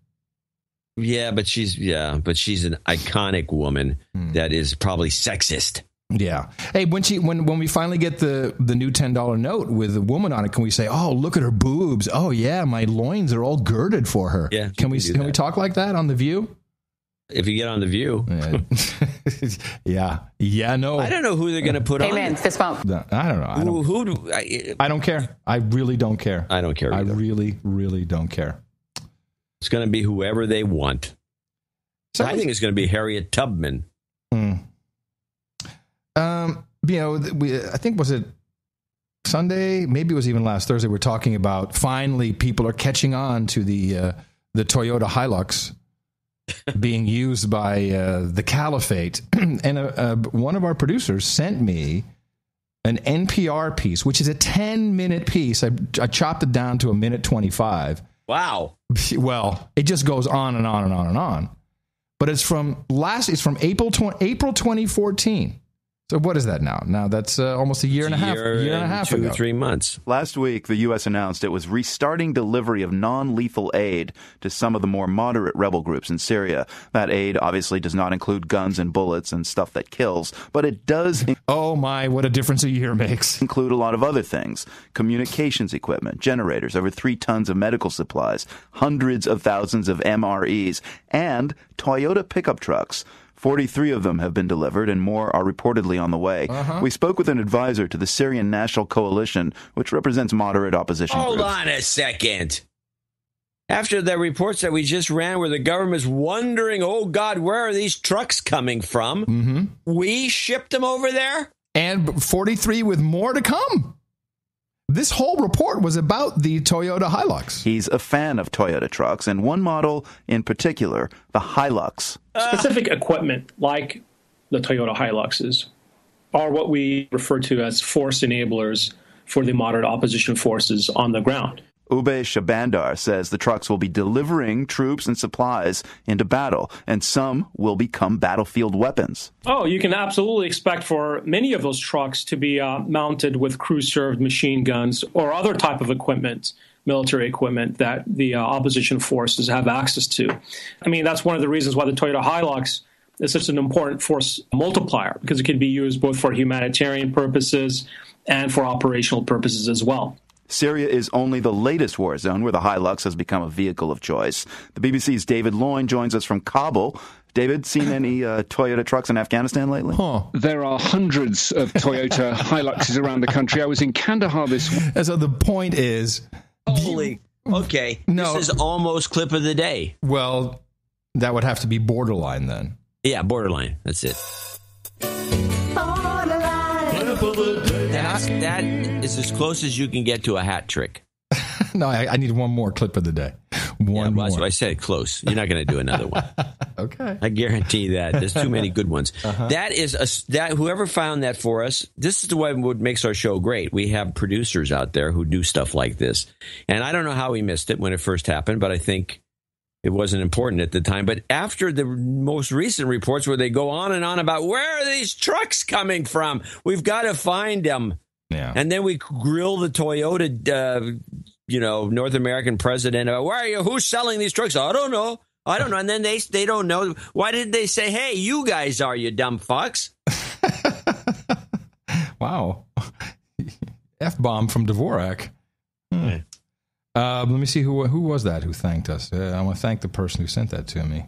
Speaker 1: Yeah, but she's an iconic woman that is probably sexist.
Speaker 3: Yeah. Hey, when we finally get the new $10 note with a woman on it, can we say, "Oh, look at her boobs. Oh yeah, my loins are all girded for her."
Speaker 1: Yeah.
Speaker 3: Can we talk like that on The View?
Speaker 1: If you get on The View.
Speaker 3: Yeah. No.
Speaker 1: I don't know who they're going to put on.
Speaker 23: Amen. Fist bump.
Speaker 3: I don't know. I don't care. I really don't care.
Speaker 1: I don't care either.
Speaker 3: I really, really don't care.
Speaker 1: It's going to be whoever they want. I think it's going to be Harriet Tubman.
Speaker 3: I think, was it Sunday? Maybe it was even last Thursday. We're talking about finally people are catching on to the Toyota Hilux being used by the caliphate. And one of our producers sent me an NPR piece, which is a 10-minute piece. I chopped it down to 1:25.
Speaker 1: Wow.
Speaker 3: Well, it just goes on and on and on and on. But it's from April 2014. So what is that now? Now that's almost a year and a half ago.
Speaker 1: 2 or 3 months.
Speaker 5: Last week, the U.S. announced it was restarting delivery of non-lethal aid to some of the more moderate rebel groups in Syria. That aid obviously does not include guns and bullets and stuff that kills, but it does...
Speaker 3: Oh my, what a difference a year makes.
Speaker 5: ...include a lot of other things. Communications equipment, generators, over 3 tons of medical supplies, hundreds of thousands of MREs, and Toyota pickup trucks. 43 of them have been delivered, and more are reportedly on the way. We spoke with an advisor to the Syrian National Coalition, which represents moderate opposition groups.
Speaker 1: Hold on a second. After the reports that we just ran where the government's wondering, oh, God, where are these trucks coming from? We shipped them over there?
Speaker 3: And 43 with more to come. This whole report was about the Toyota Hilux.
Speaker 5: He's a fan of Toyota trucks, and one model in particular, the Hilux.
Speaker 15: Specific equipment like the Toyota Hiluxes are what we refer to as force enablers for the moderate opposition forces on the ground.
Speaker 5: Ube Shabandar says the trucks will be delivering troops and supplies into battle, and some will become battlefield weapons.
Speaker 15: Oh, you can absolutely expect for many of those trucks to be mounted with crew-served machine guns or other type of equipment, military equipment that the opposition forces have access to. I mean, that's one of the reasons why the Toyota Hilux is such an important force multiplier, because it can be used both for humanitarian purposes and for operational purposes as well.
Speaker 5: Syria is only the latest war zone where the Hilux has become a vehicle of choice. The BBC's David Loyne joins us from Kabul. David, seen any Toyota trucks in Afghanistan lately?
Speaker 17: There are hundreds of Toyota Hiluxes around the country. I was in Kandahar this week.
Speaker 3: And so the point is...
Speaker 1: Okay, this is almost clip of the day.
Speaker 3: Well, that would have to be borderline then.
Speaker 1: Yeah, borderline. That's it. That is as close as you can get to a hat trick.
Speaker 3: No, I need one more clip of the day. One more.
Speaker 1: That's what I said, close. You're not going to do another one.
Speaker 3: Okay.
Speaker 1: I guarantee that. There's too many good ones. That is that whoever found that for us, this is the way what makes our show great. We have producers out there who do stuff like this. And I don't know how we missed it when it first happened, but I think it wasn't important at the time. But after the most recent reports where they go on and on about where are these trucks coming from, we've got to find them.
Speaker 3: Yeah.
Speaker 1: And then we grill the Toyota, North American president about where are you? Who's selling these trucks? I don't know. And then they don't know. Why didn't they say, hey, you guys are, you dumb fucks?
Speaker 3: Wow. F-bomb from Dvorak. Let me see who was that who thanked us. I want to thank the person who sent that to me.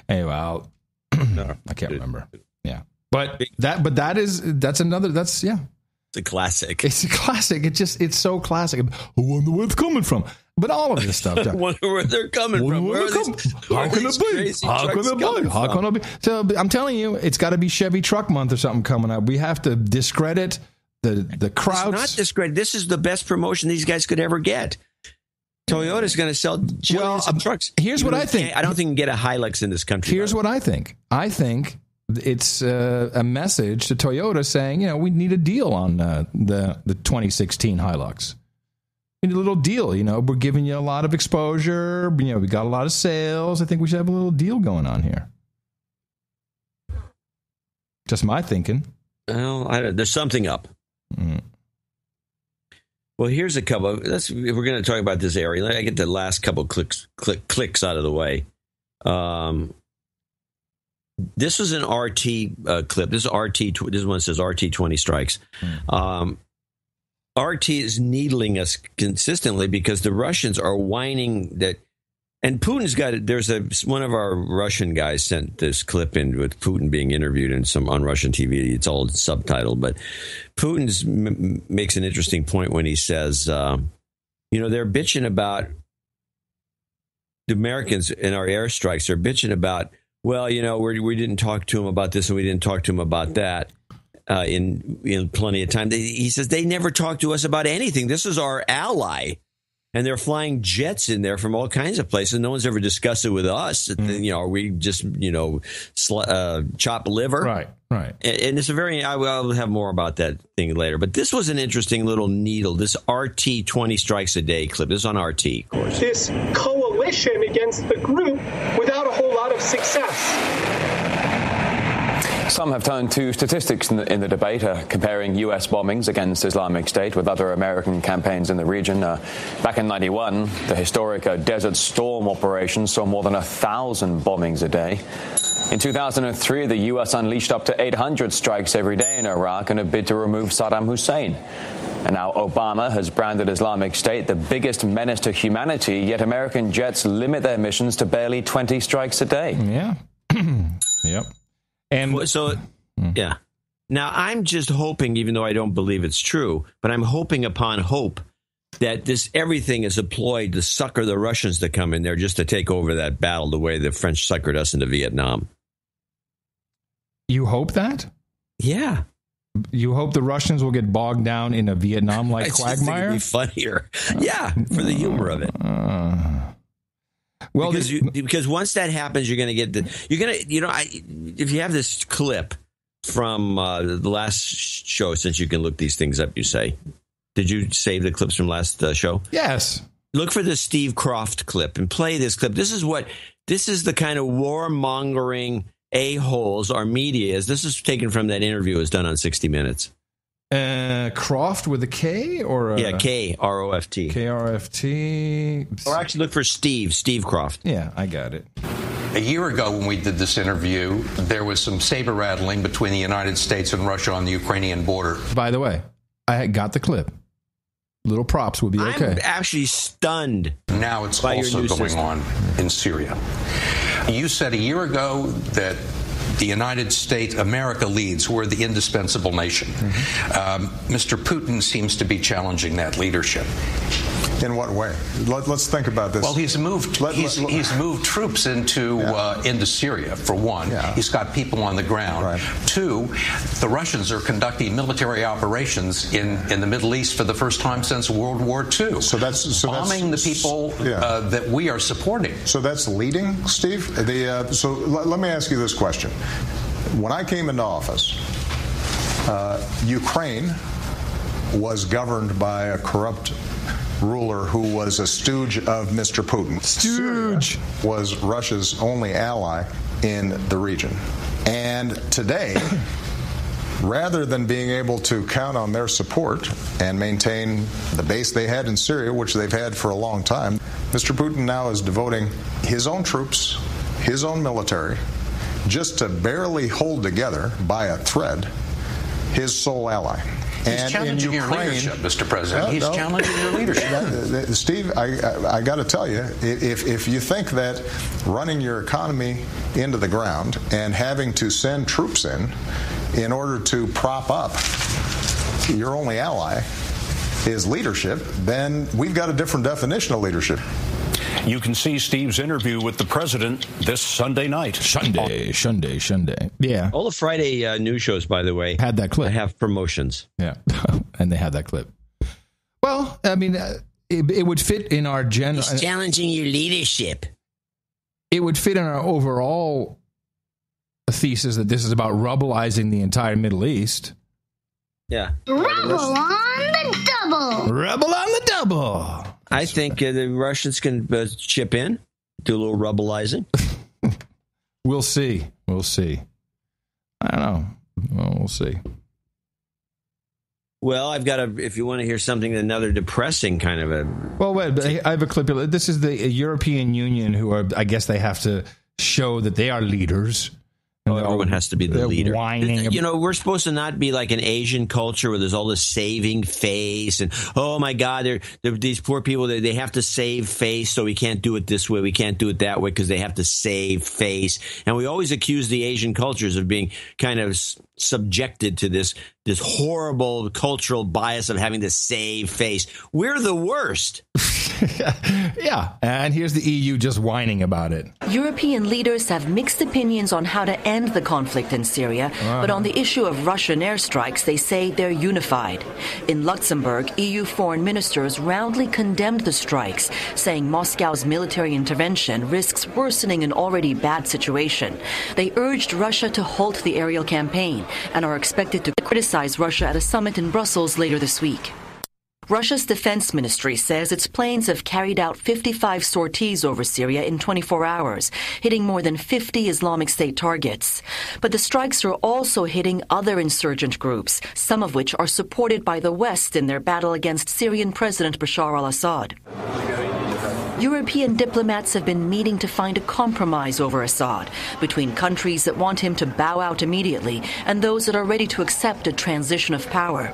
Speaker 3: Anyway, I can't remember. Yeah, that's another. That's
Speaker 1: It's a classic.
Speaker 3: It's a classic. It's so classic. I wonder where it's coming from. But all of this stuff.
Speaker 1: I wonder where they're coming from.
Speaker 3: How can it be? So I'm telling you, it's got to be Chevy Truck Month or something coming up. We have to discredit the crowds.
Speaker 1: It's not discredit. This is the best promotion these guys could ever get. Toyota's going to sell millions of trucks.
Speaker 3: Here's what I think.
Speaker 1: I don't think you can get a Hilux in this country.
Speaker 3: Here's what I think. I think it's a message to Toyota saying, we need a deal on the 2016 Hilux. We need a little deal. We're giving you a lot of exposure. We got a lot of sales. I think we should have a little deal going on here. Just my thinking.
Speaker 1: Well, there's something up. Well, here's a couple. We're going to talk about this area. Let me get the last couple clicks out of the way. This was an RT clip. This is RT. This one says RT-20 strikes. RT is needling us consistently because the Russians are whining that, and Putin's got it. There's one of our Russian guys sent this clip in with Putin being interviewed on Russian TV. It's all subtitled, but Putin's makes an interesting point when he says, they're bitching about the Americans in our airstrikes. They're bitching about, we didn't talk to him about this and we didn't talk to him about that. In plenty of time. He says they never talk to us about anything. This is our ally. And they're flying jets in there from all kinds of places. No one's ever discussed it with us. Are we just, chop liver?
Speaker 3: Right.
Speaker 1: And it's I'll have more about that thing later. But this was an interesting little needle, this RT 20 strikes a day clip. This is on RT, of course.
Speaker 9: This coalition against the group without a whole lot of success.
Speaker 10: Some have turned to statistics in the debate, comparing U.S. bombings against Islamic State with other American campaigns in the region. Back in 91, the historic Desert Storm operation saw more than 1,000 bombings a day. In 2003, the U.S. unleashed up to 800 strikes every day in Iraq in a bid to remove Saddam Hussein. And now Obama has branded Islamic State the biggest menace to humanity, yet American jets limit their missions to barely 20 strikes a day.
Speaker 3: Yeah. Yep. And
Speaker 1: so, yeah. Now, I'm just hoping, even though I don't believe it's true, but I'm hoping upon hope that everything is deployed to sucker the Russians to come in there just to take over that battle the way the French suckered us into Vietnam.
Speaker 3: You hope that?
Speaker 1: Yeah.
Speaker 3: You hope the Russians will get bogged down in a Vietnam-like quagmire?
Speaker 1: It'd be funnier. Yeah, for the humor of it.
Speaker 3: Well,
Speaker 1: because once that happens, you're going to get if you have this clip from the last show, since you can look these things up, you say, did you save the clips from last show?
Speaker 3: Yes.
Speaker 1: Look for the Steve Kroft clip and play this clip. This is the kind of warmongering a-holes our media is. This is taken from that interview it was done on 60 Minutes.
Speaker 3: Kroft with a K or
Speaker 1: K-R-O-F-T.
Speaker 3: K-R-F-T.
Speaker 1: Or actually look for Steve Kroft.
Speaker 3: Yeah, I got it.
Speaker 13: A year ago when we did this interview, there was some saber rattling between the United States and Russia on the Ukrainian border.
Speaker 3: By the way, I got the clip. Little props would be okay.
Speaker 1: I'm actually stunned.
Speaker 13: Now it's also going on in Syria. You said a year ago that the United States, America leads. We're the indispensable nation. Mr. Putin seems to be challenging that leadership.
Speaker 24: In what way? Let's think about this.
Speaker 13: Well, he's moved troops into Syria, for one. Yeah. He's got people on the ground. Right. Two, the Russians are conducting military operations in the Middle East for the first time since World War II. Bombing the people that we are supporting.
Speaker 24: So that's leading, Steve? So let me ask you this question. When I came into office, Ukraine was governed by a corrupt ruler who was a stooge of Mr. Putin. Syria was Russia's only ally in the region. And today, rather than being able to count on their support and maintain the base they had in Syria, which they've had for a long time, Mr. Putin now is devoting his own troops, his own military, just to barely hold together by a thread his sole ally.
Speaker 13: He's challenging your leadership, Mr. President. He's challenging your leadership.
Speaker 24: Steve, I got to tell you, if you think that running your economy into the ground and having to send troops in order to prop up your only ally is leadership, then we've got a different definition of leadership.
Speaker 25: You can see Steve's interview with the president this Sunday night.
Speaker 3: Sunday. Yeah.
Speaker 1: All the Friday news shows, by the way,
Speaker 3: had that clip.
Speaker 1: Have promotions.
Speaker 3: Yeah, and they had that clip. Well, I mean, it would fit in our general.
Speaker 1: He's challenging your leadership.
Speaker 3: It would fit in our overall thesis that this is about rubbleizing the entire Middle East.
Speaker 1: Yeah.
Speaker 16: Rebel on the double.
Speaker 3: Rebel on the double.
Speaker 1: I think the Russians can chip in, do a little rubbleizing.
Speaker 3: We'll see. I don't know. Well, we'll see.
Speaker 1: Well, I've got if you want to hear something, another depressing kind of a...
Speaker 3: Well, wait, I have a clip. This is the European Union I guess they have to show that they are leaders.
Speaker 1: Everyone has to be the leader.
Speaker 3: Whining.
Speaker 1: We're supposed to not be like an Asian culture where there's all this saving face and, oh, my God, they're these poor people, they have to save face, so we can't do it this way, we can't do it that way because they have to save face. And we always accuse the Asian cultures of being kind of subjected to this horrible cultural bias of having to save face. We're the worst.
Speaker 3: Yeah, and here's the EU just whining about it.
Speaker 6: European leaders have mixed opinions on how to end the conflict in Syria, but on the issue of Russian airstrikes, they say they're unified. In Luxembourg, EU foreign ministers roundly condemned the strikes, saying Moscow's military intervention risks worsening an already bad situation. They urged Russia to halt the aerial campaign and are expected to criticize Russia at a summit in Brussels later this week. Russia's defense ministry says its planes have carried out 55 sorties over Syria in 24 hours, hitting more than 50 Islamic State targets. But the strikes are also hitting other insurgent groups, some of which are supported by the West in their battle against Syrian President Bashar al-Assad. European diplomats have been meeting to find a compromise over Assad between countries that want him to bow out immediately and those that are ready to accept a transition of power.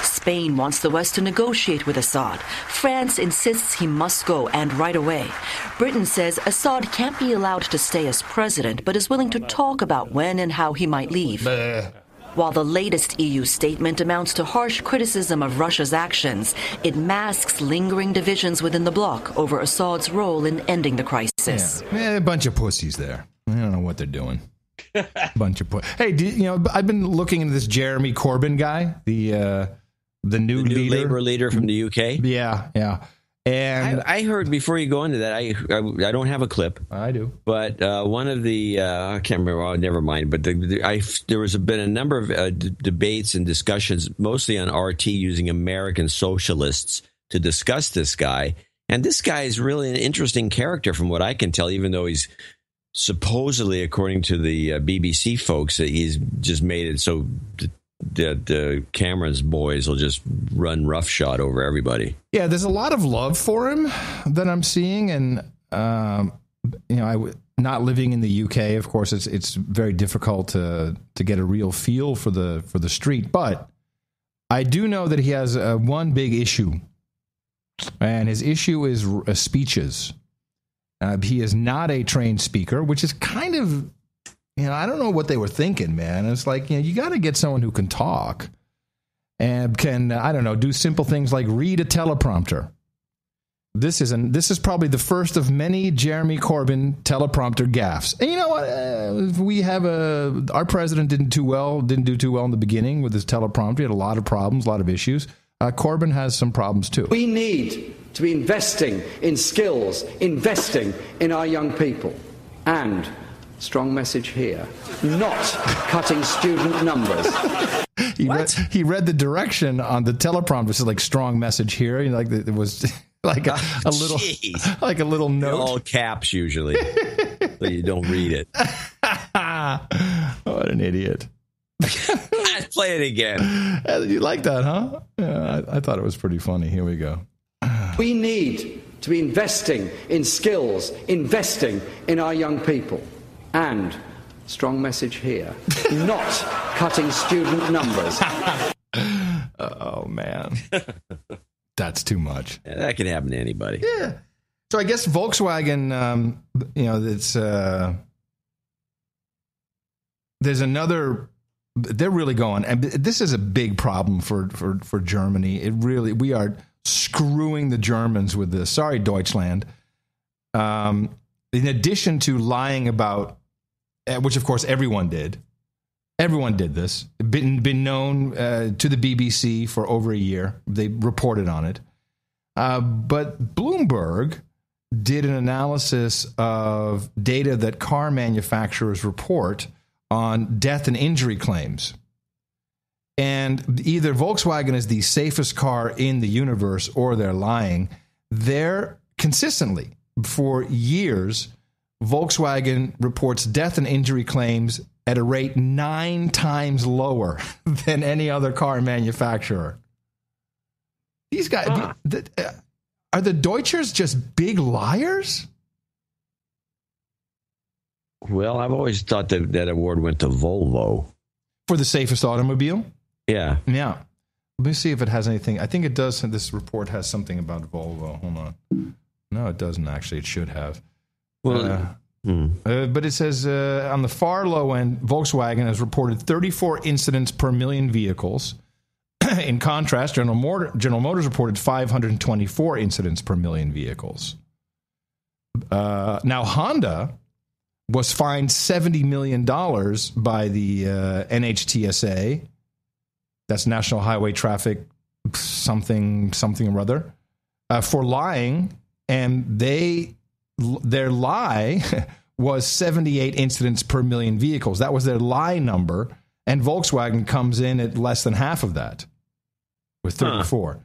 Speaker 6: Spain wants the West to negotiate with Assad. France insists he must go, and right away. Britain says Assad can't be allowed to stay as president, but is willing to talk about when and how he might leave. While the latest EU statement amounts to harsh criticism of Russia's actions, it masks lingering divisions within the bloc over Assad's role in ending the crisis.
Speaker 3: Yeah, a bunch of pussies there. I don't know what they're doing. Bunch of pussies. Hey, I've been looking into this Jeremy Corbyn guy, the new
Speaker 1: Labour leader from the UK.
Speaker 3: Yeah. And
Speaker 1: I heard, before you go into that, I don't have a clip.
Speaker 3: I do.
Speaker 1: But one of the, I can't remember, never mind. But there was been a number of debates and discussions, mostly on RT, using American socialists to discuss this guy. And this guy is really an interesting character from what I can tell, even though he's supposedly, according to the BBC folks, that he's just made it so the Cameron's boys will just run roughshod over everybody.
Speaker 3: Yeah, there's a lot of love for him that I'm seeing, and not living in the UK, of course, it's very difficult to get a real feel for the street. But I do know that he has one big issue, and his issue is speeches. He is not a trained speaker, which is kind of. I don't know what they were thinking, man. It's like, you got to get someone who can talk and can, do simple things like read a teleprompter. This is probably the first of many Jeremy Corbyn teleprompter gaffes. And you know what? We have our president didn't do too well in the beginning with his teleprompter. He had a lot of problems, a lot of issues. Corbyn has some problems too.
Speaker 7: We need to be investing in skills, investing in our young people, and strong message here, not cutting student numbers.
Speaker 3: He read the direction on the teleprompter. It's like strong message here. It was like a little note.
Speaker 1: All caps usually, so you don't read it.
Speaker 3: What an idiot!
Speaker 1: Let's play it again.
Speaker 3: You like that, huh? Yeah, I thought it was pretty funny. Here we go.
Speaker 7: We need to be investing in skills, investing in our young people. And, strong message here, not cutting student numbers.
Speaker 3: Oh, man. That's too much.
Speaker 1: Yeah, that can happen to anybody.
Speaker 3: Yeah. So I guess Volkswagen, there's another, they're really going, and this is a big problem for Germany. We are screwing the Germans with this. Sorry, Deutschland. In addition to lying about, which of course everyone did this, been known to the BBC for over a year. They reported on it. But Bloomberg did an analysis of data that car manufacturers report on death and injury claims. And either Volkswagen is the safest car in the universe or they're lying. They're consistently, for years, Volkswagen reports death and injury claims at a rate 9 times lower than any other car manufacturer. These guys, are the Deutschers just big liars?
Speaker 1: Well, I've always thought that award went to Volvo.
Speaker 3: For the safest automobile?
Speaker 1: Yeah.
Speaker 3: Yeah. Let me see if it has anything. I think it does. This report has something about Volvo. Hold on. No, it doesn't actually. It should have.
Speaker 1: Well,
Speaker 3: But it says on the far low end, Volkswagen has reported 34 incidents per million vehicles. In contrast, General Motors reported 524 incidents per million vehicles. Now, Honda was fined $70 million by the NHTSA. That's National Highway Traffic something or other, for lying. And their lie was 78 incidents per million vehicles. That was their lie number. And Volkswagen comes in at less than half of that, with 34.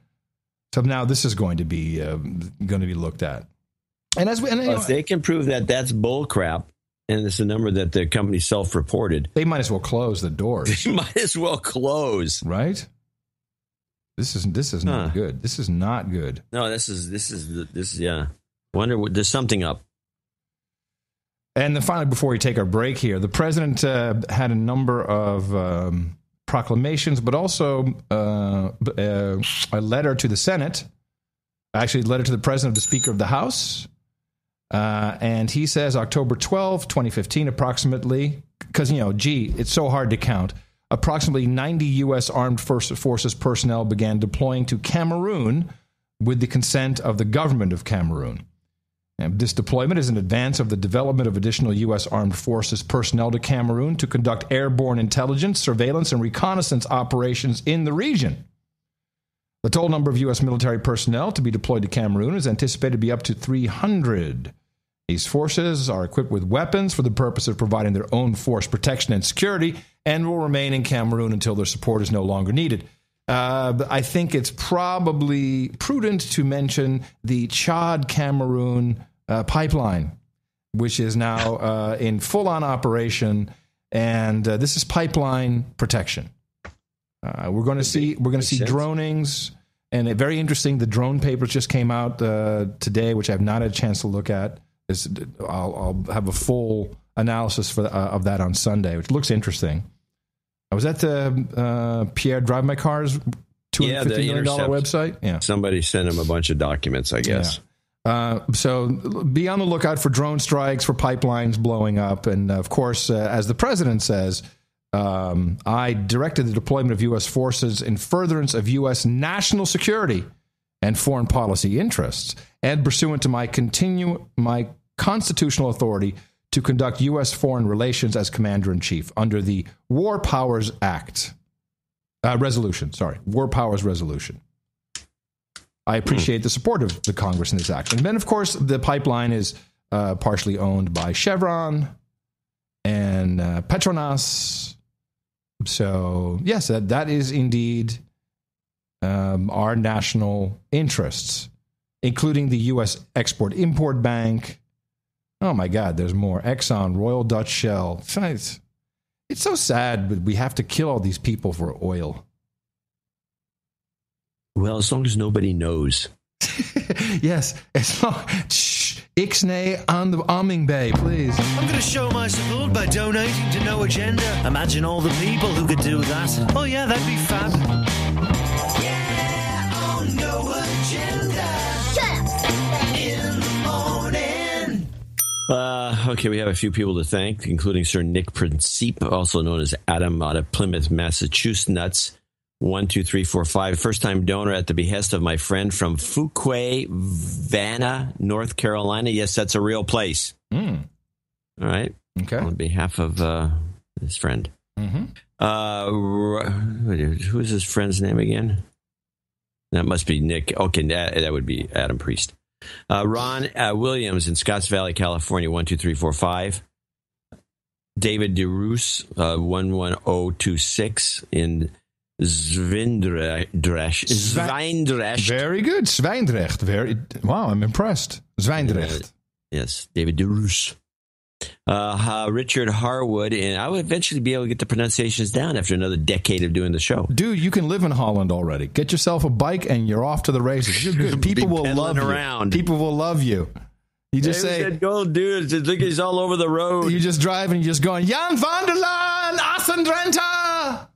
Speaker 3: So now this is going to be looked at. And
Speaker 1: if they can prove that that's bull crap, and it's a number that the company self-reported,
Speaker 3: they might as well close the doors.
Speaker 1: They might as well close,
Speaker 3: right? This is not good. This is not good.
Speaker 1: No, this is yeah. Wonder there's something up.
Speaker 3: And then finally, before we take our break here, the president had a number of proclamations, but also a letter to the Senate, actually a letter to the president of the Speaker of the House. And he says October 12, 2015, approximately, because, it's so hard to count, approximately 90 U.S. Armed Forces personnel began deploying to Cameroon with the consent of the government of Cameroon. And this deployment is in advance of the development of additional U.S. Armed Forces personnel to Cameroon to conduct airborne intelligence, surveillance, and reconnaissance operations in the region. The total number of U.S. military personnel to be deployed to Cameroon is anticipated to be up to 300. These forces are equipped with weapons for the purpose of providing their own force protection and security and will remain in Cameroon until their support is no longer needed. I think it's probably prudent to mention the Chad-Cameroon pipeline, which is now in full-on operation, and this is pipeline protection. We're going to see dronings, and very interesting. The drone papers just came out today, which I've not had a chance to look at. I'll have a full analysis of that on Sunday, which looks interesting. I was at the Pierre Drive My Car's $250 million website. Yeah,
Speaker 1: somebody sent him a bunch of documents, I guess.
Speaker 3: Yeah. So be on the lookout for drone strikes, for pipelines blowing up, and of course, as the president says, I directed the deployment of U.S. forces in furtherance of U.S. national security and foreign policy interests, and pursuant to my constitutional authority to conduct U.S. foreign relations as Commander-in-Chief under the War Powers Act. War Powers Resolution. I appreciate the support of the Congress in this action. And then, of course, the pipeline is partially owned by Chevron and Petronas. So, yes, that is indeed our national interests, including the U.S. Export-Import Bank. Oh, my God, there's more. Exxon, Royal Dutch Shell. It's so sad, but we have to kill all these people for oil.
Speaker 1: Well, as long as nobody knows.
Speaker 3: Yes. Ixnay on the Arming Bay, please.
Speaker 11: I'm going to show my support by donating to No Agenda. Imagine all the people who could do that. Oh, yeah, that'd be fab. Yeah, on No Agenda. Shut up. In the morning.
Speaker 1: Okay, we have a few people to thank, including Sir Nick Principe, also known as Adam out of Plymouth, Massachusetts. 12345, first-time donor at the behest of my friend from Fuquay-Vanna, North Carolina. Yes, that's a real place. All right.
Speaker 3: Okay.
Speaker 1: On behalf of his friend. Who is his friend's name again? That must be Nick. Okay, that would be Adam Priest. Ron Williams in Scotts Valley, California, 12345. David DeRoos, 11026 in Zwijndrecht.
Speaker 3: Very good. Zwijndrecht. Wow, I'm impressed. Zwijndrecht.
Speaker 1: Yes, David DeRoos. Richard Harwood, and I would eventually be able to get the pronunciations down after another decade of doing the show.
Speaker 3: Dude, you can live in Holland already. Get yourself a bike and you're off to the races. You're good. People will love you. People will love you. You just say,
Speaker 1: "Go, dude!" It's like he's all over the road.
Speaker 3: You just drive and you're just going, Jan van der Laan, Ascendrenta.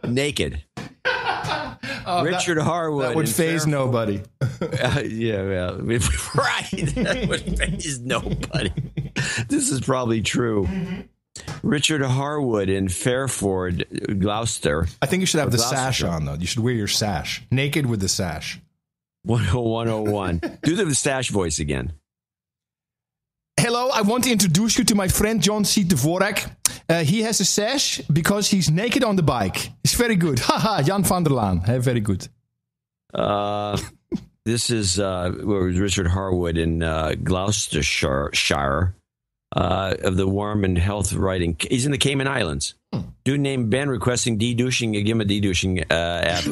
Speaker 1: Naked. Richard Harwood.
Speaker 3: That would faze nobody.
Speaker 1: Yeah, right. That would faze nobody. This is probably true. Richard Harwood in Fairford, Gloucester.
Speaker 3: I think you should have the sash on, though. You should wear your sash. Naked with the sash.
Speaker 1: 101. Do the sash voice again.
Speaker 3: Hello, I want to introduce you to my friend John C. Dvorak. He has a sash because he's naked on the bike. It's very good. Haha, Jan van der Laan. Hey, very good.
Speaker 1: This is Richard Harwood in Gloucestershire of the Warm and Health Writing. He's in the Cayman Islands. Dude named Ben requesting de-douching. Give him a de-douching after.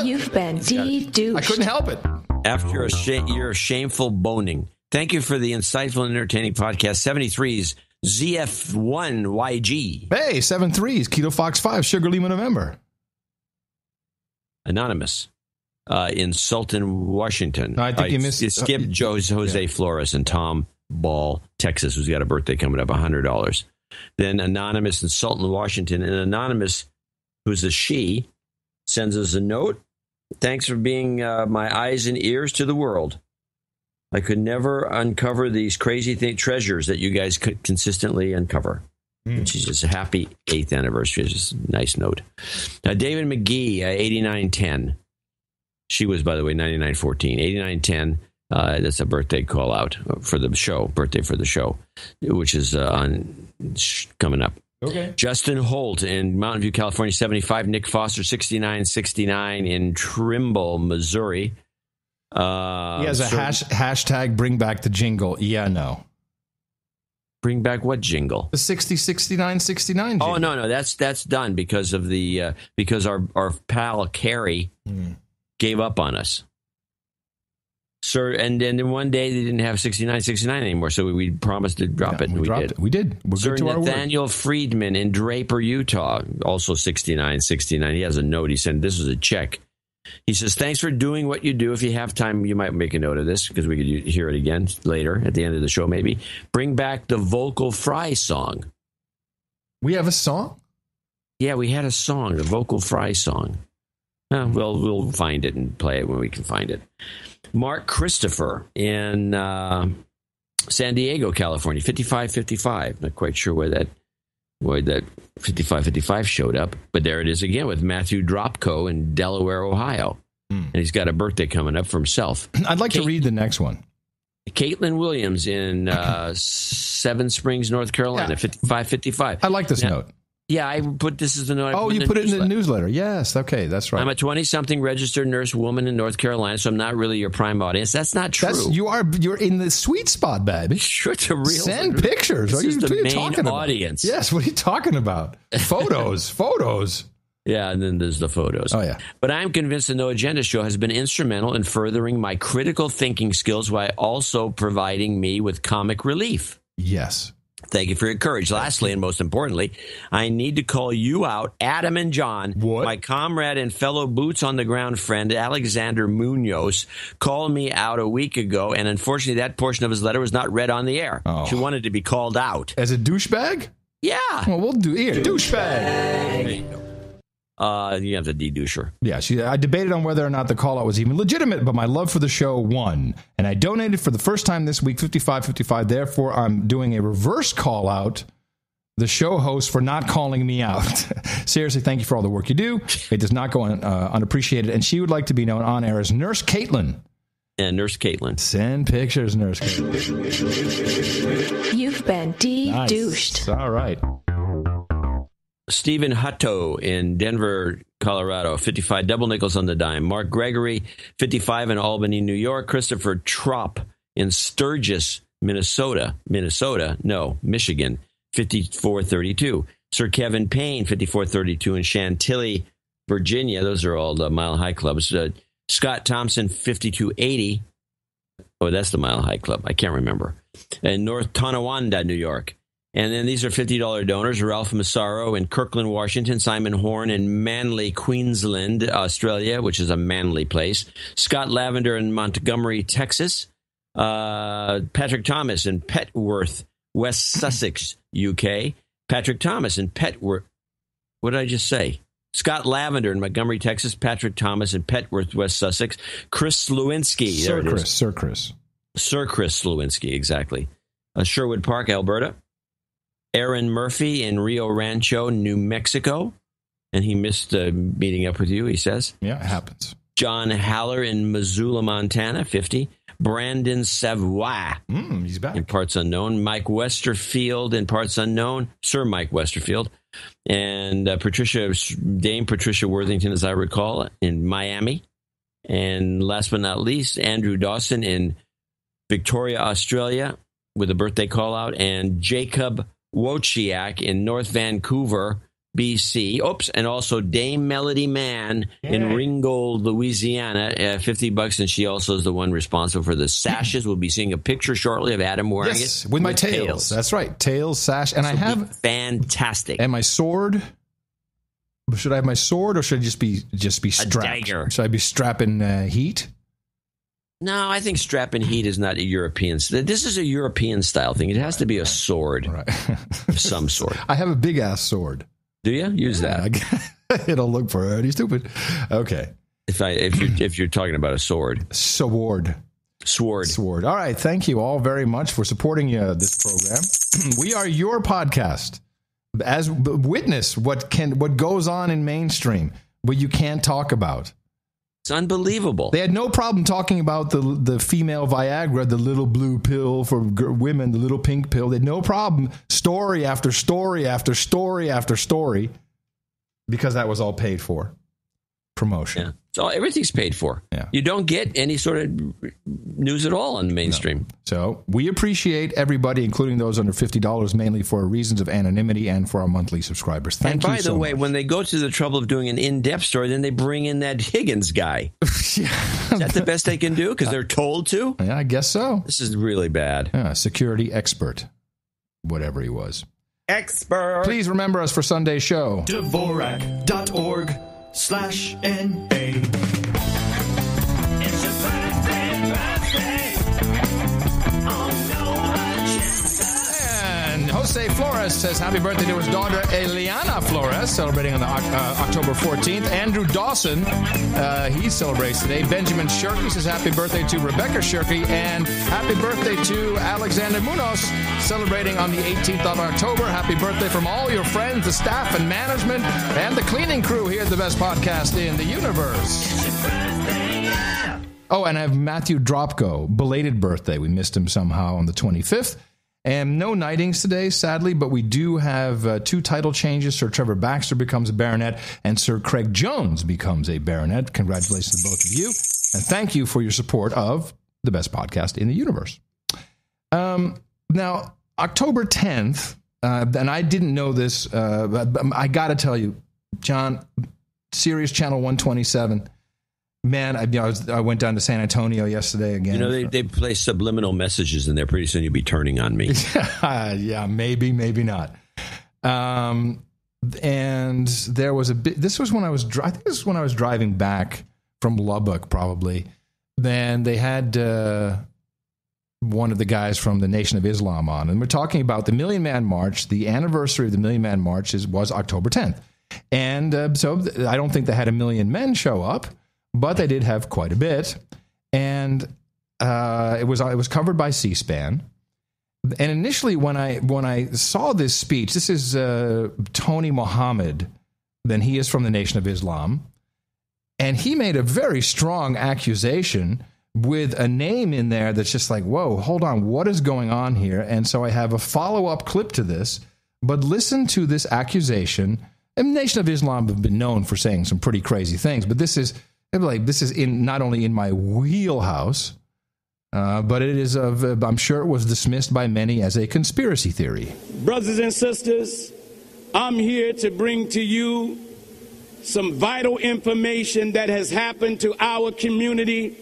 Speaker 12: You've been de-douched.
Speaker 3: I couldn't help it.
Speaker 1: After a year of shameful boning. Thank you for the insightful and entertaining podcast. 73's ZF1YG.
Speaker 3: Hey, 73's Kilo Fox 5, Sugar Lima November.
Speaker 1: Anonymous. In Sultan, Washington.
Speaker 3: No, I think you missed.
Speaker 1: It skipped Jose Flores in Tom Ball, Texas, who's got a birthday coming up, $100. Then Anonymous in Sultan, Washington. And Anonymous, who's a she, sends us a note. Thanks for being my eyes and ears to the world. I could never uncover these crazy treasures that you guys could consistently uncover. And she's just a happy 8th anniversary. It's just a nice note. David McGee, 8910. She was, by the way, 9914. 8910. That's a birthday call out for the show, birthday for the show, which is coming up.
Speaker 3: Okay.
Speaker 1: Justin Holt in Mountain View, California, 75. Nick Foster, 6969 in Trimble, Missouri.
Speaker 3: He has a hashtag bring back the jingle. Yeah, no.
Speaker 1: Bring back what jingle?
Speaker 3: The 6969 jingle.
Speaker 1: Oh, no, that's done because of the because our pal Carrie gave up on us. Sir, and then one day they didn't have 6969 anymore, so we promised to drop it, and we did.
Speaker 3: We did. We're
Speaker 1: Sir
Speaker 3: good to
Speaker 1: Nathaniel
Speaker 3: our word.
Speaker 1: Friedman in Draper, Utah, also 6969. He has a note. He said this was a check. He says, thanks for doing what you do. If you have time, you might make a note of this because we could hear it again later at the end of the show, maybe. Bring back the Vocal Fry song.
Speaker 3: We have a song?
Speaker 1: Yeah, we had a song, the Vocal Fry song. Well, we'll find it and play it when we can find it. Mark Christopher in San Diego, California, 5555. Not quite sure where that 5555 showed up, but there it is again with Matthew Dropko in Delaware, Ohio. And he's got a birthday coming up for himself.
Speaker 3: I'd like to read the next one.
Speaker 1: Caitlin Williams in Seven Springs, North Carolina, 5555.
Speaker 3: I like this note.
Speaker 1: Yeah, I put this as the note.
Speaker 3: You put it in the newsletter. Yes, okay, that's right.
Speaker 1: I'm a 20-something registered nurse woman in North Carolina, so I'm not really your prime audience. That's not true.
Speaker 3: You're in the sweet spot, baby.
Speaker 1: Sure, it's a real.
Speaker 3: Send pictures.
Speaker 1: This is the main
Speaker 3: talking
Speaker 1: audience.
Speaker 3: About? Yes, what are you talking about? Photos.
Speaker 1: Yeah, and then there's the photos.
Speaker 3: Oh, yeah.
Speaker 1: But I'm convinced the No Agenda show has been instrumental in furthering my critical thinking skills while also providing me with comic relief.
Speaker 3: Yes.
Speaker 1: Thank you for your courage. Lastly, and most importantly, I need to call you out, Adam and John.
Speaker 3: What?
Speaker 1: My comrade and fellow boots-on-the-ground friend, Alexander Munoz, called me out a week ago, and unfortunately that portion of his letter was not read on the air.
Speaker 3: Oh.
Speaker 1: She wanted to be called out.
Speaker 3: As a douchebag?
Speaker 1: Yeah.
Speaker 3: Well, we'll do here. Douchebag.
Speaker 1: There you go. You have the de-doucher.
Speaker 3: Yeah, I debated on whether or not the call-out was even legitimate, but my love for the show won. And I donated for the first time this week, 5555. Therefore, I'm doing a reverse call-out, the show host, for not calling me out. Seriously, thank you for all the work you do. It does not go unappreciated. And she would like to be known on air as Nurse Caitlin.
Speaker 1: And Nurse Caitlin.
Speaker 3: Send pictures, Nurse Caitlin.
Speaker 12: You've been de-douched.
Speaker 3: Nice. All right.
Speaker 1: Stephen Hutto in Denver, Colorado, 55, double nickels on the dime. Mark Gregory, 55, in Albany, New York. Christopher Tropp in Sturgis, Michigan, 5432. Sir Kevin Payne, 5432, in Chantilly, Virginia. Those are all the Mile High Clubs. Scott Thompson, 5280. Oh, that's the Mile High Club. I can't remember. And North Tonawanda, New York. And then these are $50 donors. Ralph Massaro in Kirkland, Washington. Simon Horn in Manly, Queensland, Australia, which is a manly place. Scott Lavender in Montgomery, Texas. Patrick Thomas in Petworth, West Sussex, UK. Patrick Thomas in Petworth. What did I just say? Scott Lavender in Montgomery, Texas. Patrick Thomas in Petworth, West Sussex. Chris Slewinski.
Speaker 3: Sir Chris
Speaker 1: Slewinski, exactly. Sherwood Park, Alberta. Aaron Murphy in Rio Rancho, New Mexico. And he missed meeting up with you, he says.
Speaker 3: Yeah, it happens.
Speaker 1: John Haller in Missoula, Montana, 50. Brandon Savoy.
Speaker 3: He's back.
Speaker 1: In parts unknown. Mike Westerfield in parts unknown. Sir Mike Westerfield. And Dame Patricia Worthington, as I recall, in Miami. And last but not least, Andrew Dawson in Victoria, Australia, with a birthday call out. And Jacob Wojciak in North Vancouver, BC. And also Dame Melody Mann in Ringgold, Louisiana, $50, and she also is the one responsible for the sashes. We'll be seeing a picture shortly of Adam wearing it
Speaker 3: with my tails. That's right, tails, sash, and I have
Speaker 1: fantastic.
Speaker 3: And my sword. Should I have my sword, or should I just be strapped?
Speaker 1: A dagger.
Speaker 3: Should I be strapping heat?
Speaker 1: No, I think strapping heat is not a European. This is a European style thing. It has to be a sword of some sort.
Speaker 3: I have a big ass sword.
Speaker 1: Do you use that?
Speaker 3: It'll look pretty stupid. Okay.
Speaker 1: If you're talking about a sword.
Speaker 3: Sword. All right. Thank you all very much for supporting this program. We are your podcast. As witness what goes on in mainstream, what you can't talk about.
Speaker 1: It's unbelievable.
Speaker 3: They had no problem talking about the female Viagra, the little blue pill for women, the little pink pill. They had no problem. Story after story after story after story, because that was all paid for. Promotion.
Speaker 1: Yeah. So everything's paid for.
Speaker 3: Yeah.
Speaker 1: You don't get any sort of news at all on the mainstream.
Speaker 3: No. So we appreciate everybody, including those under $50, mainly for reasons of anonymity and for our monthly subscribers. Thank you.
Speaker 1: And by the way, when they go to the trouble of doing an in-depth story, then they bring in that Higgins guy. Is that the best they can do? Because they're told to?
Speaker 3: Yeah, I guess so.
Speaker 1: This is really bad.
Speaker 3: Yeah, security expert, whatever he was.
Speaker 1: Expert.
Speaker 3: Please remember us for Sunday's show.
Speaker 11: Dvorak.org/NA. It's your birthday.
Speaker 3: And Jose Flores says happy birthday to his daughter Eliana Flores, celebrating on the October 14th. Andrew Dawson, he celebrates today. Benjamin Shirky says happy birthday to Rebecca Shirky, and happy birthday to Alexander Munoz, celebrating on the 18th of October. Happy birthday from all your friends, the staff and management, and the cleaning crew here at the best podcast in the universe. Oh, and I have Matthew Dropko, belated birthday. We missed him somehow on the 25th. And no knightings today, sadly, but we do have 2 title changes. Sir Trevor Baxter becomes a baronet, and Sir Craig Jones becomes a baronet. Congratulations to both of you. And thank you for your support of the best podcast in the universe. Now, October 10th, and I didn't know this, but I got to tell you, John, Sirius Channel 127, man, I went down to San Antonio yesterday again.
Speaker 1: You know, they play subliminal messages in there. Pretty soon you'll be turning on me.
Speaker 3: Yeah, maybe not. And there was this was when I was driving back from Lubbock, probably. Then they had one of the guys from the Nation of Islam on, and we're talking about the Million Man March. The anniversary of the Million Man March was October 10th. And so I don't think they had 1 million men show up, but they did have quite a bit. And it was covered by C-SPAN. And initially, when I saw this speech, this is Tony Mohammed, then he is from the Nation of Islam, and he made a very strong accusation with a name in there that's just like, whoa, hold on, what is going on here? And so I have a follow-up clip to this, but listen to this accusation. And the Nation of Islam have been known for saying some pretty crazy things, but this is not only in my wheelhouse, but it is I'm sure it was dismissed by many as a conspiracy theory.
Speaker 14: Brothers and sisters, I'm here to bring to you some vital information that has happened to our community,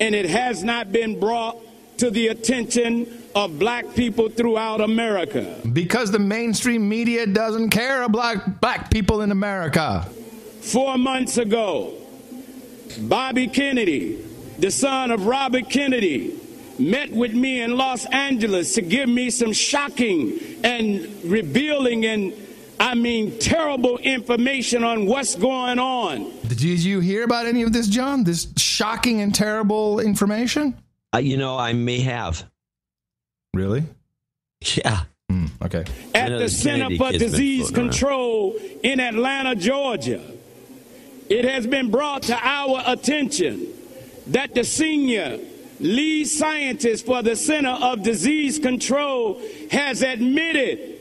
Speaker 14: and it has not been brought to the attention of black people throughout America.
Speaker 3: Because the mainstream media doesn't care about black people in America.
Speaker 14: 4 months ago, Bobby Kennedy, the son of Robert Kennedy, met with me in Los Angeles to give me some shocking and revealing and terrible information on what's going on.
Speaker 3: Did you hear about any of this, John? This shocking and terrible information?
Speaker 1: I may have.
Speaker 3: Really?
Speaker 1: Yeah.
Speaker 3: Okay.
Speaker 14: At the Center for Disease Control in Atlanta, Georgia, it has been brought to our attention that the senior lead scientist for the Center of Disease Control has admitted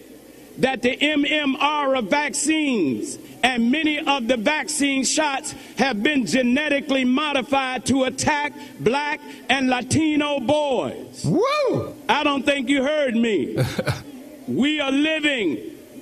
Speaker 14: that the MMR of vaccines and many of the vaccine shots have been genetically modified to attack black and Latino boys.
Speaker 3: Woo!
Speaker 14: I don't think you heard me. We are living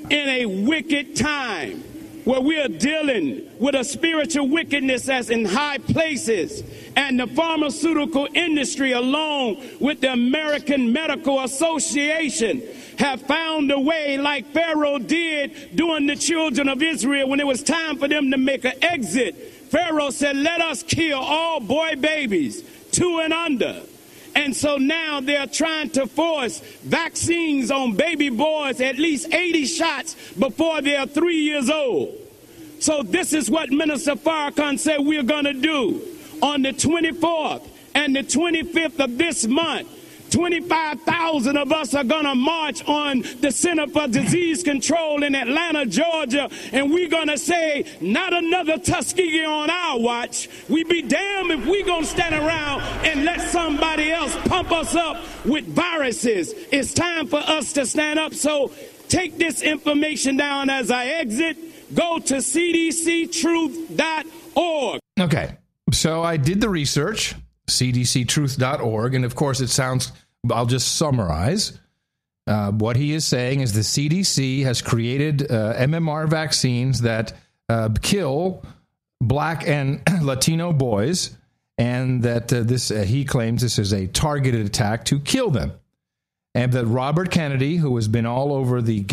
Speaker 14: in a wicked time where we are dealing with a spiritual wickedness that's in high places, and the pharmaceutical industry, along with the American Medical Association, have found a way, like Pharaoh did during the children of Israel when it was time for them to make an exit. Pharaoh said, let us kill all boy babies 2 and under. And so now they're trying to force vaccines on baby boys, at least 80 shots before they're 3 years old. So this is what Minister Farrakhan said we're going to do. On the 24th and the 25th of this month, 25,000 of us are going to march on the Center for Disease Control in Atlanta, Georgia, and we're going to say, not another Tuskegee on our watch. We be damned if we're going to stand around and let somebody else pump us up with viruses. It's time for us to stand up. So take this information down as I exit. Go to cdctruth.org.
Speaker 3: Okay, so I did the research, cdctruth.org, and of course it sounds, I'll just summarize. What he is saying is the CDC has created MMR vaccines that kill black and Latino boys, and that he claims this is a targeted attack to kill them. And that Robert Kennedy, who has been all over the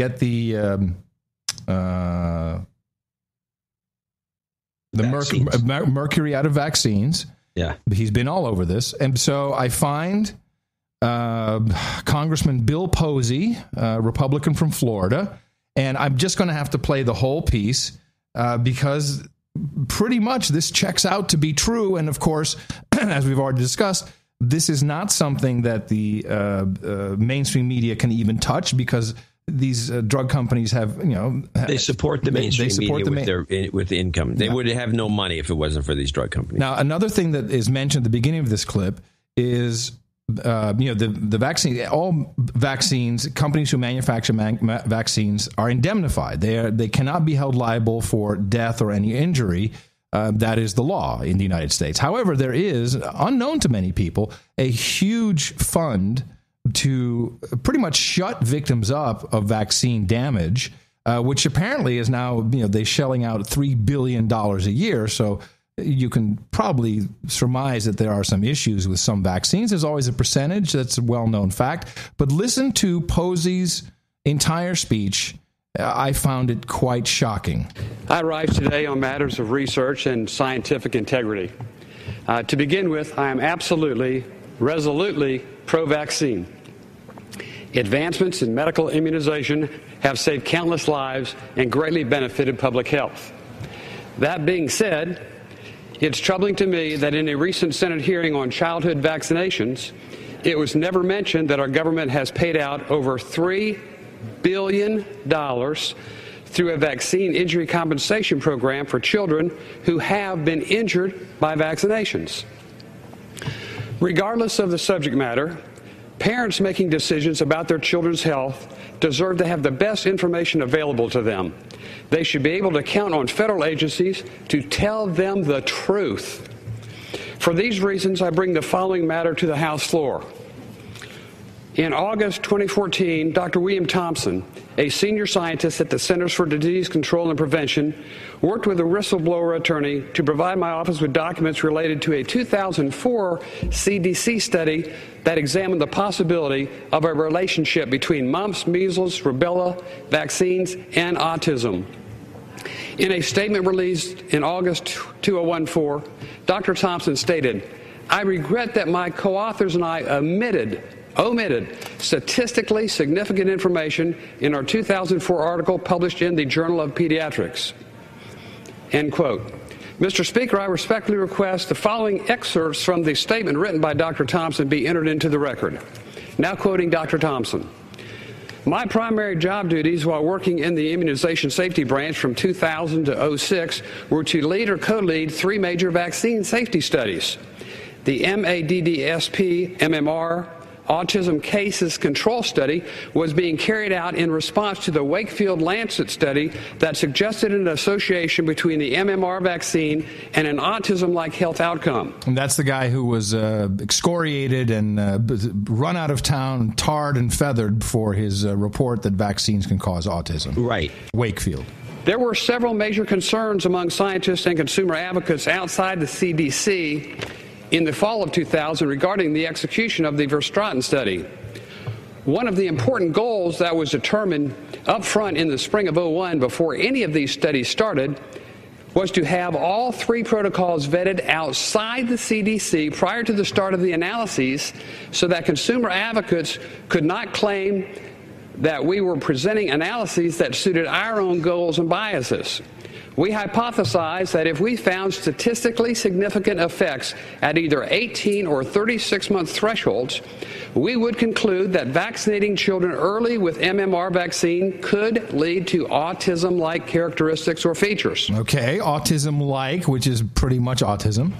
Speaker 3: mercury out of vaccines.
Speaker 1: Yeah.
Speaker 3: He's been all over this. And so I find Congressman Bill Posey, Republican from Florida, and I'm just going to have to play the whole piece because pretty much this checks out to be true. And of course, as we've already discussed, this is not something that the mainstream media can even touch because these drug companies have,
Speaker 1: they support the mainstream media with the income. They would have no money if it wasn't for these drug companies.
Speaker 3: Now, another thing that is mentioned at the beginning of this clip is, the vaccine. All vaccines, companies who manufacture vaccines are indemnified. They cannot be held liable for death or any injury. That is the law in the United States. However, there is, unknown to many people, a huge fund to pretty much shut victims up of vaccine damage, which apparently is now, they're shelling out $3 billion a year. So you can probably surmise that there are some issues with some vaccines. There's always a percentage. That's a well-known fact. But listen to Posey's entire speech. I found it quite shocking.
Speaker 8: I rise today on matters of research and scientific integrity. To begin with, I am absolutely, resolutely pro-vaccine. Advancements in medical immunization have saved countless lives and greatly benefited public health. That being said, it's troubling to me that in a recent Senate hearing on childhood vaccinations, it was never mentioned that our government has paid out over $3 billion through a vaccine injury compensation program for children who have been injured by vaccinations. Regardless of the subject matter, parents making decisions about their children's health deserve to have the best information available to them. They should be able to count on federal agencies to tell them the truth. For these reasons, I bring the following matter to the House floor. In August 2014, Dr. William Thompson, a senior scientist at the Centers for Disease Control and Prevention, worked with a whistleblower attorney to provide my office with documents related to a 2004 CDC study that examined the possibility of a relationship between mumps, measles, rubella vaccines, and autism. In a statement released in August 2014, Dr. Thompson stated, "I regret that my co-authors and I omitted omitted statistically significant information in our 2004 article published in the Journal of Pediatrics. End quote. Mr. Speaker, I respectfully request the following excerpts from the statement written by Dr. Thompson be entered into the record. Now quoting Dr. Thompson. My primary job duties while working in the immunization safety branch from 2000 to 06 were to lead or co-lead 3 major vaccine safety studies. The MADDSP, MMR, Autism Cases Control Study was being carried out in response to the Wakefield Lancet study that suggested an association between the MMR vaccine and an autism-like health outcome.
Speaker 3: And that's the guy who was excoriated and run out of town, tarred and feathered for his report that vaccines can cause autism.
Speaker 1: Right.
Speaker 3: Wakefield.
Speaker 8: There were several major concerns among scientists and consumer advocates outside the CDC in the fall of 2000 regarding the execution of the Verstraeten study. One of the important goals that was determined up front in the spring of 01 before any of these studies started was to have all 3 protocols vetted outside the CDC prior to the start of the analyses so that consumer advocates could not claim that we were presenting analyses that suited our own goals and biases. We hypothesized that if we found statistically significant effects at either 18 or 36-month thresholds, we would conclude that vaccinating children early with MMR vaccine could lead to autism-like characteristics or features.
Speaker 3: Okay, autism-like, which is pretty much autism.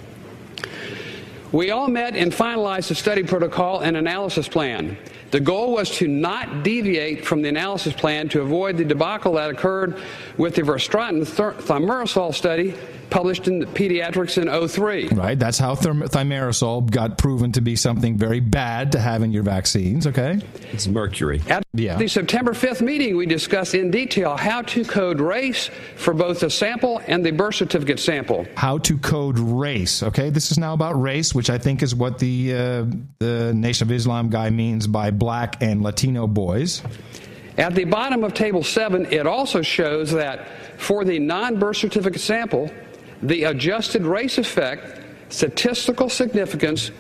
Speaker 8: We all met and finalized the study protocol and analysis plan. The goal was to not deviate from the analysis plan to avoid the debacle that occurred with the Verstraeten thimerosal study published in Pediatrics in 03.
Speaker 3: Right, that's how thimerosal got proven to be something very bad to have in your vaccines, okay?
Speaker 1: It's mercury.
Speaker 8: At the September 5th meeting, we discussed in detail how to code race for both the sample and the birth certificate sample.
Speaker 3: How to code race, okay? This is now about race, which I think is what the Nation of Islam guy means by black and Latino boys.
Speaker 8: At the bottom of Table 7, it also shows that for the non-birth certificate sample, the adjusted race effect, statistical significance,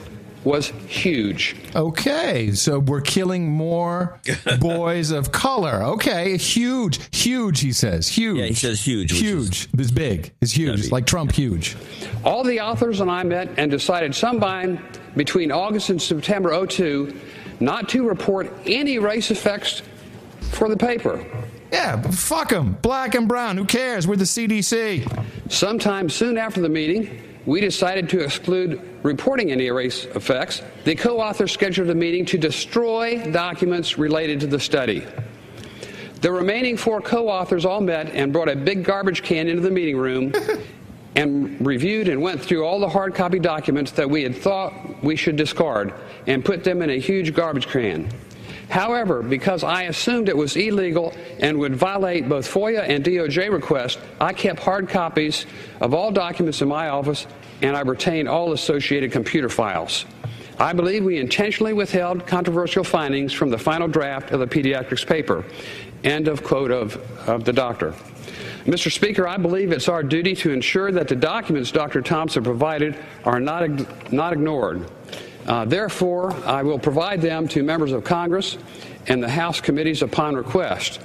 Speaker 8: was huge.
Speaker 3: Okay, so we're killing more boys of color. Okay, huge, he says. Huge.
Speaker 1: Yeah, he says huge.
Speaker 3: Huge. It's big. It's huge. It's like Trump huge.
Speaker 8: All the authors and I met and decided sometime between August and September 02 not to report any race effects for the paper.
Speaker 3: Yeah, fuck them. Black and brown. Who cares? We're the CDC.
Speaker 8: Sometime soon after the meeting, we decided to exclude reporting any race effects. The co-authors scheduled a meeting to destroy documents related to the study. The remaining 4 co-authors all met and brought a big garbage can into the meeting room and reviewed and went through all the hard copy documents that we had thought we should discard and put them in a huge garbage can. However, because I assumed it was illegal and would violate both FOIA and DOJ requests, I kept hard copies of all documents in my office, and I retained all associated computer files. I believe we intentionally withheld controversial findings from the final draft of the pediatrics paper. End of quote of the doctor. Mr. Speaker, I believe it's our duty to ensure that the documents Dr. Thompson provided are not ignored. Therefore, I will provide them to members of Congress and the House committees upon request.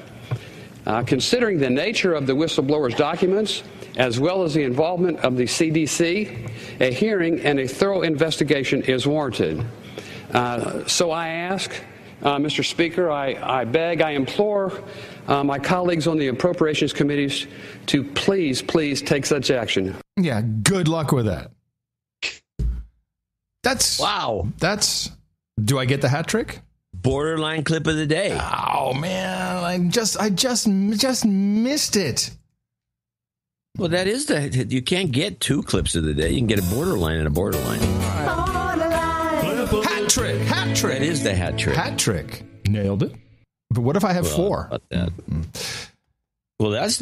Speaker 8: Considering the nature of the whistleblower's documents, as well as the involvement of the CDC, a hearing and a thorough investigation is warranted. So I ask, Mr. Speaker, I beg, I implore my colleagues on the appropriations committees to please take such action.
Speaker 3: Yeah, good luck with that.
Speaker 1: Wow.
Speaker 3: Do I get the hat trick?
Speaker 1: Borderline clip of the day.
Speaker 3: Oh man, I just missed it.
Speaker 1: Well, that is you can't get 2 clips of the day. You can get a borderline and a borderline.
Speaker 3: Hat trick.
Speaker 1: That is the hat trick.
Speaker 3: Hat trick. Nailed it. But what if I have 4?
Speaker 1: About that. Well, that's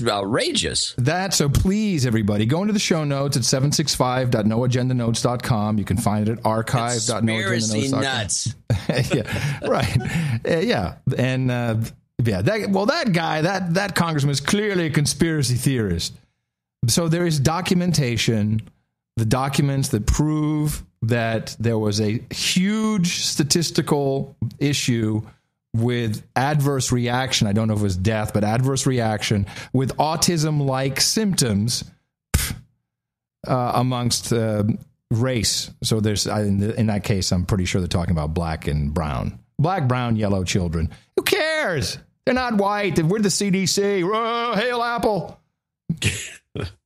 Speaker 1: outrageous.
Speaker 3: So please, everybody, go into the show notes at 765.noagendanotes.com. You can find it at archive.noagendanotes.com.
Speaker 1: Nuts.
Speaker 3: Yeah, right. Yeah. And, that guy, that congressman is clearly a conspiracy theorist. So there is documentation, the documents that prove that there was a huge statistical issue with adverse reaction. I don't know if it was death, but adverse reaction with autism-like symptoms amongst race. So there's, in that case, I'm pretty sure they're talking about black and brown. Black, brown, yellow children. Who cares? They're not white. We're the CDC. Oh, hail Apple.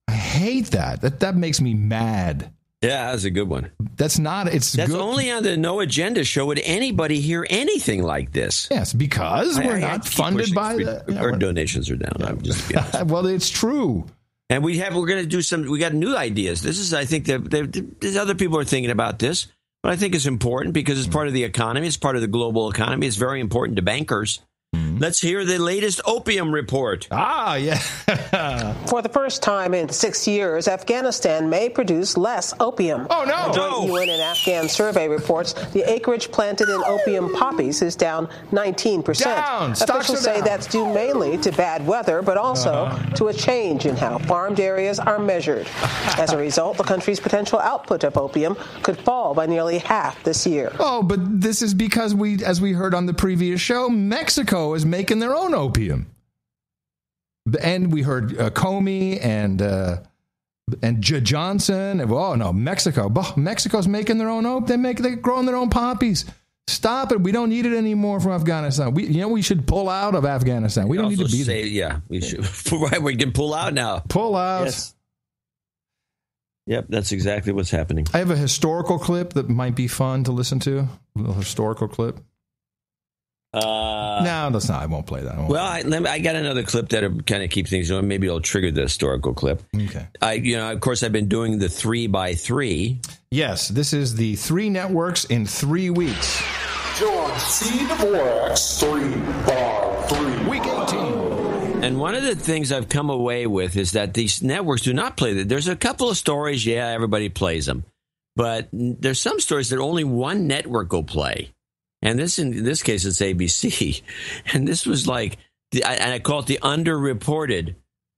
Speaker 3: I hate that. That makes me mad.
Speaker 1: Yeah, that's a good one.
Speaker 3: That's not. That's
Speaker 1: good. Only on the No Agenda show would anybody hear anything like this.
Speaker 3: Yes, because we're not funded by
Speaker 1: our donations are down. I'm just being honest.
Speaker 3: Well, it's true.
Speaker 1: And we're going to do some. We got new ideas. This is, I think, there's other people are thinking about this, but I think it's important because it's part of the economy. It's part of the global economy. It's very important to bankers. Let's hear the latest opium report.
Speaker 3: Yeah.
Speaker 18: For the first time in 6 years, Afghanistan may produce less opium.
Speaker 3: Oh, no.
Speaker 18: A joint UN and Afghan survey reports the acreage planted in opium poppies is down 19%.
Speaker 3: Down.
Speaker 18: Officials say that's due mainly to bad weather, but also to a change in how farmed areas are measured. As a result, the country's potential output of opium could fall by nearly half this year.
Speaker 3: Oh, but this is because as we heard on the previous show, Mexico is making their own opium. And we heard Comey and Johnson. Oh, no, Mexico. Mexico's making their own opium. They're growing their own poppies. Stop it. We don't need it anymore from Afghanistan. We should pull out of Afghanistan. We don't need to be there.
Speaker 1: Yeah, we should. Right, we can pull out now.
Speaker 3: Pull out.
Speaker 1: Yes. Yep, that's exactly what's happening.
Speaker 3: I have a historical clip that might be fun to listen to. A little historical clip. No, that's not. I won't play that.
Speaker 1: I got another clip that'll kind of keep things going. Maybe it'll trigger the historical clip.
Speaker 3: Okay.
Speaker 1: Of course, I've been doing the 3x3.
Speaker 3: Yes, this is the 3 networks in 3 weeks.
Speaker 19: George C. Dvorak's 3x3.
Speaker 3: Week 18.
Speaker 1: And one of the things I've come away with is that these networks do not play that. There's a couple of stories, yeah, everybody plays them. But there's some stories that only one network will play. And in this case, it's ABC. And this was like, I call it the underreported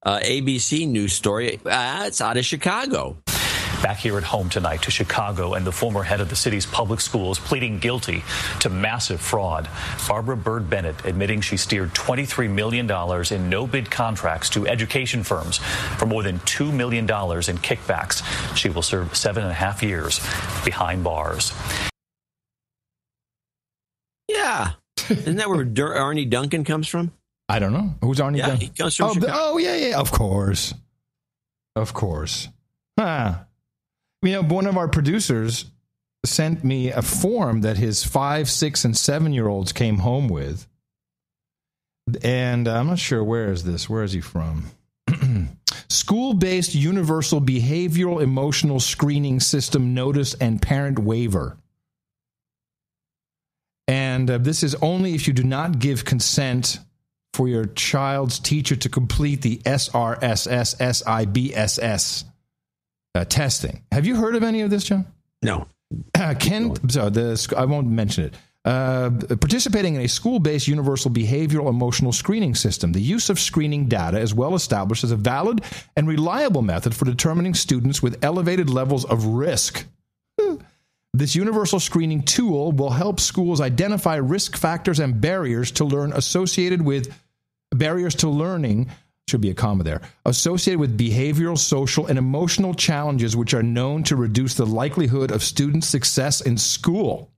Speaker 1: ABC news story. It's out of Chicago.
Speaker 20: Back here at home tonight to Chicago and the former head of the city's public schools pleading guilty to massive fraud. Barbara Byrd Bennett admitting she steered $23 million in no-bid contracts to education firms for more than $2 million in kickbacks. She will serve 7.5 years behind bars.
Speaker 1: Yeah. Isn't that where Arnie Duncan comes from?
Speaker 3: I don't know. Who's Arnie Duncan?
Speaker 1: He comes from Chicago.
Speaker 3: Yeah. Of course. One of our producers sent me a form that his 5, 6, and 7-year-olds came home with. And I'm not sure, where is this? Where is he from? School-based universal behavioral emotional screening system notice and parent waiver. And this is only if you do not give consent for your child's teacher to complete the SRSS-SIBSS testing. Have you heard of any of this, John?
Speaker 1: No.
Speaker 3: I won't mention it. Participating in a school-based universal behavioral emotional screening system. The use of screening data is well established as a valid and reliable method for determining students with elevated levels of risk. This universal screening tool will help schools identify risk factors and barriers to learning associated with behavioral, social, and emotional challenges which are known to reduce the likelihood of student success in school.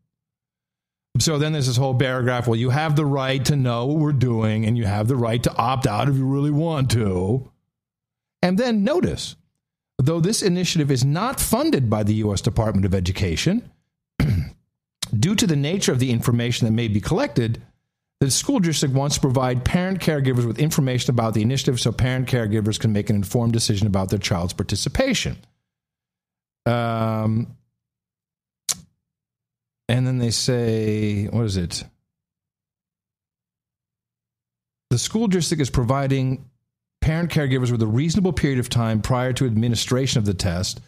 Speaker 3: So then there's this whole paragraph, well, you have the right to know what we're doing, and you have the right to opt out if you really want to. And then notice, though this initiative is not funded by the U.S. Department of Education, due to the nature of the information that may be collected, the school district wants to provide parent caregivers with information about the initiative so parent caregivers can make an informed decision about their child's participation. And then they say, what is it? The school district is providing parent caregivers with a reasonable period of time prior to administration of the test,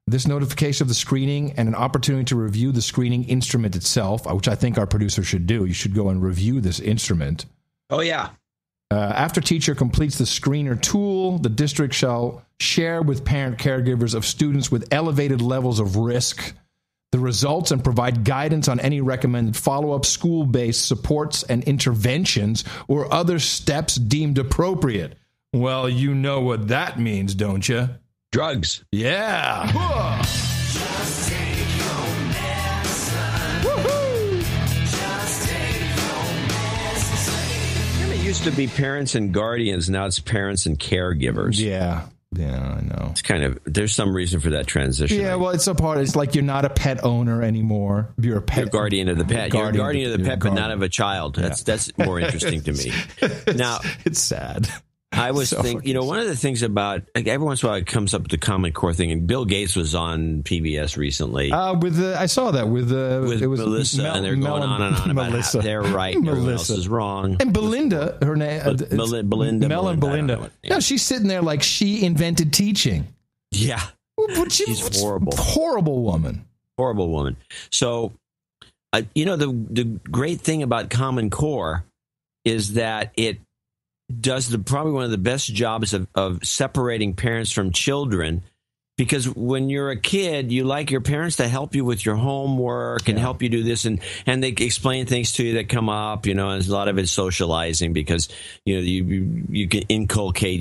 Speaker 3: this notification of the screening, and an opportunity to review the screening instrument itself, which I think our producer should do. You should go and review this instrument.
Speaker 1: Oh, yeah.
Speaker 3: After teacher completes the screener tool, the district shall share with parent caregivers of students with elevated levels of risk the results and provide guidance on any recommended follow-up school-based supports and interventions or other steps deemed appropriate. Well, you know what that means, don't you?
Speaker 1: Drugs.
Speaker 3: Yeah.
Speaker 2: Just take your medicine. Woohoo! Just take your medicine.
Speaker 1: It used to be parents and guardians. Now it's parents and caregivers.
Speaker 3: Yeah. Yeah, I know.
Speaker 1: It's kind of, there's some reason for that transition.
Speaker 3: Yeah, well, it's a part. It's like you're not a pet owner anymore. You're a pet.
Speaker 1: You're a guardian of the pet. You're a guardian of the pet, but not of a child. That's more interesting to me. Now,
Speaker 3: it's sad.
Speaker 1: I was thinking, one of the things about, like, every once in a while it comes up with the Common Core thing, and Bill Gates was on PBS recently.
Speaker 3: I saw that with it was
Speaker 1: Melissa, and they're going on and on about
Speaker 3: Melissa.
Speaker 1: how they're right, and everyone else is wrong.
Speaker 3: And Belinda, her name, Belinda. Yeah, she's sitting there like she invented teaching.
Speaker 1: Yeah, she's horrible,
Speaker 3: horrible woman.
Speaker 1: Horrible woman. So, the great thing about Common Core is that it does probably one of the best jobs of separating parents from children, because when you're a kid, you like your parents to help you with your homework and help you do this, and they explain things to you that come up, and a lot of it's socializing, because you can inculcate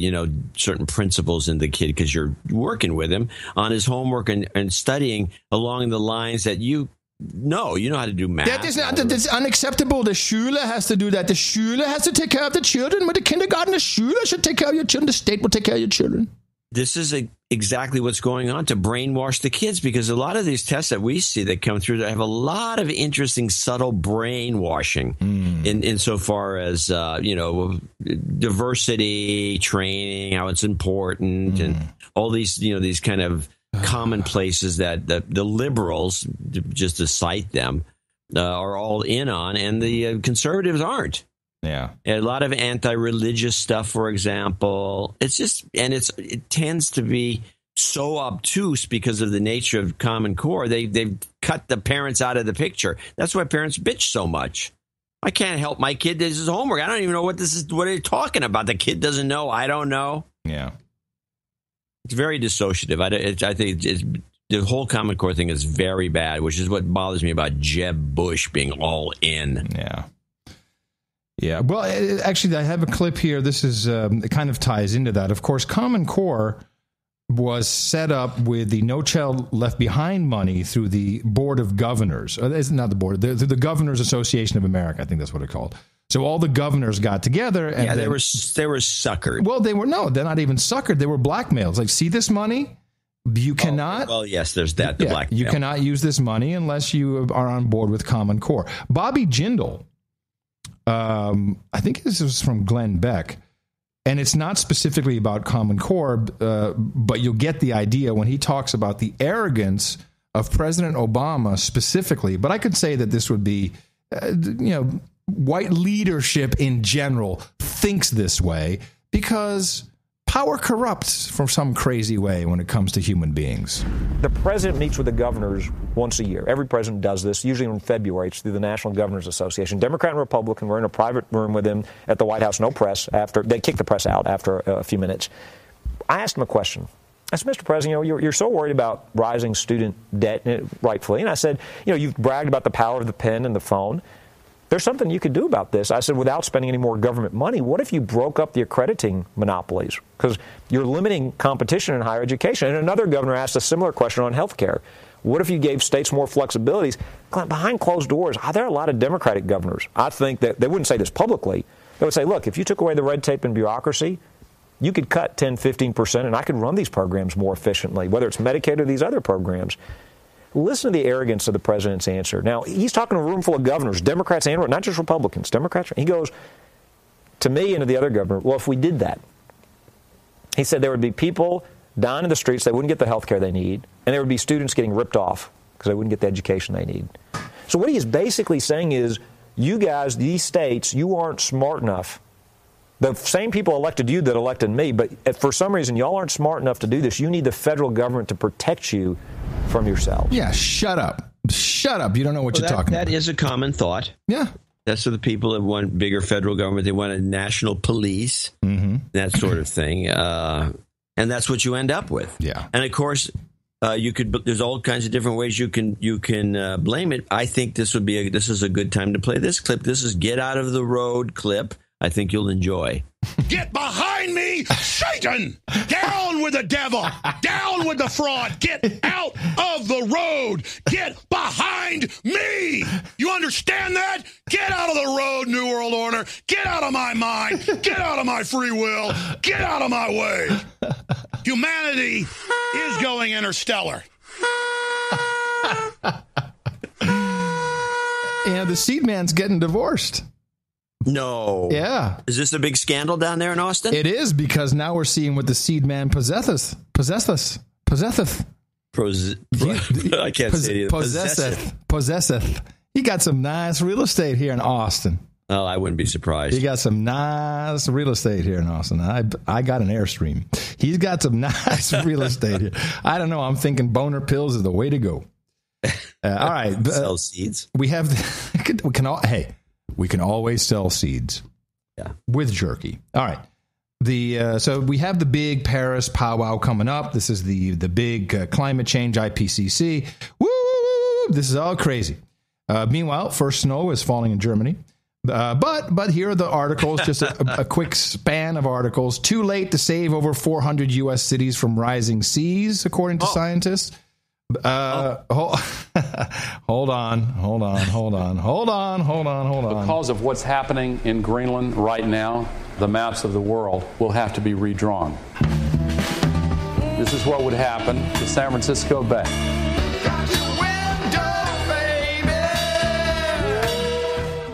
Speaker 1: certain principles in the kid because you're working with him on his homework and studying along the lines that you know how to do math.
Speaker 3: That's unacceptable. The Schule has to do that. The Schule has to take care of the children. But the kindergarten, the Schule should take care of your children. The state will take care of your children.
Speaker 1: This is exactly what's going on to brainwash the kids, because a lot of these tests that we see that come through have a lot of interesting, subtle brainwashing insofar as, diversity training, how it's important, and all these, these kind of commonplaces that the liberals, just to cite them, are all in on, and the conservatives aren't.
Speaker 3: Yeah,
Speaker 1: a lot of anti-religious stuff, for example. It's just, and it tends to be so obtuse because of the nature of Common Core. They've cut the parents out of the picture. That's why parents bitch so much. I can't help my kid do his homework. I don't even know what they're talking about. The kid doesn't know. I don't know.
Speaker 3: Yeah.
Speaker 1: It's very dissociative. I think the whole Common Core thing is very bad, which is what bothers me about Jeb Bush being all in.
Speaker 3: Yeah. Yeah. Well, actually, I have a clip here. This is it kind of ties into that. Of course, Common Core was set up with the No Child Left Behind money through the Board of Governors. It's not the board, the Governors Association of America. I think that's what it's called. So all the governors got together, and
Speaker 1: they were suckered.
Speaker 3: Well, they're not even suckered. They were blackmailed. Like, see this money? You cannot.
Speaker 1: Well, yes, there's that. The blackmail.
Speaker 3: You cannot use this money unless you are on board with Common Core. Bobby Jindal, I think this was from Glenn Beck, and it's not specifically about Common Core, but you'll get the idea when he talks about the arrogance of President Obama specifically. But I could say that this would be, white leadership in general thinks this way because power corrupts from some crazy way when it comes to human beings.
Speaker 4: The president meets with the governors once a year. Every president does this, usually in February. It's through the National Governors Association. Democrat and Republican were in a private room with him at the White House, no press. They kicked the press out after a few minutes. I asked him a question. I said, Mr. President, you're so worried about rising student debt, rightfully. And I said, you've bragged about the power of the pen and the phone. There's something you could do about this. I said, without spending any more government money, what if you broke up the accrediting monopolies? Because you're limiting competition in higher education. And another governor asked a similar question on health care. What if you gave states more flexibilities? Behind closed doors, there are a lot of Democratic governors. I think that they wouldn't say this publicly. They would say, look, if you took away the red tape and bureaucracy, you could cut 10, 15%, and I could run these programs more efficiently, whether it's Medicaid or these other programs. Listen to the arrogance of the president's answer. Now, he's talking to a room full of governors, Democrats and not just Republicans, Democrats. He goes to me and to the other governor, well, if we did that, he said there would be people dying in the streets, they wouldn't get the health care they need, and there would be students getting ripped off because they wouldn't get the education they need. So what he is basically saying is, you guys, these states, you aren't smart enough. The same people elected you that elected me, but for some reason, y'all aren't smart enough to do this. You need the federal government to protect you from yourselves.
Speaker 3: Yeah, shut up. Shut up. You don't know what you're talking about.
Speaker 1: That is a common thought.
Speaker 3: Yeah.
Speaker 1: That's for the people that want bigger federal government. They want a national police, that sort of thing. And that's what you end up with.
Speaker 3: Yeah.
Speaker 1: And, of course, There's all kinds of different ways you can blame it. I think this is a good time to play this clip. This is Get Out of the Road clip. I think you'll enjoy.
Speaker 25: Get behind me, Satan! Down with the devil! Down with the fraud! Get out of the road! Get behind me! You understand that? Get out of the road, New World Order! Get out of my mind! Get out of my free will! Get out of my way! Humanity is going interstellar.
Speaker 3: And the seed man's getting divorced.
Speaker 1: No.
Speaker 3: Yeah.
Speaker 1: Is this a big scandal down there in Austin?
Speaker 3: It is, because now we're seeing what the seed man possesseth.
Speaker 1: I can't say it.
Speaker 3: Possesseth. He got some nice real estate here in Austin.
Speaker 1: Oh, I wouldn't be surprised.
Speaker 3: He got some nice real estate here in Austin. I got an Airstream. He's got some nice real estate here. I don't know. I'm thinking boner pills is the way to go. All right.
Speaker 1: Sell seeds.
Speaker 3: We have we can always sell seeds.
Speaker 1: Yeah.
Speaker 3: With jerky. All right. So we have the big Paris powwow coming up. This is the big climate change IPCC. Woo! This is all crazy. Meanwhile, first snow is falling in Germany. But here are the articles, just a quick span of articles. Too late to save over 400 U.S. cities from rising seas, according to scientists. Hold on.
Speaker 5: Because of what's happening in Greenland right now, the maps of the world will have to be redrawn. This is what would happen to San Francisco Bay.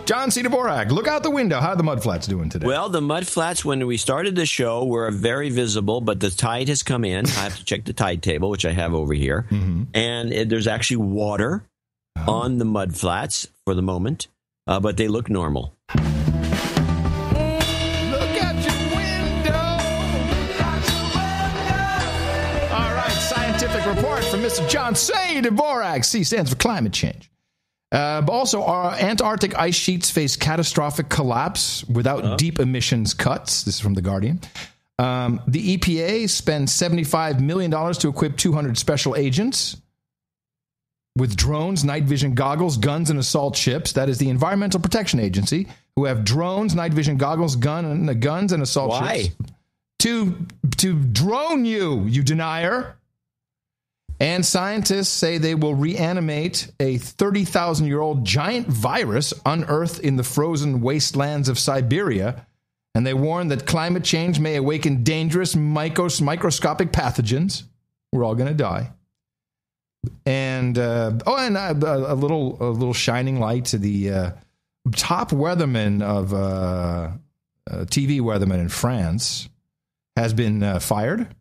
Speaker 3: John C. Dvorak, look out the window. How are the mudflats doing today?
Speaker 1: Well, the mudflats, when we started the show, were very visible, but the tide has come in. I have to check the tide table, which I have over here. Mm-hmm. And there's actually water on the mudflats for the moment, but they look normal.
Speaker 3: Look out your window. All right, scientific report from Mr. John C. Dvorak. C stands for climate change. Also, our Antarctic ice sheets face catastrophic collapse without deep emissions cuts. This is from The Guardian. The EPA spends $75 million to equip 200 special agents with drones, night vision goggles, guns, and assault ships. That is the Environmental Protection Agency, who have drones, night vision goggles, guns, and assault ships. To drone you denier. And scientists say they will reanimate a 30,000-year-old giant virus unearthed in the frozen wastelands of Siberia. And they warn that climate change may awaken dangerous microscopic pathogens. We're all going to die. And a little shining light to the top weatherman of TV weatherman in France has been fired.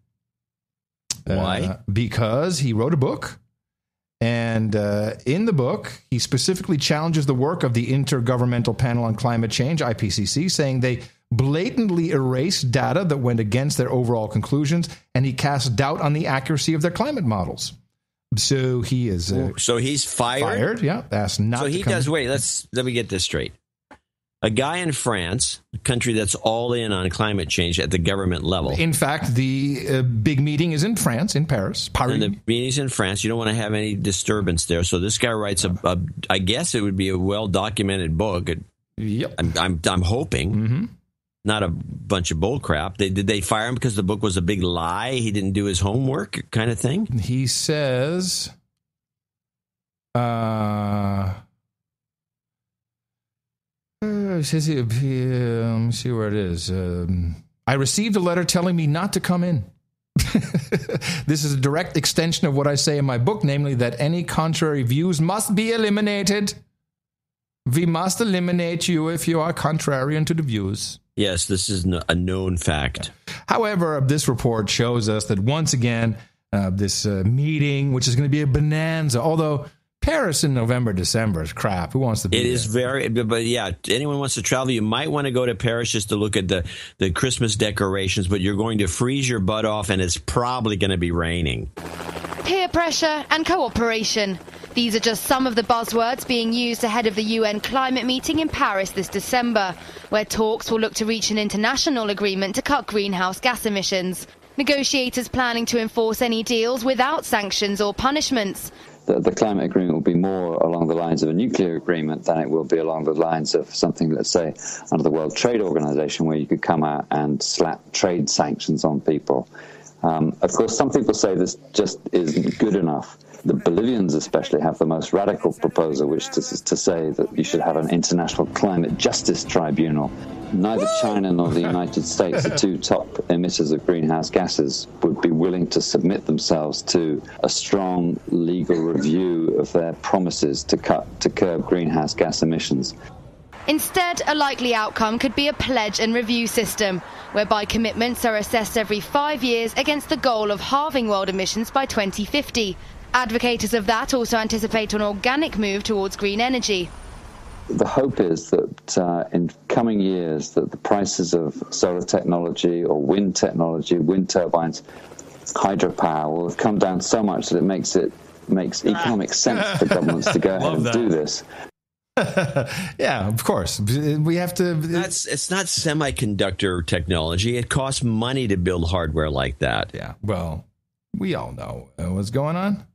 Speaker 1: Why?
Speaker 3: Because he wrote a book, and in the book, he specifically challenges the work of the Intergovernmental Panel on Climate Change, IPCC, saying they blatantly erased data that went against their overall conclusions, and he casts doubt on the accuracy of their climate models. So he is.
Speaker 1: So he's fired?
Speaker 3: Fired, yeah. Asked not to come.
Speaker 1: Let me get this straight. A guy in France, a country that's all in on climate change at the government level.
Speaker 3: In fact, the big meeting is in France, in Paris.
Speaker 1: And the meeting's in France. You don't want to have any disturbance there. So this guy writes I guess it would be a well-documented book.
Speaker 3: Yep.
Speaker 1: I'm hoping. Not a bunch of bull crap. Did they fire him because the book was a big lie? He didn't do his homework kind of thing?
Speaker 3: He says... let me see where it is. I received a letter telling me not to come in. This is a direct extension of what I say in my book, namely that any contrary views must be eliminated. We must eliminate you if you are contrarian to the views.
Speaker 1: Yes, this is a known fact.
Speaker 3: However, this report shows us that once again, this meeting, which is going to be a bonanza, although Paris in November, December is crap. Who wants to be
Speaker 1: there? It is but yeah, anyone wants to travel, you might want to go to Paris just to look at the Christmas decorations, but you're going to freeze your butt off and it's probably going to be raining.
Speaker 15: Peer pressure and cooperation. These are just some of the buzzwords being used ahead of the UN climate meeting in Paris this December, where talks will look to reach an international agreement to cut greenhouse gas emissions. Negotiators planning to enforce any deals without sanctions or punishments.
Speaker 9: The climate agreement will be more along the lines of a nuclear agreement than it will be along the lines of something, let's say, under the World Trade Organization, where you could come out and slap trade sanctions on people. Of course, some people say this just isn't good enough. The Bolivians especially have the most radical proposal, which is to say that you should have an international climate justice tribunal. Neither China nor the United States, the two top emitters of greenhouse gases, would be willing to submit themselves to a strong legal review of their promises to curb greenhouse gas emissions.
Speaker 15: Instead, a likely outcome could be a pledge and review system, whereby commitments are assessed every 5 years against the goal of halving world emissions by 2050. Advocates of that also anticipate an organic move towards green energy.
Speaker 9: The hope is that in coming years that the prices of solar technology or wind technology, wind turbines, hydropower will have come down so much that it makes economic sense for governments to go ahead and do this.
Speaker 3: Yeah, of course. We have to.
Speaker 1: It's not semiconductor technology. It costs money to build hardware like that.
Speaker 3: Yeah. Well, we all know what's going on.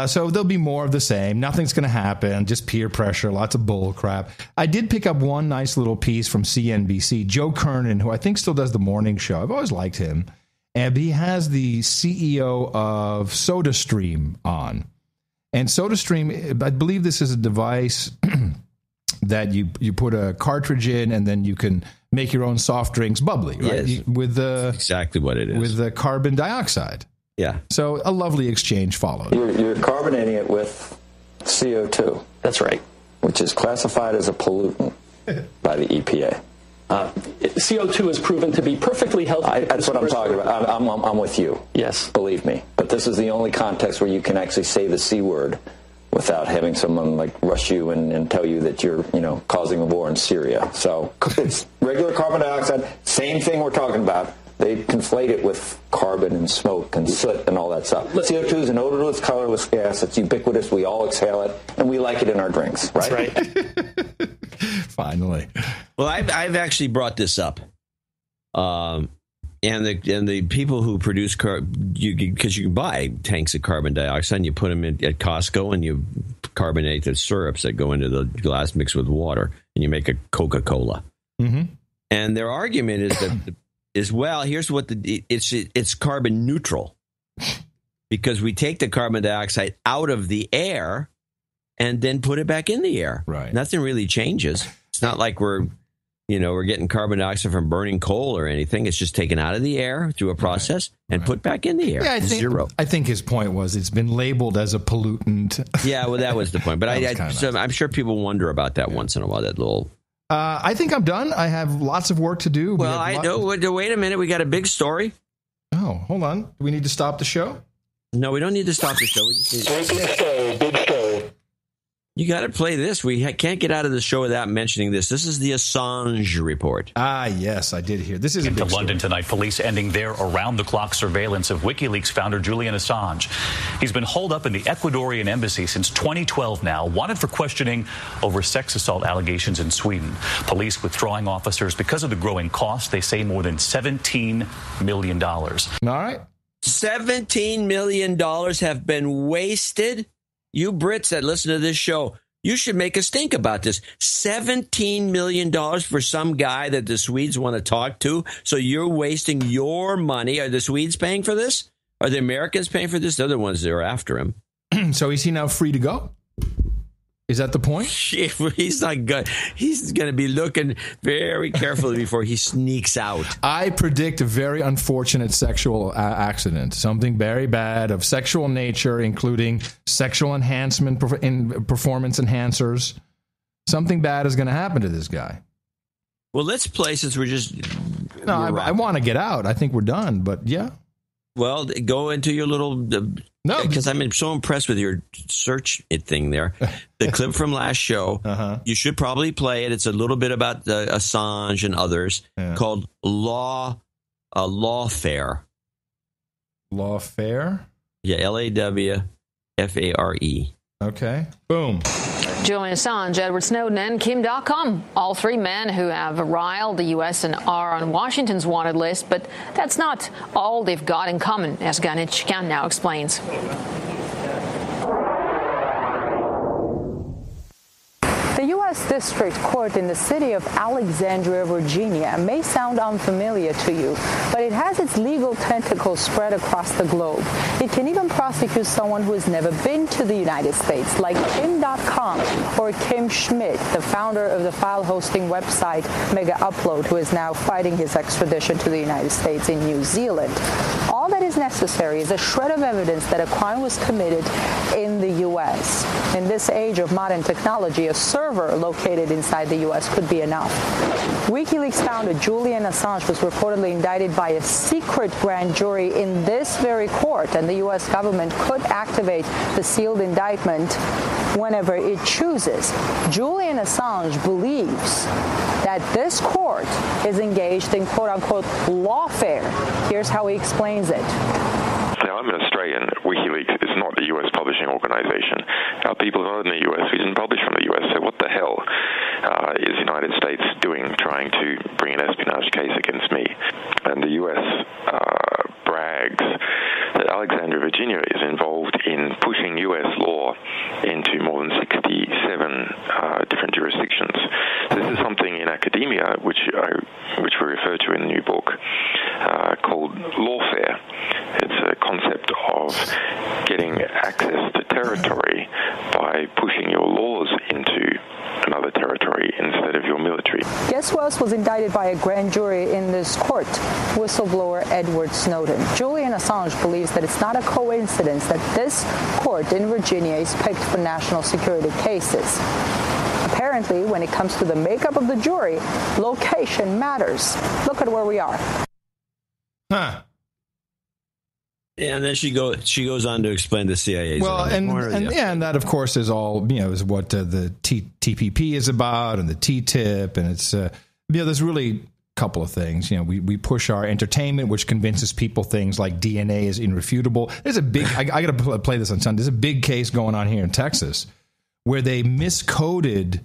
Speaker 3: So there'll be more of the same. Nothing's going to happen. Just peer pressure. Lots of bull crap. I did pick up one nice little piece from CNBC. Joe Kernan, who I think still does the morning show. I've always liked him. And he has the CEO of SodaStream on. And SodaStream, I believe this is a device that you put a cartridge in and then you can make your own soft drinks bubbly, right?
Speaker 1: Yes.
Speaker 3: That's
Speaker 1: exactly what it is.
Speaker 3: With the carbon dioxide.
Speaker 1: Yeah.
Speaker 3: So a lovely exchange followed.
Speaker 17: You're carbonating it with CO2. That's right. Which is classified as a pollutant by the EPA. CO2 is proven to be perfectly healthy. That's what I'm talking about. I'm with you. Yes. Believe me. But this is the only context where you can actually say the C word without having someone like rush you and tell you that you're, causing a war in Syria. So it's regular carbon dioxide, same thing we're talking about. They conflate it with carbon and smoke and soot and all that stuff. CO2 is an odorless, colorless gas. It's ubiquitous. We all exhale it, and we like it in our drinks, right? That's right.
Speaker 3: Finally.
Speaker 1: Well, I've actually brought this up, and the people who produce because you can buy tanks of carbon dioxide and you put them in at Costco and you carbonate the syrups that go into the glass mixed with water and you make a Coca-Cola.
Speaker 3: Mm-hmm.
Speaker 1: And their argument is that here's what it's carbon neutral because we take the carbon dioxide out of the air and then put it back in the air.
Speaker 3: Right.
Speaker 1: Nothing really changes. It's not like we're getting carbon dioxide from burning coal or anything. It's just taken out of the air through a process and put back in the air.
Speaker 3: Yeah,
Speaker 1: Zero.
Speaker 3: I think his point was it's been labeled as a pollutant.
Speaker 1: Yeah, well, that was the point. But I'm sure people wonder about that once in a while, that little...
Speaker 3: I think I'm done. I have lots of work to do.
Speaker 1: Well, I know. Wait a minute. We got a big story.
Speaker 3: Oh, hold on. Do we need to stop the show?
Speaker 1: No, we don't need to stop the show. We just need
Speaker 19: Big show.
Speaker 1: You got to play this. We can't get out of the show without mentioning this. This is the Assange report.
Speaker 3: Ah, yes, I did hear. This is
Speaker 20: into London tonight. Police ending their around-the-clock surveillance of WikiLeaks founder Julian Assange. He's been holed up in the Ecuadorian embassy since 2012 now, wanted for questioning over sex assault allegations in Sweden. Police withdrawing officers because of the growing cost. They say more than $17 million.
Speaker 3: All right.
Speaker 1: $17 million have been wasted. You Brits that listen to this show, you should make a stink about this. $17 million for some guy that the Swedes want to talk to. So you're wasting your money. Are the Swedes paying for this? Are the Americans paying for this? They're the ones that are after him.
Speaker 3: So is he now free to go? Is that the point?
Speaker 1: He's not good. He's going to be looking very carefully before he sneaks out.
Speaker 3: I predict a very unfortunate sexual accident, something very bad of sexual nature, including sexual enhancement, performance enhancers. Something bad is going to happen to this guy.
Speaker 1: Well, let's play since we're just...
Speaker 3: No, I want to get out. I think we're done, but yeah.
Speaker 1: Well, go into your little... No, because I'm so impressed with your search thing there. The clip from last show, you should probably play it. It's a little bit about Assange and others called Lawfare.
Speaker 3: Lawfare?
Speaker 1: Yeah, LAWFARE.
Speaker 3: Okay. Boom.
Speaker 10: Julian Assange, Edward Snowden, and Kim Dotcom. All three men who have riled the U.S. and are on Washington's wanted list. But that's not all they've got in common, as Ganit Chikan now explains.
Speaker 13: The U.S. District Court in the city of Alexandria, Virginia may sound unfamiliar to you, but it has its legal tentacles spread across the globe. It can even prosecute someone who has never been to the United States, like Kim Dotcom or Kim Schmidt, the founder of the file hosting website Mega Upload, who is now fighting his extradition to the United States in New Zealand. All that is necessary is a shred of evidence that a crime was committed in the U.S. In this age of modern technology, a server located inside the U.S. could be enough. WikiLeaks founder Julian Assange was reportedly indicted by a secret grand jury in this very court, and the U.S. government could activate the sealed indictment whenever it chooses. Julian Assange believes that this court is engaged in quote-unquote lawfare. Here's how he explains it.
Speaker 21: Now, I'm an Australian. WikiLeaks is not a U.S. publishing organization. Our people are in the U.S. We didn't publish from the U.S., so what the hell is the United States doing trying to bring an espionage case against me? And the U.S. brags that Alexandria, Virginia is involved in pushing U.S. law into more than 67 different jurisdictions. This is something in academia, which we refer to in the new book, called lawfare. It's a concept of getting access to territory by pushing your laws into another territory instead of your military.
Speaker 13: Guess who else was indicted by a grand jury in this court? Whistleblower Edward Snowden. Julian Assange believes that it's not a coincidence that this court in Virginia is picked for national security cases. Apparently, when it comes to the makeup of the jury, location matters. Look at where we are.
Speaker 3: Huh.
Speaker 1: Yeah, and then she goes on to explain the CIA's.
Speaker 3: Well, and that of course is all is what the TPP is about, and the TTIP, and it's there's really a couple of things. We push our entertainment, which convinces people things like DNA is irrefutable. There's a big I got to play this on Sunday. There's a big case going on here in Texas where they miscoded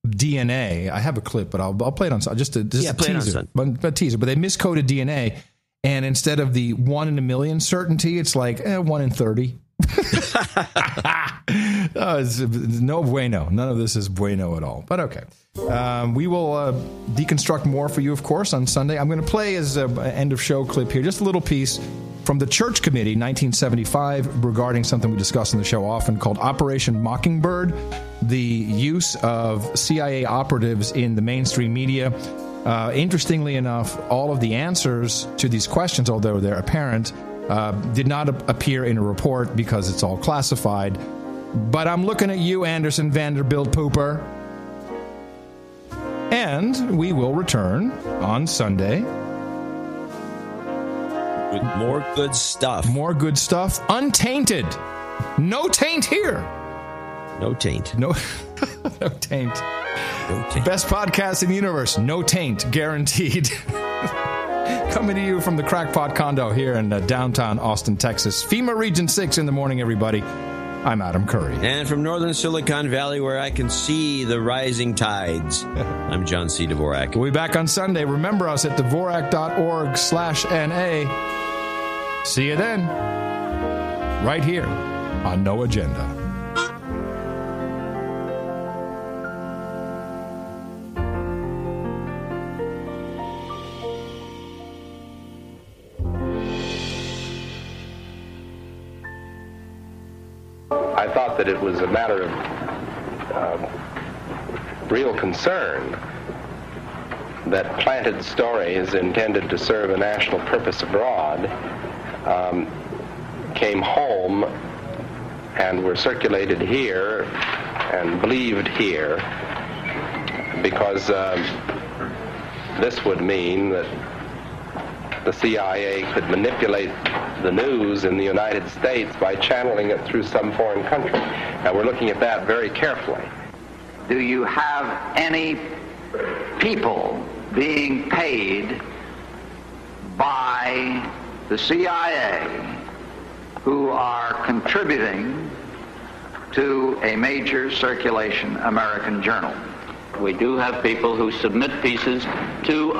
Speaker 3: DNA. I have a clip, but I'll play it on just a teaser. But they miscoded DNA. And instead of the 1 in a million certainty, it's like 1 in 30. It's no bueno. None of this is bueno at all. But okay. We will deconstruct more for you, of course, on Sunday. I'm going to play as an end-of-show clip here, just a little piece from the Church Committee, 1975, regarding something we discuss on the show often called Operation Mockingbird, the use of CIA operatives in the mainstream media. Interestingly enough, all of the answers to these questions, although they're apparent, did not appear in a report because it's all classified. But I'm looking at you, Anderson Vanderbilt Pooper. And we will return on Sunday
Speaker 1: with more good stuff.
Speaker 3: More good stuff. Untainted. No taint here.
Speaker 1: No taint.
Speaker 3: No taint. Best podcast in the universe. No taint. Guaranteed. Coming to you from the Crackpot Condo here in downtown Austin, Texas. FEMA Region 6 in the morning, everybody. I'm Adam Curry.
Speaker 1: And from northern Silicon Valley, where I can see the rising tides, I'm John C. Dvorak.
Speaker 3: We'll be back on Sunday. Remember us at Dvorak.org/NA. See you then. Right here on No Agenda.
Speaker 22: I thought that it was a matter of real concern that planted stories intended to serve a national purpose abroad came home and were circulated here and believed here, because this would mean that the CIA could manipulate the news in the United States by channeling it through some foreign country. Now, we're looking at that very carefully.
Speaker 23: Do you have any people being paid by the CIA who are contributing to a major circulation American journal.
Speaker 6: We do have people who submit pieces to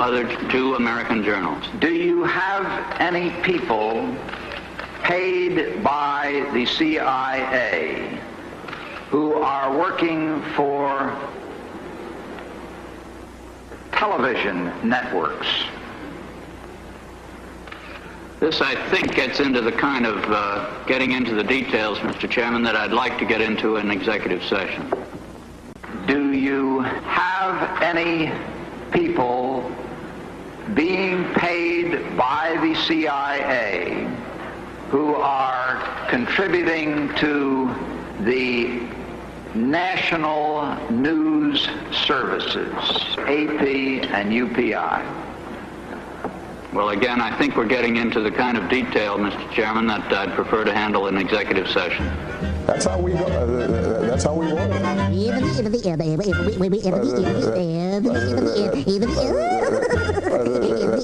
Speaker 6: American journals.
Speaker 23: Do you have any people paid by the CIA who are working for television networks?
Speaker 6: This, I think, gets into the kind of getting into the details, Mr. Chairman, that I'd like to get into in executive session.
Speaker 23: Do you have any people being paid by the CIA who are contributing to the national news services, AP and UPI?
Speaker 6: Well, again, I think we're getting into the kind of detail, Mr. Chairman, that I'd prefer to handle in executive session.
Speaker 7: That's how we go. That's how we roll.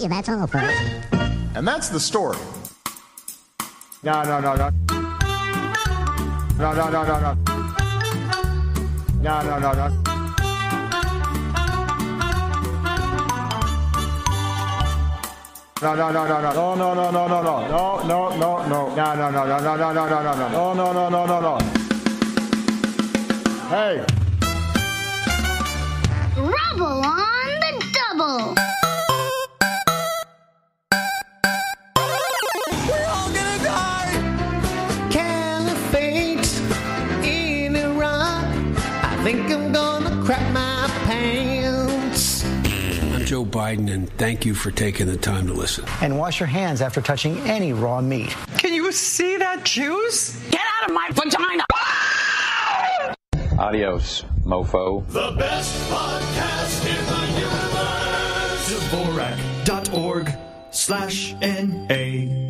Speaker 12: That's all, folks.
Speaker 7: And that's the story.
Speaker 16: No. No. Hey.
Speaker 12: Rubble on the double.
Speaker 2: We're all gonna die. Caliphate in Iraq. I think I'm gonna crap my pants.
Speaker 24: I'm Joe Biden, and thank you for taking the time to listen.
Speaker 26: And wash your hands after touching any raw meat.
Speaker 27: Can you see that juice? Get out of my vagina!
Speaker 28: Adios, mofo.
Speaker 2: The best podcast in the universe. Dvorak.org/NA